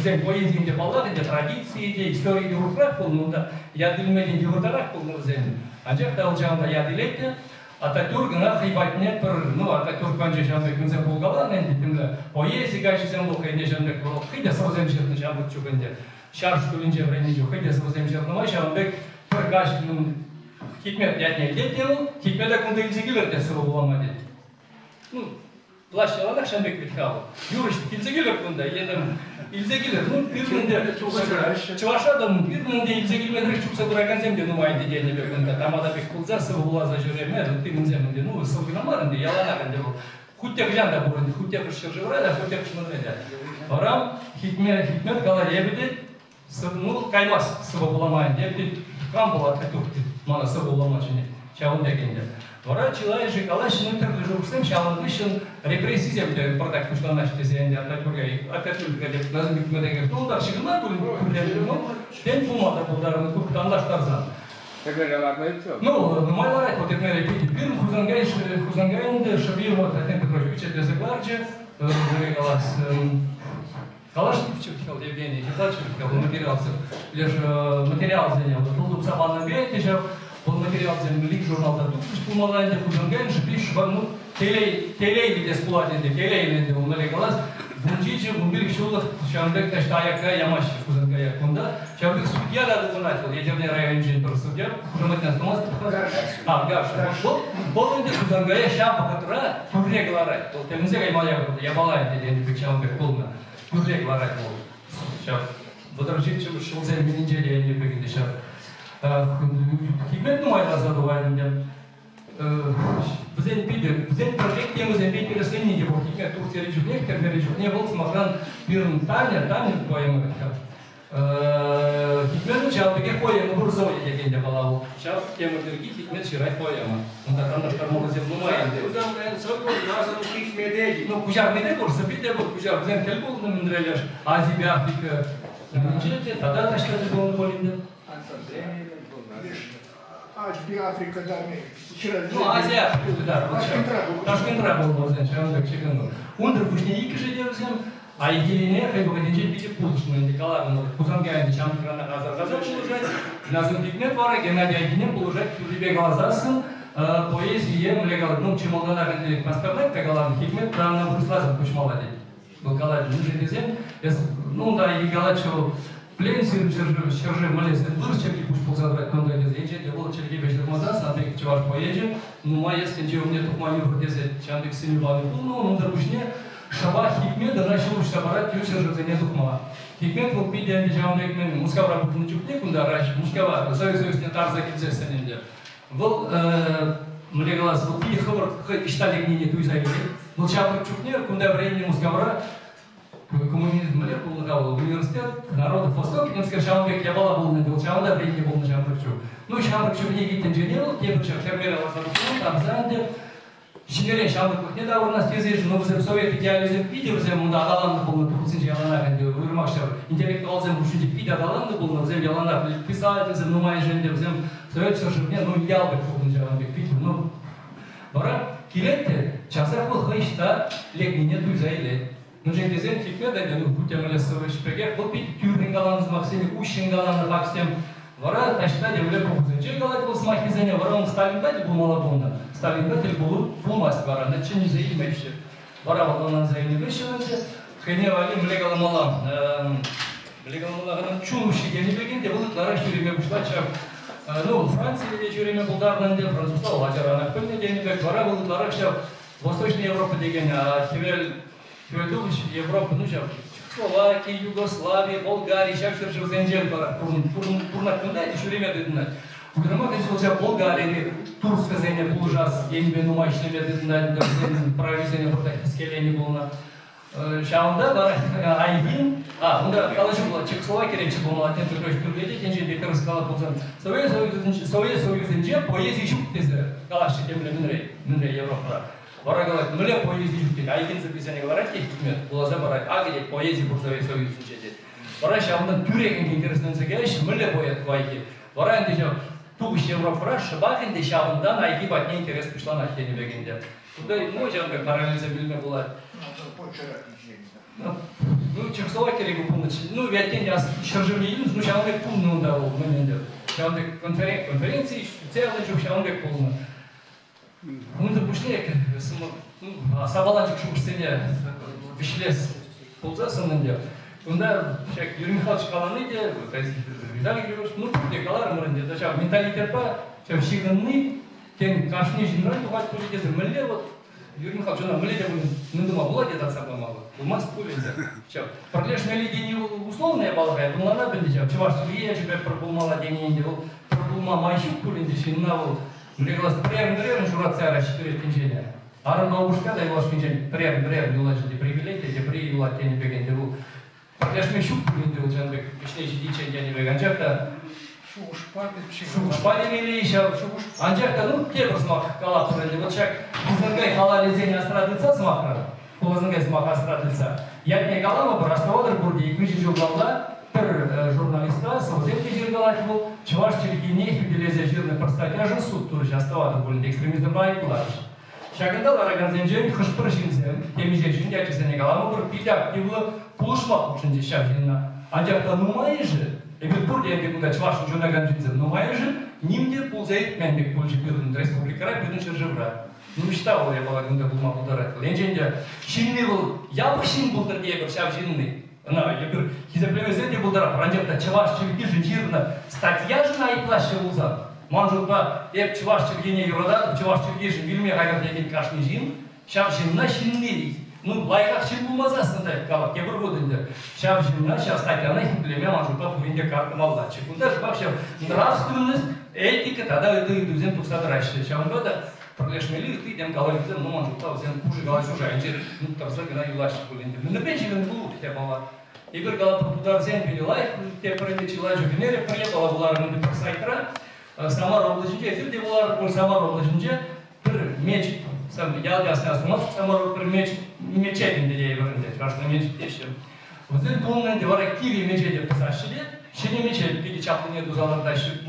зен поездинде паллады де традиции де истории де урфрах был ну да я дилмедин де урдарах был на зен. Анжак дал жанда я билетте Ататюрк на хайбатне пер ну Ататюрк банже шамбек нзе булгала ненде тимле поезди гаши зен был хайне шамбек был хиде созем шерне шамбек чугенде. Шарш кулинже времени жу хиде созем шерне шамбек Пыргашның хикмет ятне детел, хикмет акунда илзегилер десіп оламады. Ну, плащалада шамбек биткалы. Юриш илзегилер кунда, едім илзегилер. Ну, пирмінде чувашадың пирмінде илзегилмедірек чукса дұраган земде нумайды дейіне бек кунда. Тамада бек кулза сывы улаза жүремеді, тимін земінде. Ну, сылғынамарынды, яланағынды бұл. Хуттек жанда бұрынды, хуттек ұшыр жывырады, хуттек шынырды. Орам хикмет кала ебеді, ну, каймас сывы уламайын ебеді. Там была Ататюрк, мана сабула мачине, чаун дегенде. Вора чилай же калашин интервью журсем, чаун вышел репрессии земде, продак пушла наши земде Ататюрка и Ататюрка деп назым битмедеге. Ну да, шигна кулин, ну, день пумата полдараны тук тандаш тарзан. Ну, майларай вот это репети. Пирм Хузангайнде шабир вот Атен Петрович Печет Загларджи, зарегалась. Калашников хотел Евгений, Хитачев лишь материал занял. Был сабан на был материал занял, лик журнал да тут лишь помаланде Хузангайн же пишет, ну телей где сплатили, телей он налегалась. Вунчичи вумбил шулах шамбек таштаяка ямаш Хузангая кунда. Шамбек судья да доконать, вот ядерный район джин про судья. Хужаматин стомас. Гарша. Вот он где Хузангая шамба которая курне гларай. Вот темзе гаймая я балай день печамбек полна. Курне гларай был. Сейчас. Водружить шел за неделю я не выгодно сейчас. Хикмет ну это задувание. Взять пидер, взять проект тему забить переследование его. Хикмет Турция речут некоторые речут не был смахран пирн Таня твоему. Hikmet uçağındaki poema Burzo'ya dediğinde bala bu. Şaf temurdaki Hikmet Şiray poema. Bunda tanışlar mağazım numayende. Uzan ben sorgum nazarım hikmedeydi. No kucak ne de kursa bir de bu kucak. Bizden tel buldu mindireler. Azi bir Afrika. Önce tada taşladı bunu polinde. Aç bir Afrika'da mı? Ну, Азия, да, Ташкент работал, значит, он так чеканул. Он допустим, и же делаем, а идея как бы не видит пулшную Николаевну, Кузангайна, Чамкрана, Азарбайджан положить, Назым Хикмет вара, Геннадий Агинем положить, Тюрибе Галазасын, поэзия, Млегал, ну, Чемолдана, Пасперлек, Галан Хикмет, Ранна Бурслазов, Кучмалади. Был Галач, ну, да, и Галачев, Плен Сержи Малес, Дурчеки пусть ползадрать контроль зрения, делал через бежит маза, сандик чуваш поедем, ну моя стенчев мне тут маню протезет, чандик сильный бабы ну он дорожне, шаба Хикмет, да начал уж собрать юсер же не тухма. Хикмет был пидя андижанный мен, мускава работал на чупне, куда раньше мускава, союз не тарза кидзеса нельзя. Был млегалас, был пи хавар, иштали гнине туизайли, был чапр чупне, куда времени мускавра. Коммунизм был университет народов Востока, немножко Шамбек, я была был на Белчауда, времени был на Шамбекчу. Ну, Шамбекчу не гит инженер, те бы фермеры возрастут, там занят. Инженерия Шамбек не дал у нас тезиш, но в Совет идеализм видел, взял на Аланда был на Тухусинче Алана, где вырмашер, интеллектуал взял Бушуди Пида Аланда был на взял Алана, писатель взял, ну, моя жене взял Совет Сержевне, ну, идеал бы на Шамбек Питер, ну. Бара, килетте, часах был хайшта, легни нет уйзайле. Ну, же дизайн Хикмет, да, ну, будь я молесовый шпегер, был пить тюрный галан с Максимом, ущин галан с Максимом. Вара, тащта, демле кухзен. Че галат был с Махизеня, вара он Сталин датель был малабонда. Сталин датель был масть вара, на че не заимешься. Вара вот он заимешься, хэне вали млегала малам. Млегала малам, чулуши, я не бегин, где был лара шуриме бушла чак. Ну, Франция где шуриме был дарнанде, французстал, лачарана, пыльне день бег, вара был лара шав. Восточная Европа деген, а Тивель Европа, ну, Словакия, Югославия, Болгария, сейчас все же зенджел пора, пурнак, ну, дайте еще время деднать. В Германии сейчас Болгария, Турская зеня был ужас, я не ну, мощный деднать, правительство против скеления было на. Шаунда, да, Айгин, ну да, калачу была Чехословакия, речь была молодец, то есть кругледей, тенджи, декор сказала, пузан. Совет Союз зенджел, поездить чуктезе, калаши тем Минрей, Европа. Вара говорит, ну ле поезди жуки, а икен записание говорит, Хикмет, глаза барать, а где поезди бурсовой союз учить. Вара шаундан тюреген интересный загящий, мы ле поет вайки. Вара андежа тугуш Европа, шабахин де шаундан, а ики бат не интерес пришла на хтене бегенде. Туда ну жамбе параллельно бильме была. Ну Чехословакия регу помочь, ну вятень я шаржевли, ну шаунбек полный удал в моменте. Шаунбек конференции, целый жук шаунбек полный. Мы допустили, сабаланчик шубстыне вишлес ползасыннде. Онда Юрий Михайлович Каланыде, Виталий Григорьевич, ну тут декалар мырынде, да менталитетпа, шигынны, кен кашни жинрай тухать полидезы, мэлле вот Юрий Михайлович, она мэлле не думал, была где-то отсапа мало, у нас полиде. Проклешная лиги не условная балгая, была на бенде, чуваш, я тебя пробулмала деньги, пробулма майщук полиде, шиннавал. Млегалас прям журация расчитывает инженер. Арна ушка да его инженер прям юлачи привилегии, где при юлате не бегенде был. Проклеш мещук не делал жанбек, пешнейший дичай я не беганчакта. Шушпали или еще анчакта ну те просмах калапуры вот чак кузангай халали зень астрадыца смахра, кузангай смах астрадыца. Я не галама барастовадыр бурди и квичи журналда. Журналиста, совземки жиргалать был, чуваш черекине, фиделезия жирный простатяжен суд, тоже оставаться более экстремизм райклаш. Шагында лараган зенжен, хышпыршинзем, теми жешин, я честно не галама, бір питяк, не было пулышмак учен дешав жинна. Анжакта нумай же, ебір бурди әнде куда чуваш жунаган жинзем, нумай же, нимде пулзайт мәнбек пулжи бирдін республикара, бирдін шыржывра. Ну, мечтал я балагында булма бударат. Ленженде, шинны был, я бы шин был дерде, бір шав жинный. На, я говорю, хизаплемезете был дара, ранжакта чуваш череки же жирна, статья же на и плаще узан. Манжурба, чуваш череки не юрада, чуваш череки же вильме гагат лекен кашни жин, шав жинна шинны. Ну, лайках шин булмаза сындай, калак, я бір годында. Шав жинна, шав статья на химплеме манжурба пуринде карты малда. Чекунда же бак шав нравственность, этика, тогда это и дузен туксады рашли. Шавнда да, проклешмели, ты тем галаризм, ну манжурба, взен пужи галась уже, ну, там сагана юлаши пулинде. Ну, на пенче не было, хотя была. Ибір галапы тударзен перелайық, те пірінде чила жүгінері, приебала бұларының бір сайтра, Самар облачынче, ефирде бұлар, бұл Самар облачынче, бір меч, ялгасына сумат, Самар бір мечетінде дей бірінде, шашына мечет дешім. Өзін бұлыңында вара киви мечеде пысашыде, шені мечет, педе чаплыне дузаларда шып,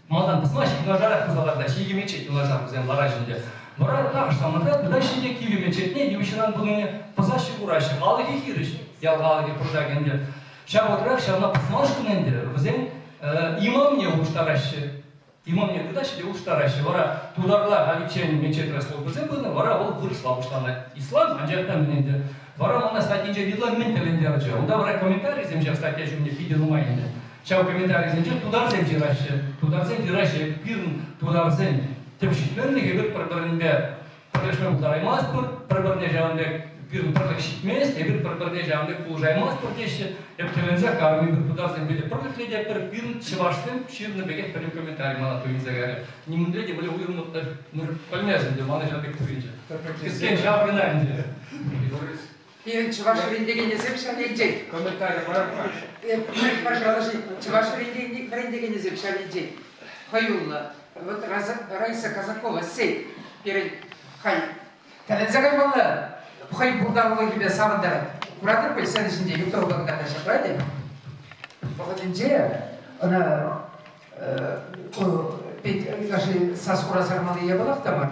малдан пысмашық, на жарах дузаларда, шеге мечет, ұлажан бұзен ларажынде. Вара нағыш самында, бұда шеде киви мечетіне, девішіран бұлыңы пысашы ұрайшы, қалығы хирыш, ялғалығы пұрдагенде. Шақ отырақ, шағына пысмашқынende, бұзен имам не ұштарашы. Имам не кудаши, де уштарашы. Вара тударла галичен мечет раслов бұзен бұны, вара ол вырысла уштана ислам, анжақтан міненде. Вара мана статья видла менталендер же. Онда вара комментарий земже статья жумне видео нумайнде. Чау комментарий земже тударзен жираши, пирн тударзен. Тепшитленнеге бір бір-бірінде пірлешмен ұлдараймаспыр, бір-біріне жауындек пирн пірлік шитмес, бір бір-біріне жауындек ұлжаймаспыр деші. Ептелензе қарми бір тударзен беді пірлікледе бір пирн чывашсен ширны бегет пірін комментарий мана туйынзагаре. Неміндледе біле ұйырмытты пөлмезінде, маны жабек туйынча. Кіскен жабрынайынде. И чуваш рендегене земшалиджей. Комментарий барабаш. Продолжи. Чуваш рендегене земшалиджей. Хаюлла. Вот Раиса Казакова сей перед хай. Талензагай мала. Хай бурдавла gibi савандара. Куратор пельсен içinde yukarı bakıda şapaydı. Bakınca ona Наши саскура сармалия была там.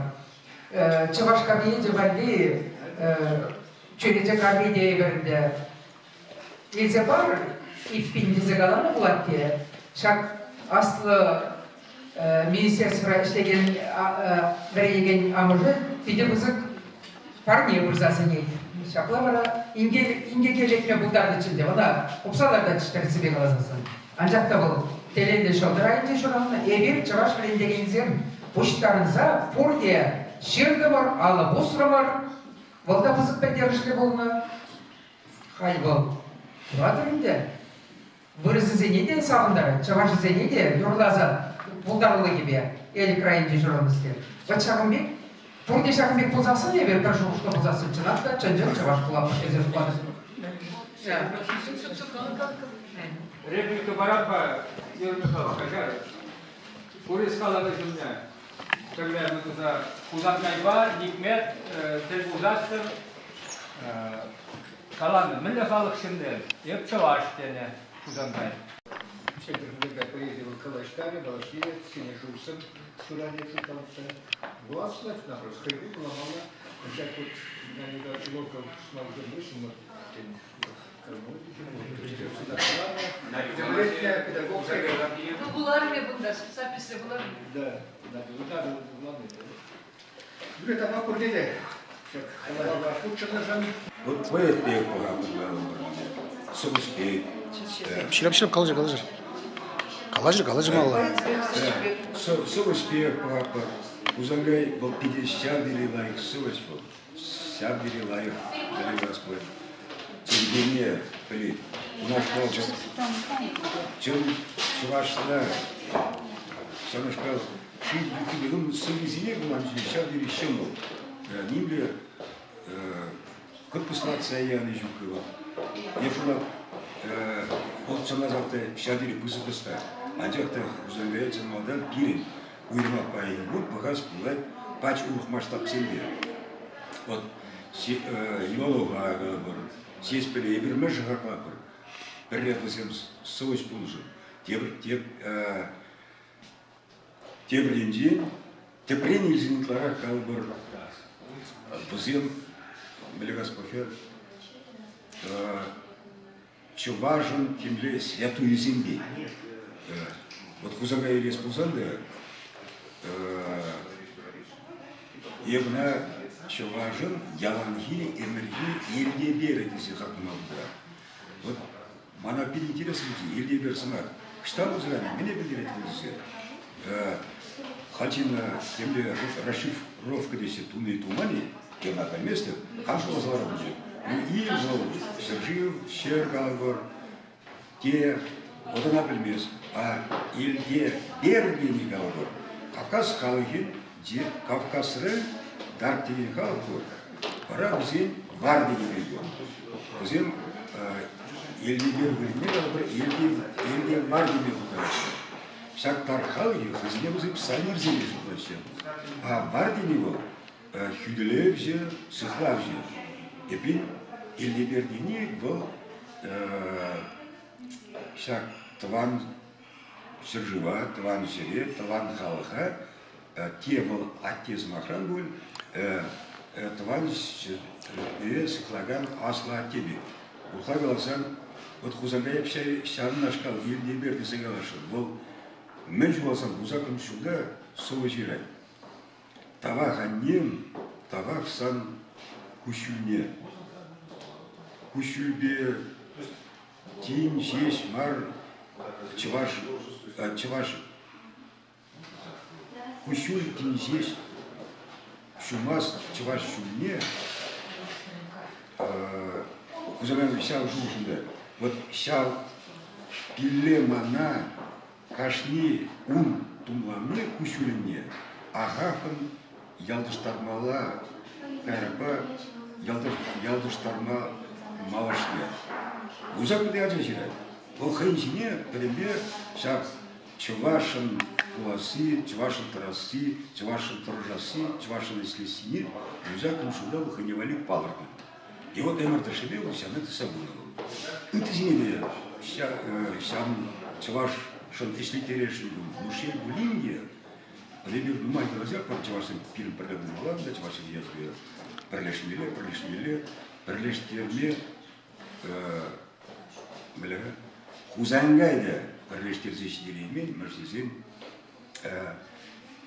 Чуваш кабинете вали Çörecek abiye verdi. İlse var, İpindize kalan bulat diye. Şak aslı Ministerstva işlegen veregen amacı bir de bızık parniye burzasını. Şakla bana inge gelecekle bunların içinde. Bana opsalarda çıkarısı bir kalasın. Ancak da bu telende şoldırayınca şuranla bir çavaş verendegenize boşlarınıza for diye şirde var, ala bosra var. Volta bızık bedyarışlı boluna hayval. Kuradırında. Vırızı zeni de sağındara, çavaşı zeni de yorulaza buldarılı gibi. Eli krayınca журналисти. Вачагымбек, пурде Шагымбек болсасын, ебер бір жуғышты болсасын чынат да, чынжын чаваш құлап кезер құлады. Реплика Барабба, Юрий Михайлович, кажар. Урис қалады жүмне. Когда мы туда Кузатнайба, Никмет, Телбузастыр, Каланды. Мілі халық şimdi, еп чаваш дене Кузатнай. Şekilde поездил в Калаштаре, Балашия, Синежурсом, Суранецу там все. Была слышна, просто ходил, ломала. Сейчас вот я не дал ловко шмал уже вышел, но землетняя педагогика. Ну, булар мı bunda? Записи булар mı? Да, да, ладно. Говорит, а папа где? Вот поэт пел Собуспей. Ширап қалажыр мала. Собуспей папа. Узангай был 50 бери лайк, Собуспей. 50 бери лайк, дали Господь. Тергене, блин, у нас полча. Чем чувашна, сам сказал, что он совезение был, он 50 бери щемнул. Нимле корпуснация Яны Жукова. Я шла полчаса назад шадили пусыпыста. Анжакта узангается молдан пирин. Уйрма паин год погас пулай пач ух масштаб семьи. Вот Иволова говорю. Сесть пили и бермежа хаклапыр. Перед всем совесть пулжу. Тебринди, тебринди зинклара калбыр. Бузин, Белегаспахер, что важен, тем более святую землю. Вот Кузага или Спузанде, евна, что важен, яланги, энергии, ельде берет, если как много. Вот, мана переинтересно, ельде берсонар. Что вы знаете, меня берет везде. Хотим, тем более, расшифровка здесь туны и тумани, и на этом месте, каждого заработали. Ну и Сержиев, Щергалгор, те, вот она примес, а Илье Бергини Галгор, Кавказ Халыхин, Кавказ Рэ, Дартини Галгор, пора взять Вардини регион. Взять елде бер білмек албыр, елде бар демек ұтарасы. Шак тархал ел, хызне бұзып санер земле жұлдасы. А бар демек ол, хүделеп же, сықлап же. Епин, елде бер демек бұл, шак тыван шыржыва, тыван жере, тыван халыға, те бұл аттез махран бұл, тыван жере сықлаган асла аттебек. Бұлқа қаласан, вот хузандай шарын ашқал, елде берді сыңалашы. Бұл мен жуасам, бұзақым шуда совы жирай. Тавақ аннем, тавақ сан күшілне. Күшілбе тин, жеш, мар, чываш. Күшіл, тин, жеш, шумас, чываш, шумне. Кузаган шау жушында. Вот шау пилемана кашни тумламне кушуліне ағақын ялдыштармала кәріпі ялдыштарма малашне. Кузаган де ажа жирай. Ол хэнжіне пірімбе шау чывашын куласы, чывашын тарасы, чывашын тұржасы, чывашын ислесіне кузаган шуда бұхыневали палырды. И вот эмерта шебел, вся это сабунова. Это зимее, сам чуваш, что если терешен мужей в линии, либер мать глаза, по чувашам фильм проглядывал глаза, чувашам я тебе пролештерме, хузангайда, пролештерзись деревень, марсизин,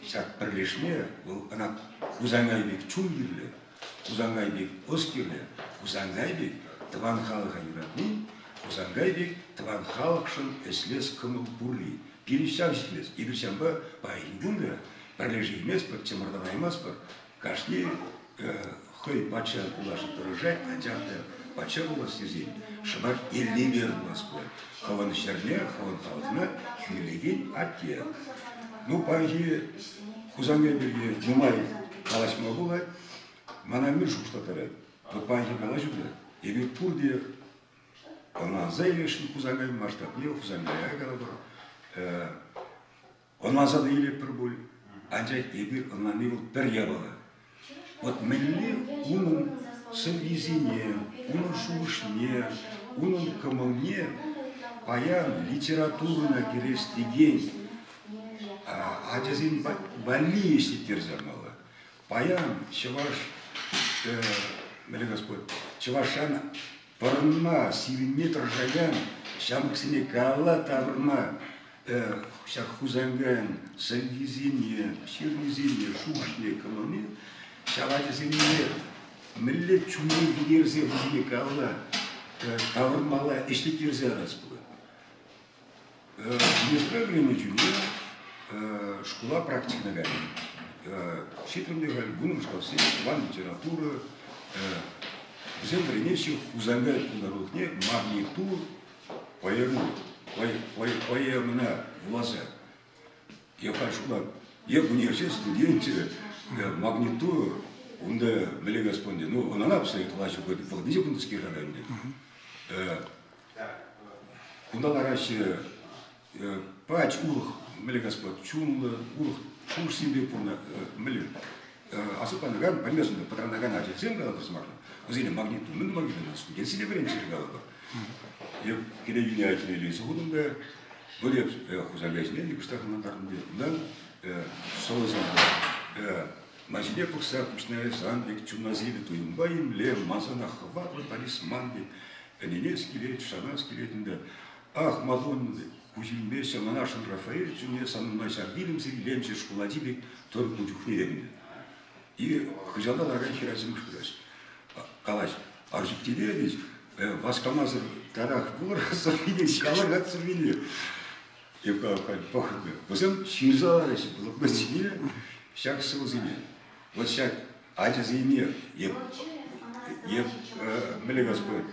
сак пролешме, она хузангайбек чунгирле, хузангайбек оскирле, хузангайбек тыван халық айратни, хузангайбек тыван халықшын эслес кымыл бурли. Перещам сетлес, игрщамба пайгунда, пролежи емес пар, чемардан аймас пар, кашни хой пача кулашын тұрыжай, анжанды пача кулас сезен, шымар елле бердімас пар. Хаван шерне, хаван халықна, хюйлеген атте. Ну, пайги хузангайбеге жумай қалашма болай, манамир шуштатарай. Вот пайги қалашуды, ебек пурде, она заилешін хузангай масштаб, не хузангай агалабар. Он азады елеп бір бол, анжай ебек она не был бір ябала. Вот мәлі оның сывизине, оның шуышне, оның кымылне, паян литературына керестеген, ажазин бали если терзамала. Паян чаваш, мэле Господь, чавашана парма, 7 метр жаян, шамксине кала таврма, шах хузанган, сальвизине, ширвизине, шушне, калоне, шавадизине, мэле чуне видерзе визине кала, таврмала, эшли терзе распла. Несправленный жюне, школа практик на гале. Щитрым гале, гуном шкалсе, ван литература, взем принесил хузангай народне, магнитур, поемна влаза. Я пошла, я в университет студенте, магнитур, он да, мэле Господи, ну, он она обстоит влазу, говорит, владите бундовские жаранды. Куда лараще, пач урх, мэле Господь, чун урх, чуш себе пурна, мэле. Особо наган, понесу, потому наган начал земля посмотрел. Узели магниту, ну магниту на студент, сидя время чергала бы. Я кидаю не лезу, худом да, более хузагайзне, не кустах на дарне, да, солозан, мажне пукса, пушная санбек, чуназили, туимбаим, лев, мазана, хват, талисманби, ненецкий лет, шананский лет, да. Ах, Мадонна, кузильме, шаманашин Рафаэль, чуне, самым шарбилем, лемче, шкуладибик, только мужухвеемне. И хожала ларган хиразим шкураш. Калач, аржиктиве ведь, васкамазыр тарах бур, сорвини, калага сорвини. И как походу. Возем ширзалась, блокнотине, шаг сылзине. Вот шаг адязине, мэле Господь,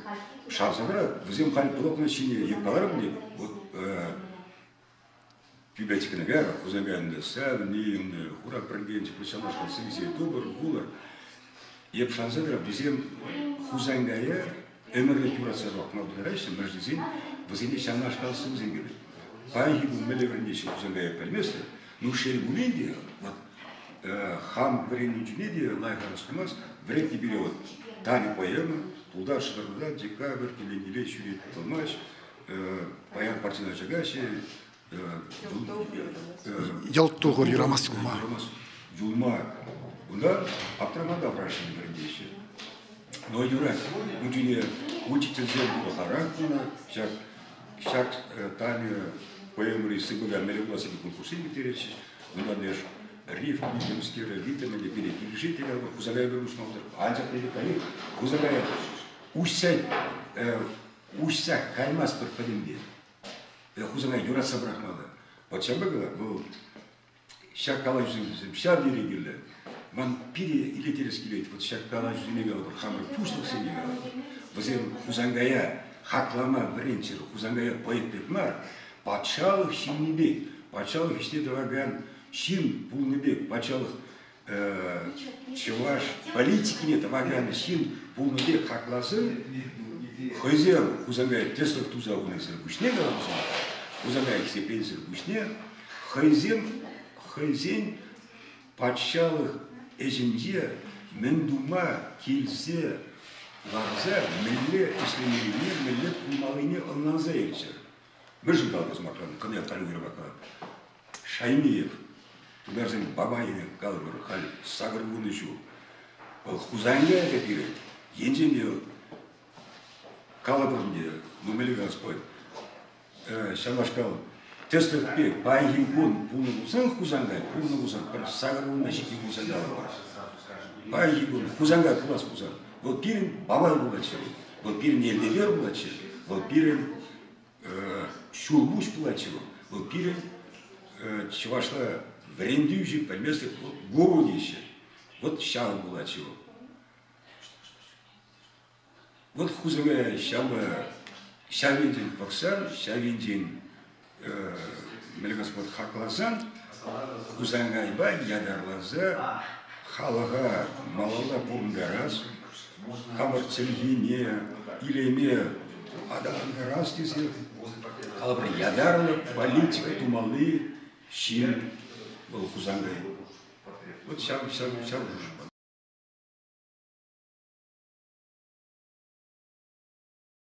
шарзабра, возем халь блокнотине, ебалармне, вот библиотека нагара, хузаганда, савни, хура прыгенчик, причалашка, сывиси, добр, гулар. Еп шанзадра, взем хузангая, ömürlük yurası rokma bularaysa meclisin vazini şanlaş kalsın zengin. Payı bu melevrinde şu uzun yapılmıştı. Nuşeri bu ne diyor? Хам времени не диyor, layıklar sıkılmaz. Времени берет tane poema, tуда şurada декабрь, или şuraya tutulmuş. Bayan partine çıkışı. Yaltuğur yuramaz yulma. Yulma. Bunlar Abdurrahman'da praşını verdiği. Но Юрас, учитель был характера, шаг тами поэмы Сыбуга Мелегласа конкурсы Митеречи, Унадеш, Риф, Митемский, Ритм, или пережить, я Хузагая беру смотр, Анжа Перекали, Хузагая, Уся Каймас Перпадимбе, Хузагая Юрас Абрахмада, Почему был шаг Калажин, шаг Дерегилля, Ван пире или терескилет, вот шаккала жүзінеге бір қамыр пуштық сенеге алады. Візен Хузангая хаклама біренчер, Хузангая поэт мар, патшалық шимнебек, патшалық іштеді ваган шим пулнебек, патшалық чеваш политикіне ваган шим пулнебек хакласын, Хозяин Хузангая тесток туза унесер бушне галамсын, Хузангая ксепенсер бушне, Хозяин патшалық Ежінде мен дума келсе ларза милле işlemeliğine millet bulmalığını anlaza erişir. Müjde kaldı makam, kanıya tanıyorum bakalım. Şaymiyev, tudarzın babayını kalır hal sagır bunu şu. Huzangaya yapıyor. Yence diyor. Kalıbım diyor. Numeli Господь. Şamaşkal. Тестов пек, Пайгигун, Пунагусан, Хузангай, Пунагусан, Сагарун, Нащики Хузангай. Пайгигун, Хузангай, Кулас Хузан. Вот пирин Бабай Булачев, вот пирин Елдевер Булачев, вот пирин Шурбуш Булачев, вот пирин Чевашла Врендюжи, Пальместы, Городище, вот Шау Булачев. Вот Хузангай, Шавиндин Паксан, Шавиндин Мелегаспорт хакласан, Хузангайба ядарлаза, халага малала пурнгарас, хамар цельгине, илеме адангарас десе, халабра ядарлы, политика тумалы, шин был Хузангай. Вот шам.